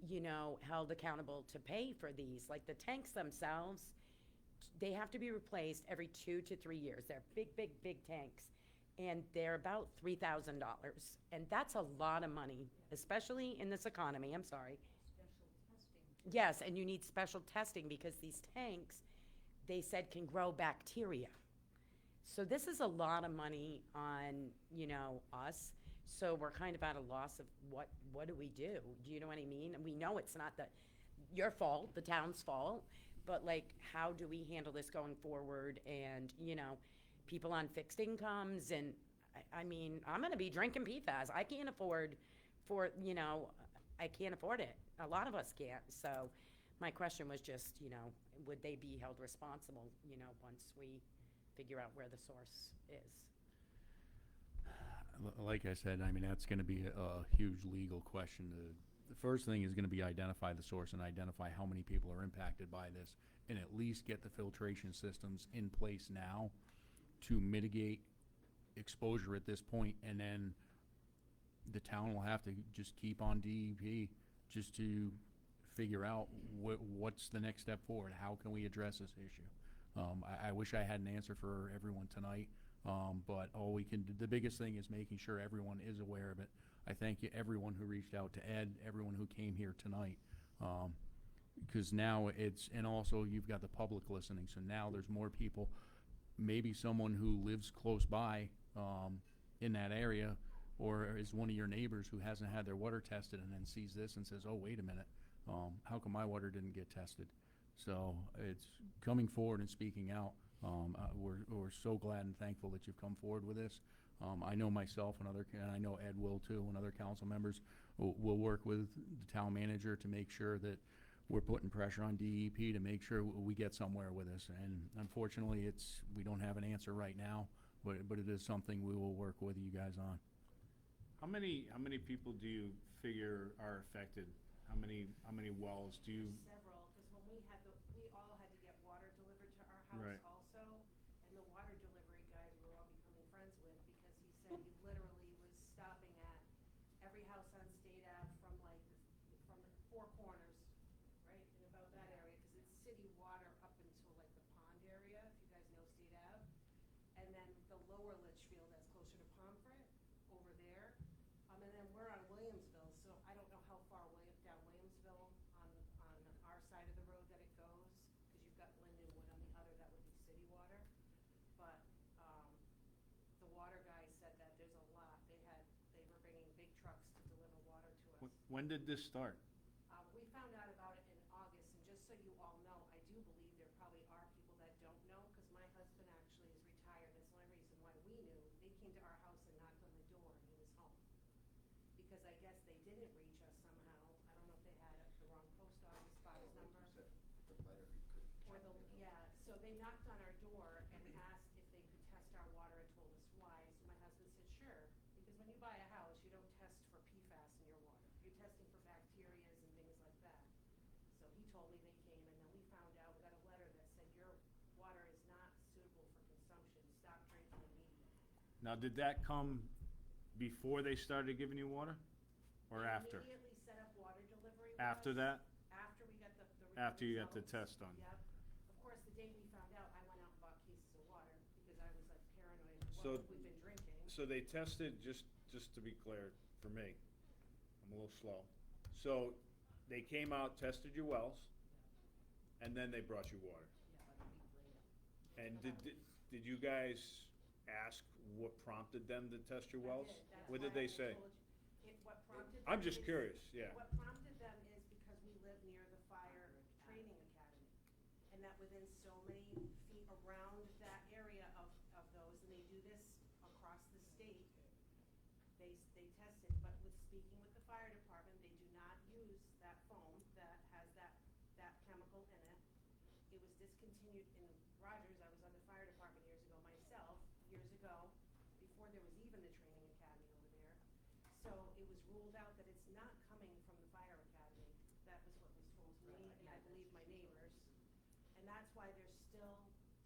held accountable to pay for these? Like the tanks themselves, they have to be replaced every 2 to 3 years. They're big tanks. And they're about $3,000. And that's a lot of money, especially in this economy, I'm sorry. Yes, and you need special testing because these tanks, they said, can grow bacteria. So this is a lot of money on, us. So we're kind of at a loss of what do we do? Do you know what I mean? And we know it's not your fault, the town's fault, but how do we handle this going forward? And, people on fixed incomes, and I'm gonna be drinking PFAS. I can't afford I can't afford it. A lot of us can't. So my question was just, would they be held responsible, once we figure out where the source is?
Like I said, that's gonna be a huge legal question. The first thing is gonna be identify the source and identify how many people are impacted by this, and at least get the filtration systems in place now to mitigate exposure at this point, and then the town will have to just keep on DEP just to figure out what's the next step forward. How can we address this issue? I wish I had an answer for everyone tonight, but all we can do, the biggest thing is making sure everyone is aware of it. I thank everyone who reached out to Ed, everyone who came here tonight, because now and also you've got the public listening, so now there's more people. Maybe someone who lives close by in that area, or is one of your neighbors who hasn't had their water tested and then sees this and says, oh, wait a minute, how come my water didn't get tested? So it's coming forward and speaking out. We're so glad and thankful that you've come forward with this. I know myself and I know Ed will too, and other council members will work with the town manager to make sure that we're putting pressure on DEP to make sure we get somewhere with this. And unfortunately, we don't have an answer right now, but it is something we will work with you guys on.
How many people do you figure are affected? How many wells do you?
Several, because when we all had to get water delivered to our house
Right.
also, and the water delivery guy we were all becoming friends with, because he said he literally was stopping at every house on State Ave from the four corners, right, in about that area, because it's city water up until like the pond area, if you guys know State Ave. And then the lower Litchfield, that's closer to Pomfret, over there. And then we're on Williamsville, so I don't know how far down Williamsville on our side of the road that it goes, because you've got Lindenwood on the other, that would be city water. But, the water guy said that there's a lot, they were bringing big trucks to deliver water to us.
When did this start?
We found out about it in August, and just so you all know, I do believe there probably are people that don't know, because my husband actually is retired, that's the only reason why we knew. They came to our house and knocked on the door, and he was home. Because I guess they didn't reach us somehow, I don't know if they had the wrong post office box number. So they knocked on our door and asked if they could test our water and told us why. So my husband said, sure, because when you buy a house, you don't test for PFAS in your water. You're testing for bacterias and things like that. So he told me they came, and then we found out, we got a letter that said your water is not suitable for consumption. Stop drinking immediately.
Now, did that come before they started giving you water, or
They
after?
immediately set up water delivery with
After
us.
that?
After we got the
After you got the
results.
test done?
Yep. Of course, the day we found out, I went out and bought cases of water, because I was like paranoid,
So-
what have we been drinking?
So they tested, just to be clear, for me, I'm a little slow. So they came out, tested your wells, and then they brought you water. And did you guys ask what prompted them to test your wells? What did they say?
What prompted
I'm
them
just
is-
curious, yeah.
What prompted them is because we live near the fire training academy, and that within so many feet around that area of those, and they do this across the state, they test it, but with speaking with the fire department, they do not use that foam that has that chemical in it. It was discontinued in Rogers. I was on the fire department years ago myself, before there was even the training academy over there. So it was ruled out that it's not coming from the fire academy. That was what was told to me, and I believe my neighbors. And that's why they're still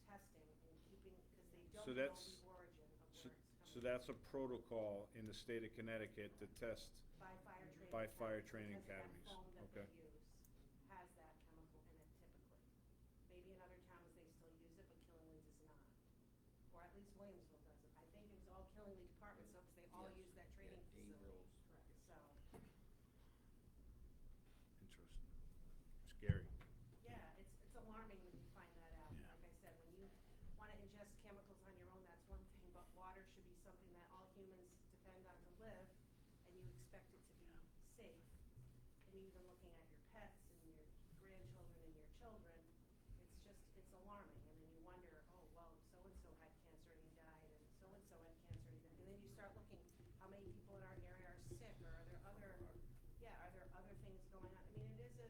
testing and keeping, because they don't
So
know
that's,
the origin of where it's coming.
so that's a protocol in the state of Connecticut to test
By
by fire
fire training
training
because
academies.
that foam that
Okay.
they use has that chemical in it typically. Maybe in other towns they still use it, but Killingly does not. Or at least Williamsville doesn't. I think it was all Killingly departments, so, because they all use that training facility. Correct. So,
Interesting. Scary.
yeah, it's alarming when you find that out.
Yeah.
Like I said, when you want to ingest chemicals on your own, that's one thing, but water should be something that all humans depend on to live, and you expect it to be safe. And even looking at your pets and your grandchildren and your children, it's alarming. And then you wonder, oh, well, so-and-so had cancer and he died, and so-and-so had cancer and he died. And then you start looking, how many people in our area are sick, or are there other things going on? I mean, it's a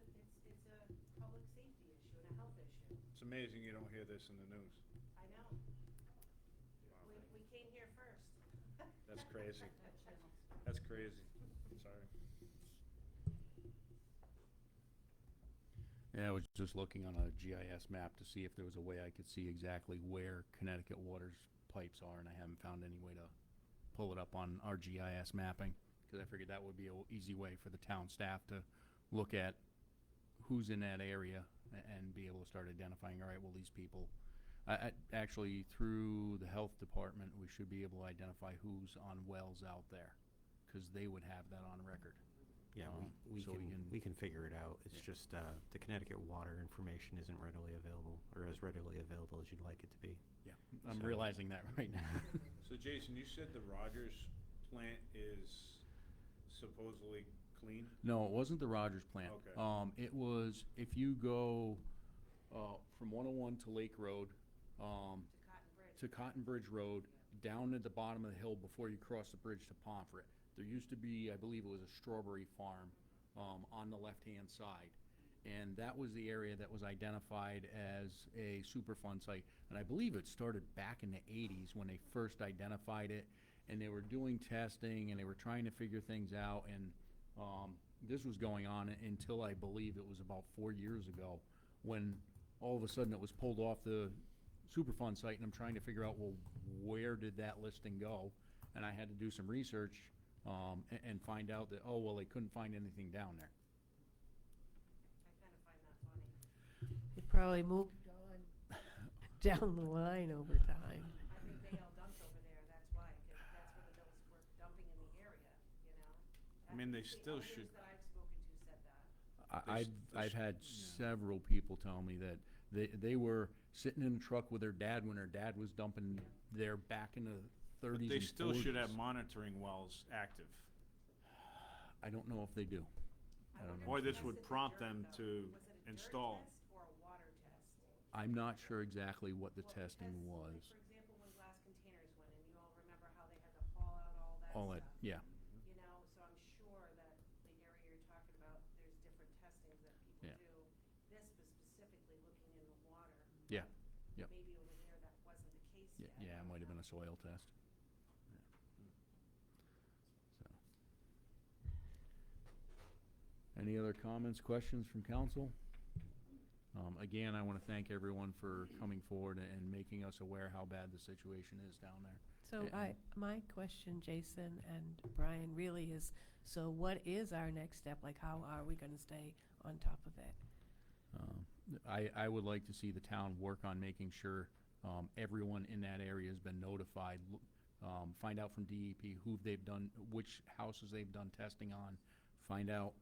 public safety issue and a health issue.
It's amazing you don't hear this in the news.
I know. We came here first.
That's crazy. That's crazy. Sorry.
Yeah, I was just looking on a GIS map to see if there was a way I could see exactly where Connecticut Water's pipes are, and I haven't found any way to pull it up on our GIS mapping, because I figured that would be an easy way for the town staff to look at who's in that area and be able to start identifying, all right, well, these people, actually, through the health department, we should be able to identify who's on wells out there, because they would have that on record.
Yeah,
So
we can figure it out. It's just, the Connecticut water information isn't readily available, or as readily available as you'd like it to be.
Yeah, I'm
So-
realizing that right now.
So Jason, you said the Rogers plant is supposedly clean?
No, it wasn't the Rogers plant.
Okay.
It was, if you go, from 101 to Lake Road, to Cotton Bridge Road, down at the bottom of the hill before you cross the bridge to Pomfret. There used to be, I believe it was a strawberry farm, on the left-hand side. And that was the area that was identified as a Superfund site. And I believe it started back in the 80s when they first identified it. And they were doing testing and they were trying to figure things out. And this was going on until I believe it was about 4 years ago, when all of a sudden it was pulled off the Superfund site. And I'm trying to figure out, well, where did that listing go? And I had to do some research and find out that, oh, well, they couldn't find anything down there.
It probably moved on down the line over time.
I think they all dumped over there, that's why, 'cause that's where the mills were dumping in the area, you know?
I mean, they
The
still
owners
should.
that I've spoken to said that.
I've had several people tell me that they were sitting in a truck with their dad when their dad was dumping there back in the 30s
But they
and
still should
40s.
have monitoring wells active.
I don't know if they do. I don't know.
Or this would prompt them to install.
Or a water test.
I'm not sure exactly what the testing was.
For example, when glass containers went in, you all remember how they had to haul out all that
All that,
stuff?
yeah.
You know, so I'm sure that the area you're talking about, there's different testings that people
Yeah.
do. This was specifically looking in the water.
Yeah, yep.
Maybe over there that wasn't the case
Yeah,
yet.
yeah, it might have been a soil test. So. Any other comments, questions from council? Again, I want to thank everyone for coming forward and making us aware how bad the situation is down there.
So
And-
my question, Jason and Brian, really is, so what is our next step? Like, how are we gonna stay on top of it?
I would like to see the town work on making sure everyone in that area has been notified. Find out from DEP who they've done, which houses they've done testing on. Find out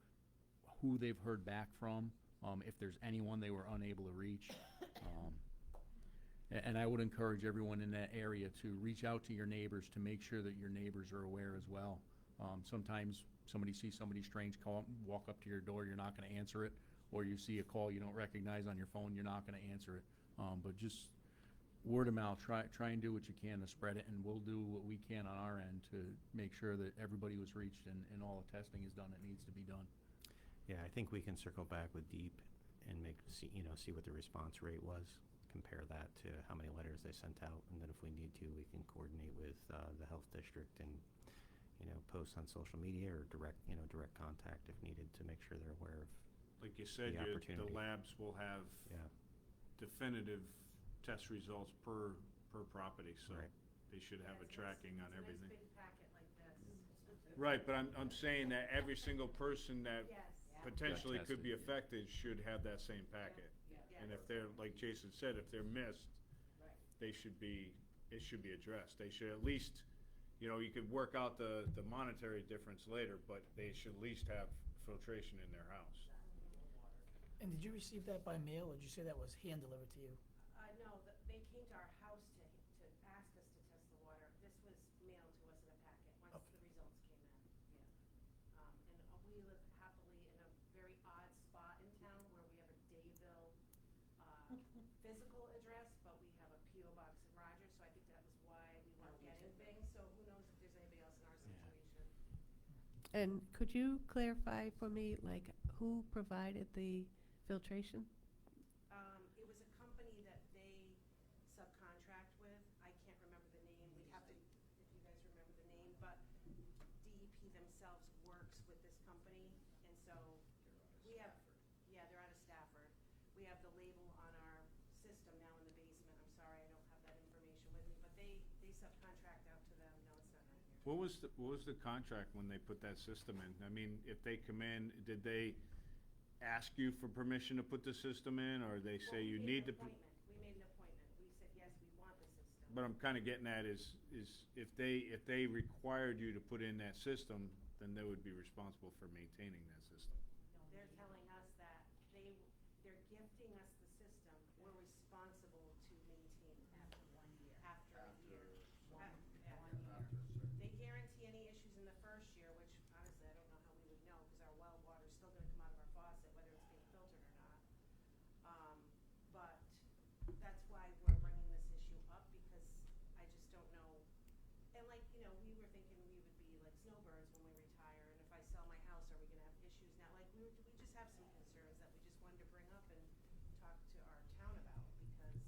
who they've heard back from, if there's anyone they were unable to reach. And I would encourage everyone in that area to reach out to your neighbors to make sure that your neighbors are aware as well. Sometimes somebody sees somebody strange walk up to your door, you're not gonna answer it. Or you see a call you don't recognize on your phone, you're not gonna answer it. But just word of mouth, try and do what you can to spread it, and we'll do what we can on our end to make sure that everybody was reached and all the testing is done that needs to be done.
Yeah, I think we can circle back with DEEP and see what the response rate was, compare that to how many letters they sent out, and then if we need to, we can coordinate with the health district and, post on social media or direct contact if needed to make sure they're aware of
Like you said,
the
the
opportunity.
labs will have
Yeah.
definitive test results per property, so
Right.
they should have a tracking on everything.
Big packet like this.
Right, but I'm saying that every single person that
Yes.
potentially
Got
could be
tested, yeah.
affected should have that same packet. And if they're, like Jason said, if they're missed, it should be addressed. They should at least, you could work out the monetary difference later, but they should at least have filtration in their house.
And did you receive that by mail, or did you say that was hand-delivered to you?
No, they came to our house to ask us to test the water. This was mailed to us in a packet, once the results came in, yeah. And we live happily in a very odd spot in town where we have a Dayville, physical address, but we have a P.O. box in Rogers, so I think that was why we weren't getting things, so who knows if there's anybody else in our situation.
And could you clarify for me, like, who provided the filtration?
It was a company that they subcontract with. I can't remember the name. We'd have to, if you guys remember the name, but DEP themselves works with this company, and so we have, they're out of Stafford. We have the label on our system now in the basement. I'm sorry, I don't have that information with me, but they subcontract out to them. No, it's not right here.
What was the contract when they put that system in? I mean, if they come in, did they ask you for permission to put the system in, or they say you need to?
We made an appointment. We said, yes, we want the system.
But I'm kinda getting at is if they required you to put in that system, then they would be responsible for maintaining that system.
They're telling us that they're gifting us the system. We're responsible to maintain it after 1 year. After a year. After 1 year. They guarantee any issues in the first year, which honestly, I don't know how we would know, because our
And like, you know, we were thinking we would be like snowbirds when we retire, and if I sell my house, are we gonna have issues now? Like, we just have some concerns that we just wanted to bring up and talk to our town about, because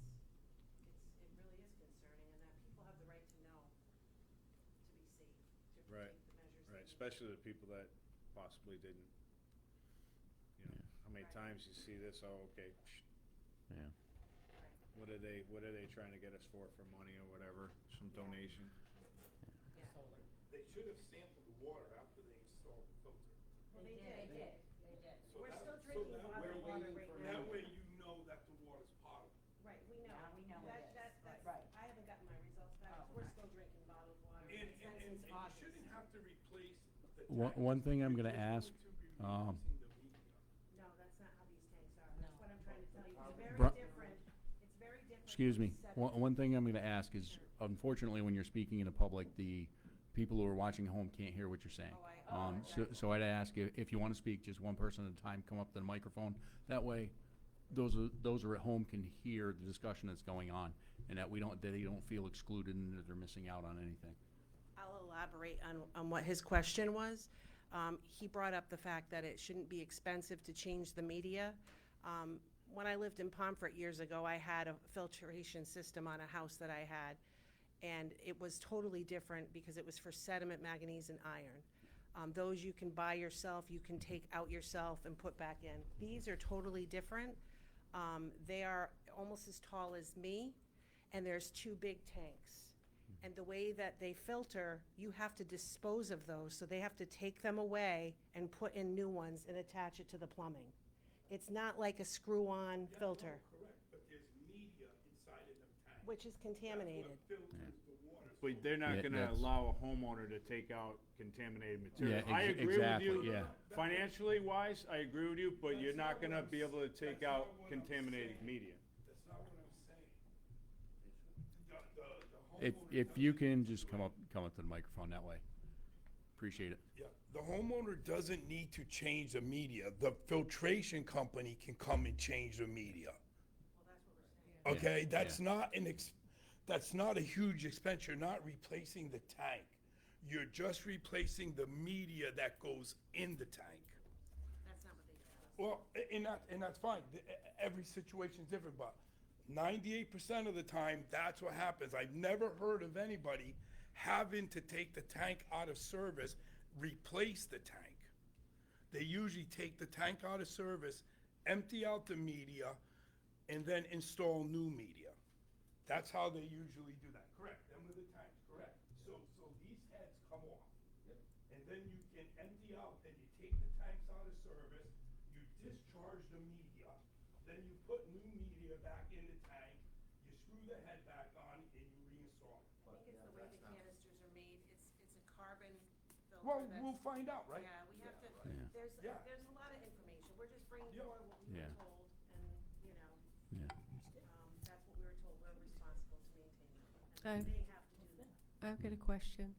it really is concerning, and that people have the right to know, to be safe, to
Right,
take the measures.
right,
they need.
especially the people that possibly didn't. You know, how many times you see this, oh, okay,
Yeah.
what are they trying to get us for money or whatever, some donation?
They should have sampled the water after they installed the filter.
Well, they did.
So
We're
that-
still
so
drinking
that
bottled
way-
water right now.
That way you know that the water's potable.
Right, we know.
Now we know it is.
That's,
Right.
I haven't gotten my results back. We're still drinking bottled water.
And
It's been
you
since August.
shouldn't have to replace the
One,
tank.
one thing I'm
You're
gonna
just
ask,
going to be
um,
replacing the media.
No, that's not how these tanks are. That's what I'm trying to tell you. It's very
Bru-
different. It's very different.
Excuse
from
me, one thing I'm gonna ask is, unfortunately, when you're speaking in the public, the people who are watching at home can't hear what you're saying. So I'd ask if you wanna speak, just one person at a time, come up to the microphone. That way, those are at home can hear the discussion that's going on, and that they don't feel excluded and that they're missing out on anything.
I'll elaborate on what his question was. He brought up the fact that it shouldn't be expensive to change the media. When I lived in Pomfret years ago, I had a filtration system on a house that I had, and it was totally different because it was for sediment, manganese, and iron. Those you can buy yourself, you can take out yourself and put back in. These are totally different. They are almost as tall as me, and there's two big tanks. And the way that they filter, you have to dispose of those, so they have to take them away and put in new ones and attach it to the plumbing. It's not like a screw-on filter,
Correct, but there's media inside of them tanks.
which is contaminated.
That's what filters the water.
But they're
Yeah,
not gonna
that's-
allow a homeowner to take out contaminated material.
Yeah,
I agree with
exactly,
you.
yeah.
Financially wise, I agree with you, but you're not gonna be able to take out contaminated media.
That's not what I'm saying. The
If you can just come up to the microphone that way. Appreciate it.
Yeah, the homeowner doesn't need to change the media. The filtration company can come and change the media. Okay, that's not that's not a huge expense. You're not replacing the tank. You're just replacing the media that goes in the tank.
That's not what they tell us.
Well, and that's fine. Every situation's different, but 98% of the time, that's what happens. I've never heard of anybody having to take the tank out of service, replace the tank. They usually take the tank out of service, empty out the media, and then install new media. That's how they usually do that. Correct. Them are the tanks. Correct. So these heads come off, and then you can empty out, and you take the tanks out of service, you discharge the media, then you put new media back in the tank, you screw the head back on, and you reinstall it.
I think it's the way the canisters are made. It's a carbon filter.
Well,
that's-
we'll find out, right?
Yeah, we have to,
Yeah.
there's a lot of information. We're just bringing forward what we were
Yeah.
told, and, you know,
Yeah.
that's what we were told. We're responsible to maintain it.
I-
And they have to do that.
I've got a question.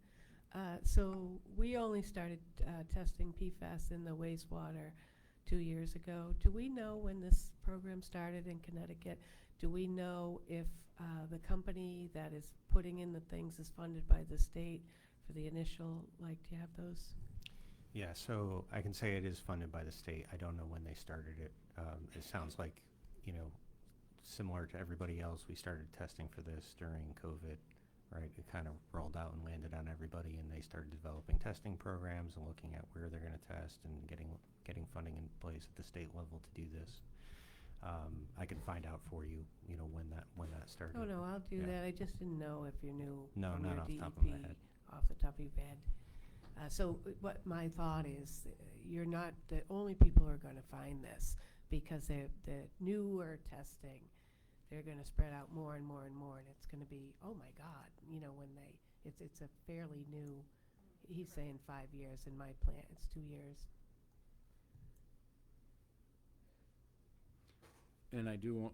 So we only started testing PFAS in the wastewater 2 years ago. Do we know when this program started in Connecticut? Do we know if the company that is putting in the things is funded by the state for the initial, like, do you have those?
Yeah, so I can say it is funded by the state. I don't know when they started it. It sounds like, similar to everybody else, we started testing for this during COVID, right? It kind of rolled out and landed on everybody, and they started developing testing programs and looking at where they're going to test and getting funding in place at the state level to do this. I can find out for you, when that started.
Oh, no, I'll do
Yeah.
that. I just didn't know if you knew
No,
from
not
your
off the top of my
DEP
head.
off the top of your head. So what my thought is, you're not the only people who are going to find this, because the newer testing, they're going to spread out more and more and more, and it's going to be, oh my God, when it's a fairly new, he's saying 5 years. In my plant, it's 2 years.
And I do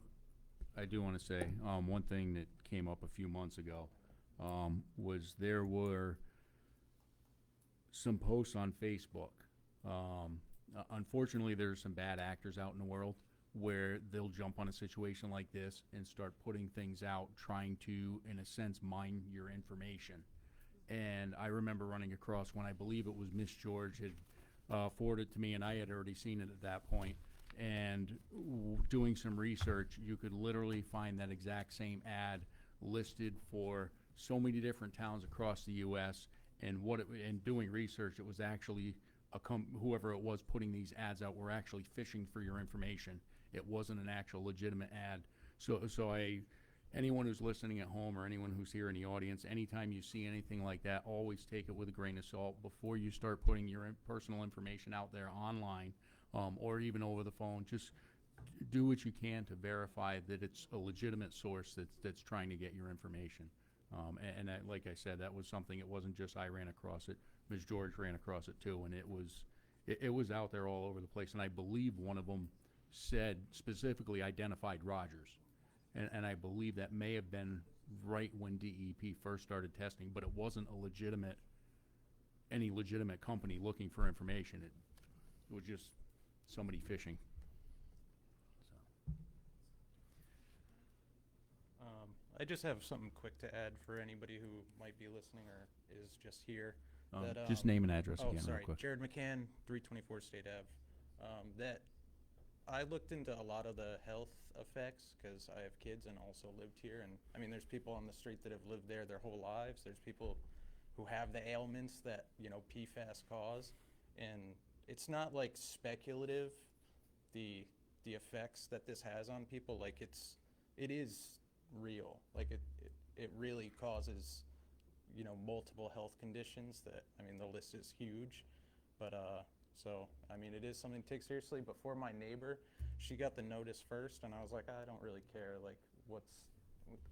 want to say, one thing that came up a few months ago, was there were some posts on Facebook. Unfortunately, there's some bad actors out in the world where they'll jump on a situation like this and start putting things out, trying to, in a sense, mine your information. And I remember running across when I believe it was Miss George had forwarded it to me, and I had already seen it at that point. And doing some research, you could literally find that exact same ad listed for so many different towns across the U.S. And doing research, it was actually whoever it was putting these ads out were actually fishing for your information. It wasn't an actual legitimate ad. So anyone who's listening at home or anyone who's here in the audience, anytime you see anything like that, always take it with a grain of salt before you start putting your personal information out there online, or even over the phone. Just do what you can to verify that it's a legitimate source that's trying to get your information. Like I said, that was something, it wasn't just I ran across it. Ms. George ran across it too, and it was out there all over the place. And I believe one of them specifically identified Rogers. And I believe that may have been right when DEP first started testing, but it wasn't any legitimate company looking for information. It was just somebody fishing.
I just have something quick to add for anybody who might be listening or is just here.
Just name and address again, real
sorry,
quick.
Jared McCann, 324 State Ave. That I looked into a lot of the health effects because I have kids and also lived here. And I mean, there's people on the street that have lived there their whole lives. There's people who have the ailments that, PFAS cause. And it's not like speculative, the effects that this has on people. Like it is real. Like it really causes, multiple health conditions that, the list is huge. But, so, it is something to take seriously. But for my neighbor, she got the notice first, and I was like, I don't really care. Like,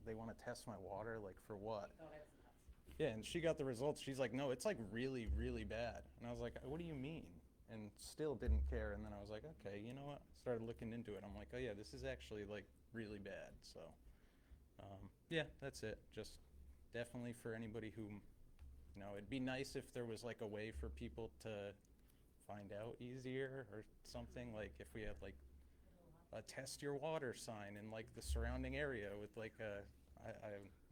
they want to test my water? Like, for what?
Oh, that's nuts.
Yeah, and she got the results. She's like, no, it's like really, really bad. And I was like, what do you mean? And still didn't care. And then I was like, okay, you know what? Started looking into it. I'm like, oh yeah, this is actually like really bad. So, yeah, that's it. Just definitely for anybody who, it'd be nice if there was like a way for people to find out easier or something. Like if we had like a test your water sign in like the surrounding area with like I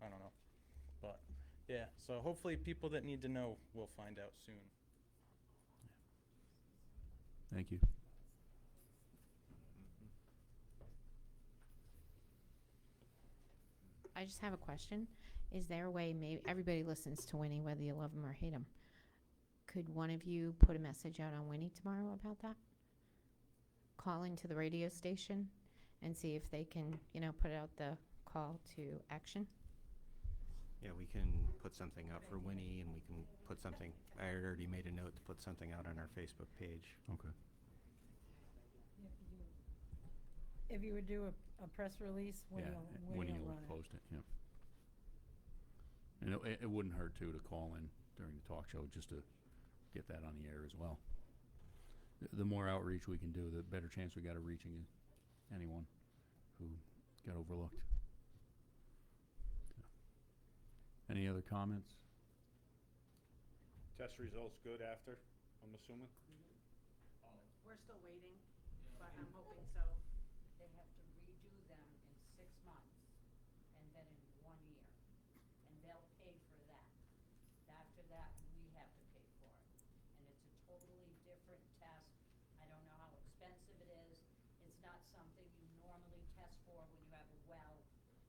don't know. But yeah, so hopefully people that need to know will find out soon.
Thank you.
I just have a question. Is there a way, maybe everybody listens to Winnie, whether you love him or hate him? Could one of you put a message out on Winnie tomorrow about that? Call into the radio station and see if they can, put out the call to action?
Yeah, we can put something out for Winnie, and we can put something, I already made a note to put something out on our Facebook page.
Okay.
If you would do a press release, when
Yeah,
you'll
Winnie
run
will
it.
post it, yeah. And it wouldn't hurt too to call in during the talk show just to get that on the air as well. The more outreach we can do, the better chance we got of reaching anyone who got overlooked. Any other comments?
Test results good after, I'm assuming?
We're still waiting, but I'm hoping so.
They have to redo them in 6 months and then in 1 year. And they'll pay for that. After that, we have to pay for it. And it's a totally different test. I don't know how expensive it is. It's not something you normally test for when you have a well.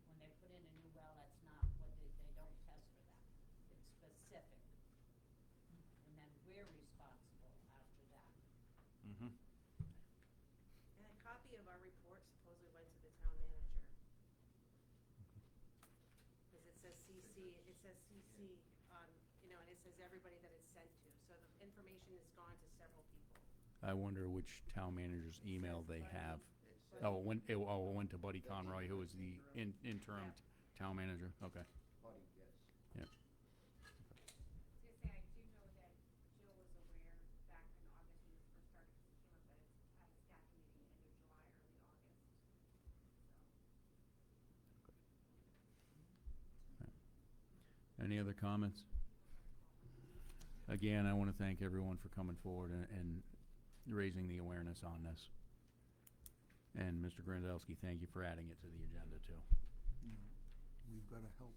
When they put in a new well, that's not what they don't test for that. It's specific. And then we're responsible after that.
Mm-hmm.
And a copy of our report supposedly went to the town manager. Because it says CC on, and it says everybody that it's sent to. So the information has gone to several people.
I wonder which town manager's email they have. Oh, it went to Buddy Conroy, who was the interim town manager. Okay. Yeah.
I do know that Jill was aware back in August when this first started, because it came up that it's at a staff meeting end of July, early August.
Any other comments? Again, I want to thank everyone for coming forward and raising the awareness on this. And Mr. Grandelski, thank you for adding it to the agenda too.
We've got to help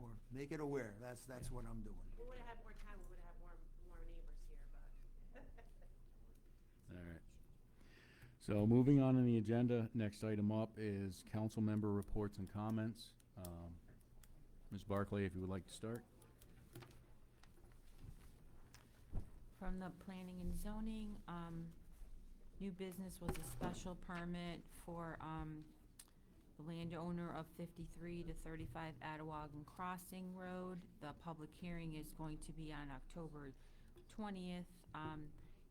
or make it aware. That's what I'm doing.
We would have had more time, we would have more neighbors here, but.
All right. So moving on in the agenda, next item up is council member reports and comments. Ms. Barclay, if you would like to start.
From the planning and zoning, new business was a special permit for, the landowner of 53 to 35 Attawagan Crossing Road. The public hearing is going to be on October 20th.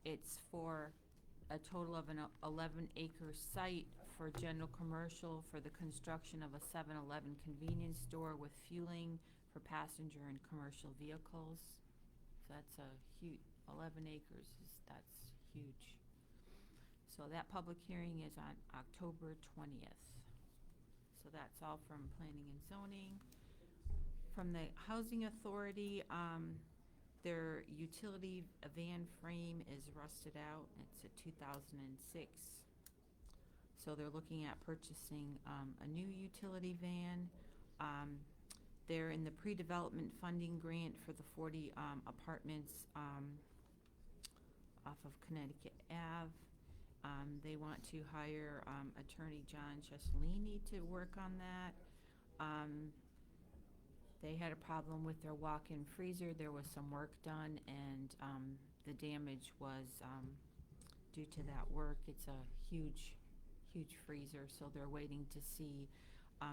It's for a total of an 11-acre site for general commercial for the construction of a 7-Eleven convenience store with fueling for passenger and commercial vehicles. So that's a huge, 11 acres, that's huge. So that public hearing is on October 20th. So that's all from planning and zoning. From the housing authority, their utility van frame is rusted out. It's a 2006. So they're looking at purchasing a new utility van. They're in the pre-development funding grant for the 40 apartments off of Connecticut Ave. They want to hire attorney John Chesolini to work on that. They had a problem with their walk-in freezer. There was some work done, and the damage was due to that work. It's a huge freezer, so they're waiting to see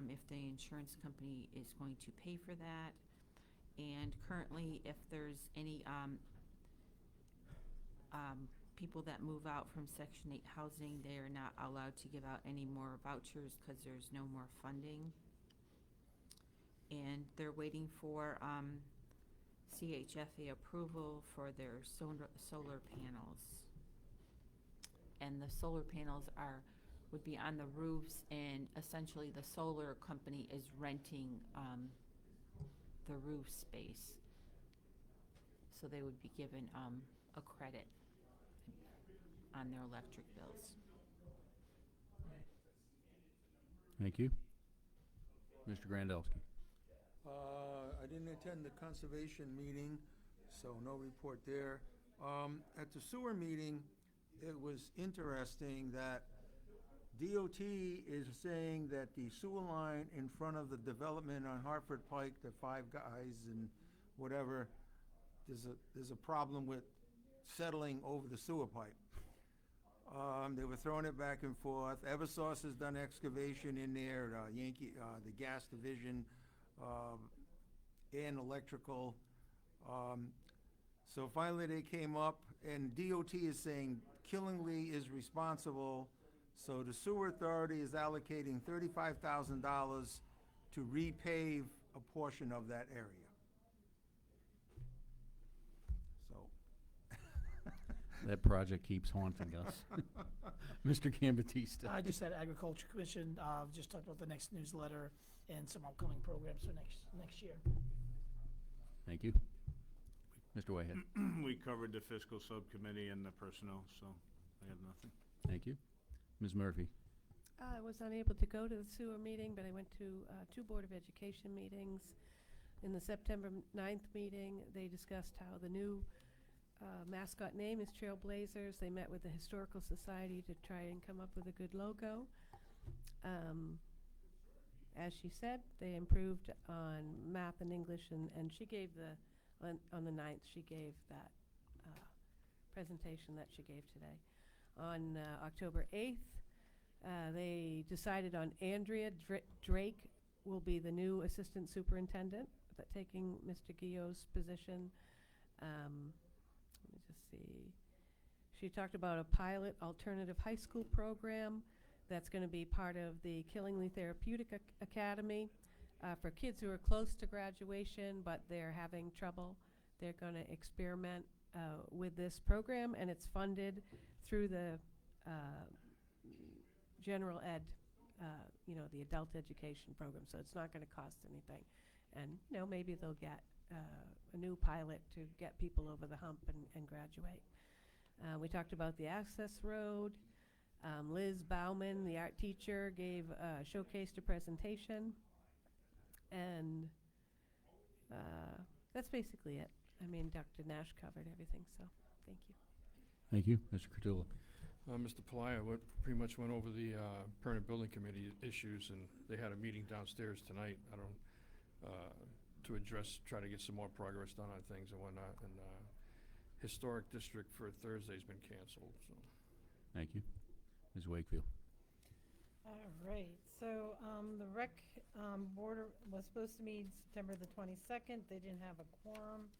if the insurance company is going to pay for that. And currently, if there's any people that move out from Section 8 housing, they are not allowed to give out any more vouchers because there's no more funding. And they're waiting for CHFA approval for their solar panels. And the solar panels would be on the roofs, and essentially the solar company is renting the roof space. So they would be given a credit on their electric bills.
Thank you. Mr. Grandelsky.
I didn't attend the conservation meeting, so no report there. At the sewer meeting, it was interesting that DOT is saying that the sewer line in front of the development on Hartford Pike, the Five Guys and whatever, there's a problem with settling over the sewer pipe. They were throwing it back and forth. Eversource has done excavation in there, the gas division, and electrical. So finally they came up, and DOT is saying Killingly is responsible. So the sewer authority is allocating $35,000 to repave a portion of that area. So.
That project keeps haunting us. Mr. Gambatista.
I just had Agriculture Commission, just talked about the next newsletter and some upcoming programs for next year.
Thank you. Mr. Whitehead.
We covered the fiscal subcommittee and the personnel, so I have nothing.
Thank you. Ms. Murphy.
I was unable to go to the sewer meeting, but I went to 2 Board of Education meetings. In the September 9th meeting, they discussed how the new mascot name is Trailblazers. They met with the Historical Society to try and come up with a good logo. As she said, they improved on math and English, and she gave on the 9th, she gave that presentation that she gave today. On October 8th, they decided on Andrea Drake will be the new assistant superintendent, taking Mr. Guillot's position. Let me just see. She talked about a pilot alternative high school program that's going to be part of the Killingly Therapeutic Academy for kids who are close to graduation, but they're having trouble. They're going to experiment with this program, and it's funded through the general ed, the adult education program, so it's not going to cost anything. And, maybe they'll get a new pilot to get people over the hump and graduate. We talked about the access road. Liz Bauman, the art teacher, showcased a presentation. And That's basically it. I mean, Dr. Nash covered everything, so thank you.
Thank you. Mr. Curtula.
Mr. Palaya pretty much went over the permanent building committee issues, and they had a meeting downstairs tonight. I don't, to try to get some more progress done on things and whatnot. And historic district for Thursday's been canceled. So.
Thank you. Ms. Wakefield.
All right, so, the rec, board was supposed to meet September the 22nd. They didn't have a quorum.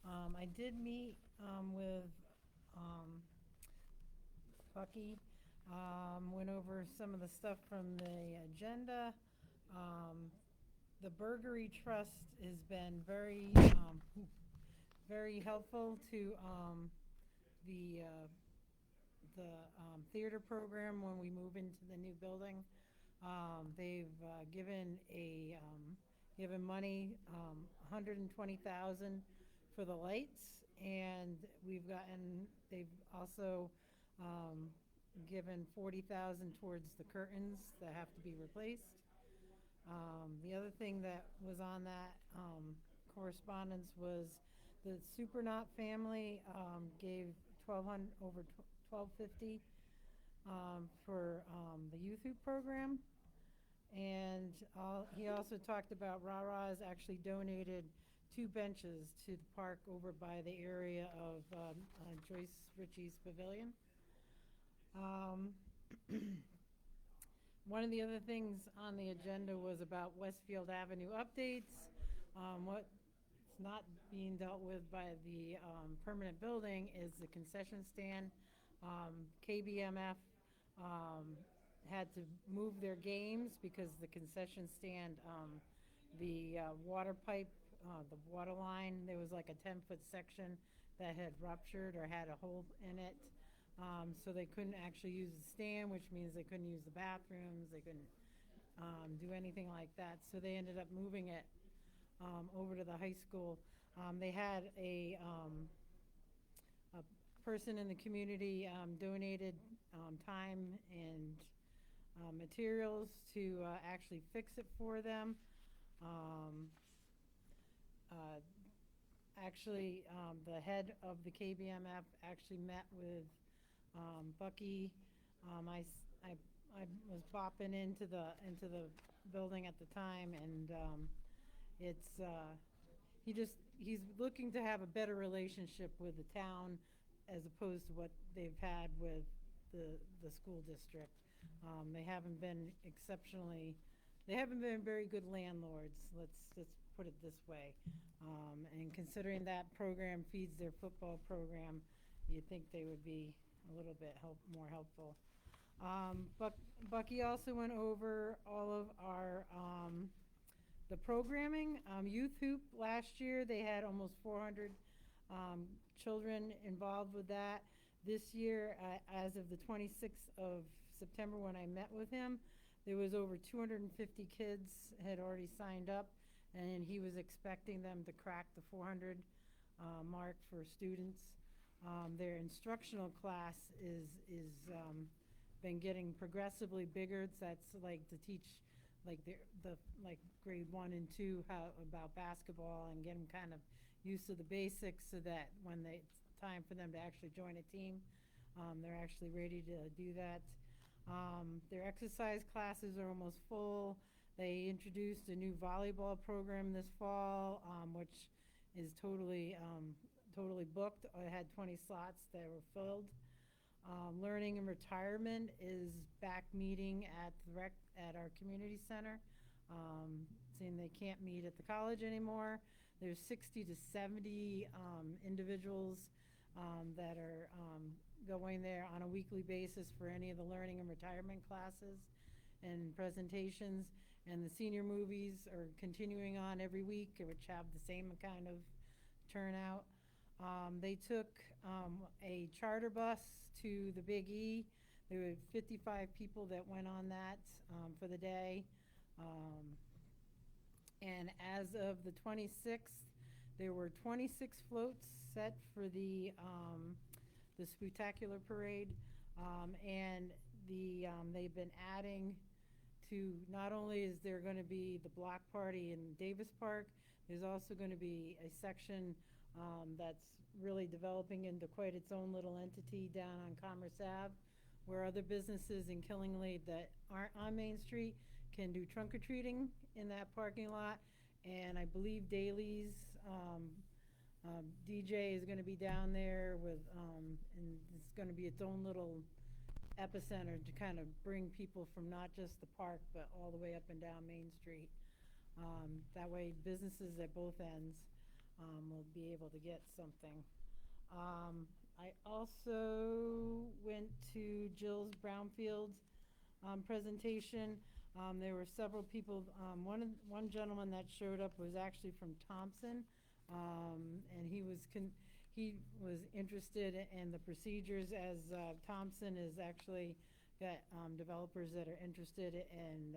I did meet, with, Bucky, went over some of the stuff from the agenda. The Burgery Trust has been very, very helpful to, the theater program when we move into the new building. They've given money, $120,000 for the lights, and they've also given $40,000 towards the curtains that have to be replaced. The other thing that was on that correspondence was the Supernaut family gave over $1,250 for the youth hoop program. And he also talked about Ra-Ra's actually donated 2 benches to the park over by the area of Joyce Ritchie's Pavilion. One of the other things on the agenda was about Westfield Avenue updates. What's not being dealt with by the permanent building is the concession stand. KBMF had to move their games because the concession stand, the water pipe, the water line, there was like a 10-foot section that had ruptured or had a hole in it. So they couldn't actually use the stand, which means they couldn't use the bathrooms, they couldn't do anything like that. So they ended up moving it over to the high school. They had a person in the community donated time and materials to actually fix it for them. Actually, the head of the KBMF actually met with Bucky. I was bopping into the building at the time, and he's looking to have a better relationship with the town as opposed to what they've had with the school district. They haven't been very good landlords, let's put it this way. And considering that program feeds their football program, you'd think they would be a little bit more helpful. Bucky also went over all of our the programming. Youth Hoop last year, they had almost 400 children involved with that. This year, as of the 26th of September when I met with him, there was over 250 kids had already signed up, and he was expecting them to crack the 400 mark for students. Their instructional class is been getting progressively bigger. That's like to teach like the grade 1 and 2 about basketball and get them kind of used to the basics, so that when it's time for them to actually join a team, they're actually ready to do that. Their exercise classes are almost full. They introduced a new volleyball program this fall, which is totally booked. I had 20 slots that were filled. Learning and Retirement is back meeting at our community center, saying they can't meet at the college anymore. There's 60 to 70 individuals that are going there on a weekly basis for any of the learning and retirement classes and presentations. And the senior movies are continuing on every week, which have the same kind of turnout. They took a charter bus to the Big E. There were 55 people that went on that for the day. And as of the 26th, there were 26 floats set for the Spectacular Parade. And they've been adding to, not only is there going to be the block party in Davis Park, There's also going to be a section that's really developing into quite its own little entity down on Commerce Ave, where other businesses in Killingly that aren't on Main Street can do trunk or treating in that parking lot. And I believe Daly's DJ is going to be down there with, and it's going to be its own little epicenter to kind of bring people from not just the park, but all the way up and down Main Street. That way, businesses at both ends will be able to get something. I also went to Jill's Brownfield presentation. There were several people. One gentleman that showed up was actually from Thompson, and he was interested in the procedures, as Thompson is actually got developers that are interested in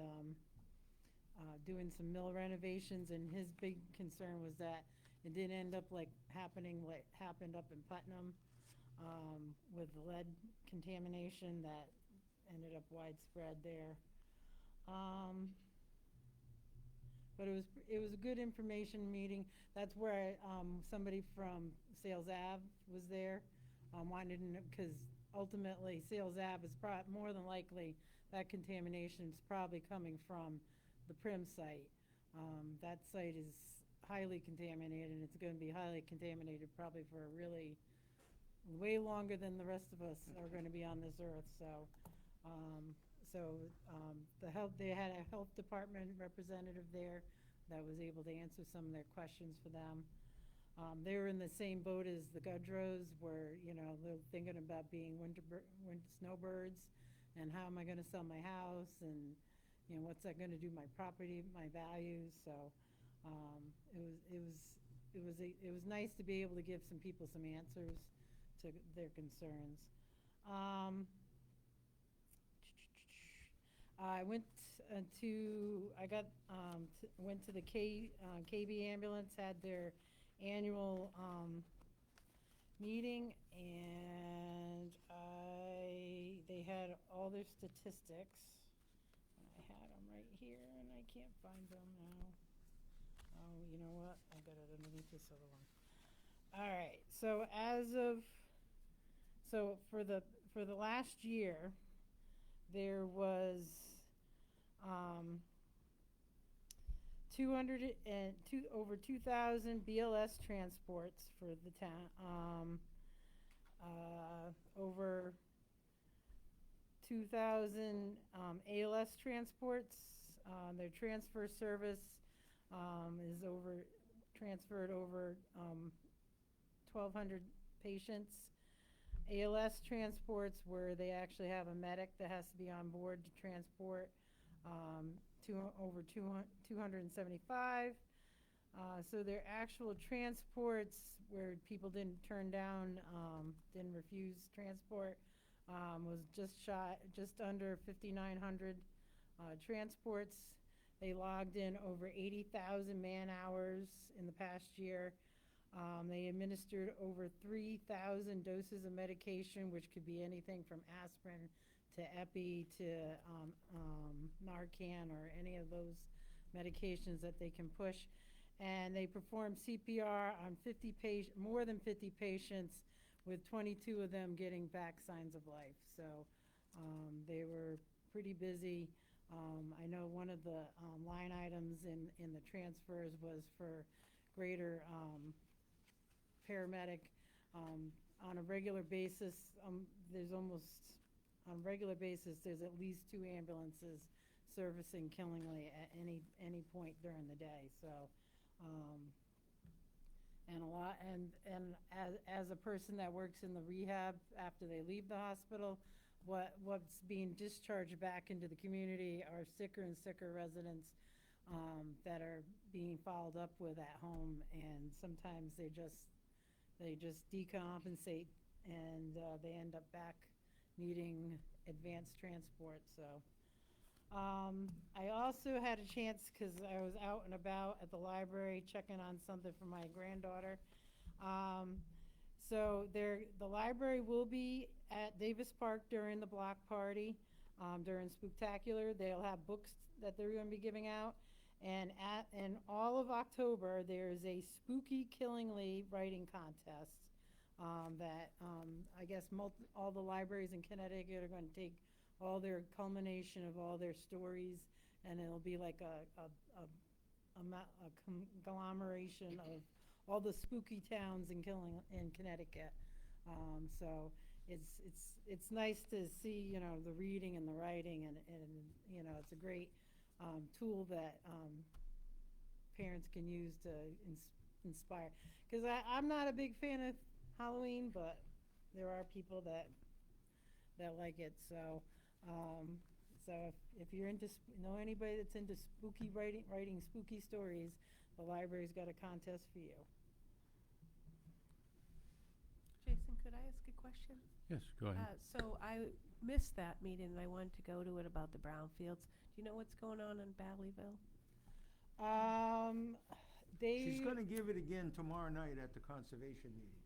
doing some mill renovations, and his big concern was that it didn't end up like happening what happened up in Putnam with the lead contamination that ended up widespread there. But it was a good information meeting. That's where somebody from Sales Ave was there. Wanted to know, because ultimately Sales Ave is more than likely that contamination is probably coming from the Prim site. That site is highly contaminated, and it's going to be highly contaminated probably for way longer than the rest of us are going to be on this earth. So, they had a health department representative there that was able to answer some of their questions for them. They were in the same boat as the Gudros, where they're thinking about being winter snowbirds, and how am I going to sell my house, and what's that going to do to my property, my values. So it was nice to be able to give some people some answers to their concerns. I went to the KB Ambulance, had their annual meeting, and they had all their statistics. I had them right here, and I can't find them now. Oh, you know what? I got it underneath this other one. All right. So for the last year, there was over 2,000 BLS transports for the town. Over 2,000 ALS transports. Their transfer service is transferred over 1,200 patients. ALS transports, where they actually have a medic that has to be on board to transport, over 275. So their actual transports, where people didn't turn down, didn't refuse transport, was just under 5,900 transports. They logged in over 80,000 man-hours in the past year. They administered over 3,000 doses of medication, which could be anything from aspirin to epi to Narcan, or any of those medications that they can push. And they performed CPR on more than 50 patients, with 22 of them getting back signs of life. So they were pretty busy. I know one of the line items in the transfers was for greater paramedic. On a regular basis, there's at least 2 ambulances servicing Killingly at any point during the day. So, and as a person that works in the rehab after they leave the hospital, what's being discharged back into the community are sicker and sicker residents that are being followed up with at home, and sometimes they just decompensate, and they end up back needing advanced transport. So I also had a chance, because I was out and about at the library checking on something for my granddaughter. So the library will be at Davis Park during the block party, during Spooktacular. They'll have books that they're going to be giving out. And in all of October, there's a Spooky Killingly writing contest that I guess all the libraries in Connecticut are going to take all their culmination of all their stories, and it'll be like a conglomeration of all the spooky towns in Connecticut. So it's nice to see, you know, the reading and the writing, and you know, it's a great tool that parents can use to inspire. Because I'm not a big fan of Halloween, but there are people that like it. So if you're into know anybody that's into spooky writing spooky stories, the library's got a contest for you.
Jason, could I ask a question?
Yes, go ahead.
So I missed that meeting, and I wanted to go to it about the brownfields. Do you know what's going on in Valleyville?
She's going to give it again tomorrow night at the conservation meeting,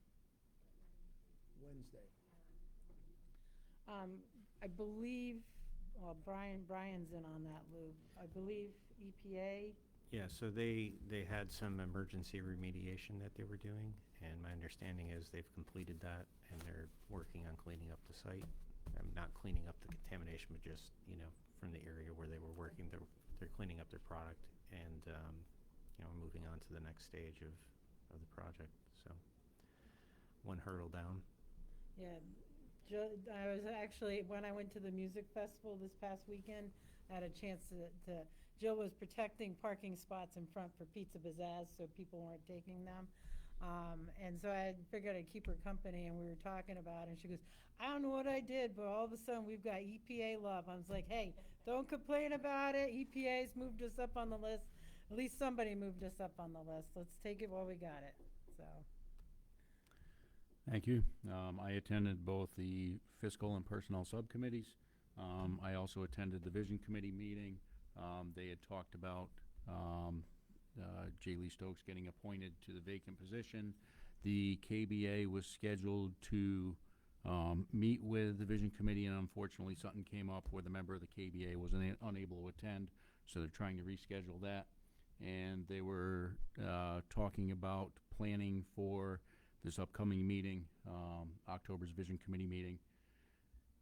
Wednesday.
I believe, Brian's in on that, Lou. I believe EPA.
Yeah, so they had some emergency remediation that they were doing, and my understanding is they've completed that, and they're working on cleaning up the site. Not cleaning up the contamination, but just, you know, from the area where they were working, they're cleaning up their product and, you know, moving on to the next stage of the project. So, one hurdle down.
Yeah, I was actually, when I went to the music festival this past weekend, I had a chance to Jill was protecting parking spots in front for Pizza Pizzazz, so people weren't taking them. And so I figured I'd keep her company, and we were talking about it, and she goes, I don't know what I did, but all of a sudden we've got EPA love. I was like, hey, don't complain about it. EPA's moved us up on the list. At least somebody moved us up on the list. Let's take it while we got it. So.
Thank you. I attended both the fiscal and personnel subcommittees. I also attended the vision committee meeting. They had talked about J. Lee Stokes getting appointed to the vacant position. The KBA was scheduled to meet with the vision committee, and unfortunately something came up where the member of the KBA was unable to attend, so they're trying to reschedule that. And they were talking about planning for this upcoming meeting, October's vision committee meeting,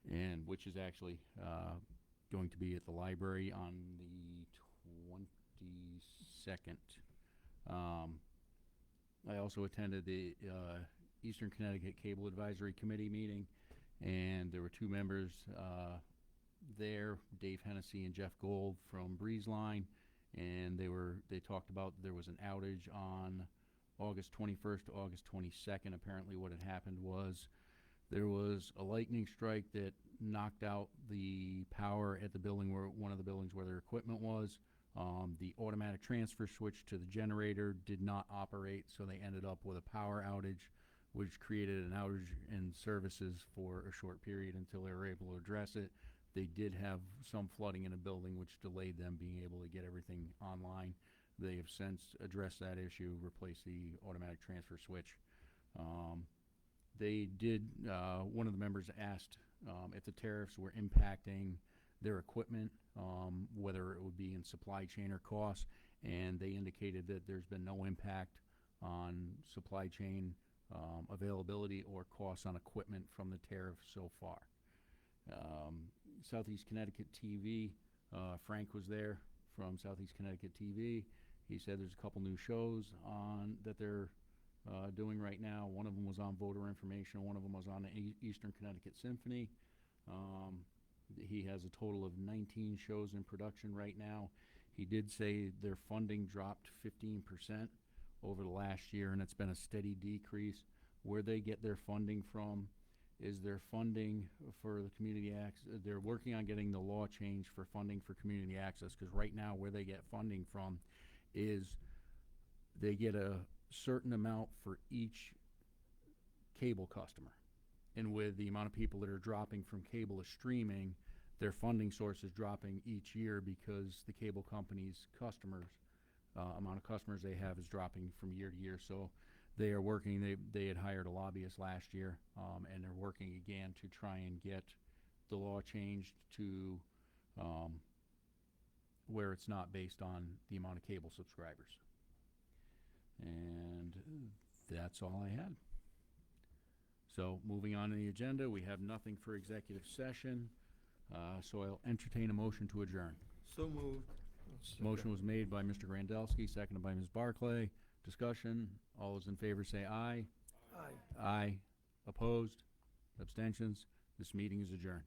and which is actually going to be at the library on the 22nd. I also attended the Eastern Connecticut Cable Advisory Committee meeting, and there were two members there, Dave Hennessy and Jeff Gold from Breeze Line, and they talked about there was an outage on August 21st to August 22nd. Apparently what had happened was there was a lightning strike that knocked out the power at the building, where one of the buildings where their equipment was. The automatic transfer switch to the generator did not operate, so they ended up with a power outage, which created an outage in services for a short period until they were able to address it. They did have some flooding in a building, which delayed them being able to get everything online. They have since addressed that issue, replaced the automatic transfer switch. They did, one of the members asked if the tariffs were impacting their equipment, whether it would be in supply chain or costs, and they indicated that there's been no impact on supply chain availability or costs on equipment from the tariff so far. Southeast Connecticut TV, Frank was there from Southeast Connecticut TV. He said there's a couple new shows on that they're doing right now. One of them was on voter information. One of them was on the Eastern Connecticut Symphony. He has a total of 19 shows in production right now. He did say their funding dropped 15% over the last year, and it's been a steady decrease. Where they get their funding from is their funding for the community access. They're working on getting the law changed for funding for community access, because right now where they get funding from is they get a certain amount for each cable customer. And with the amount of people that are dropping from cable to streaming, their funding source is dropping each year because the cable company's customers, amount of customers they have is dropping from year to year. So they are working, they had hired a lobbyist last year, and they're working again to try and get the law changed to where it's not based on the amount of cable subscribers. And that's all I had. So moving on to the agenda, we have nothing for executive session, so I'll entertain a motion to adjourn.
So moved.
Motion was made by Mr. Grandelski, seconded by Ms. Barclay. Discussion, all those in favor say aye.
Aye.
Aye. Opposed? Abstentions? This meeting is adjourned.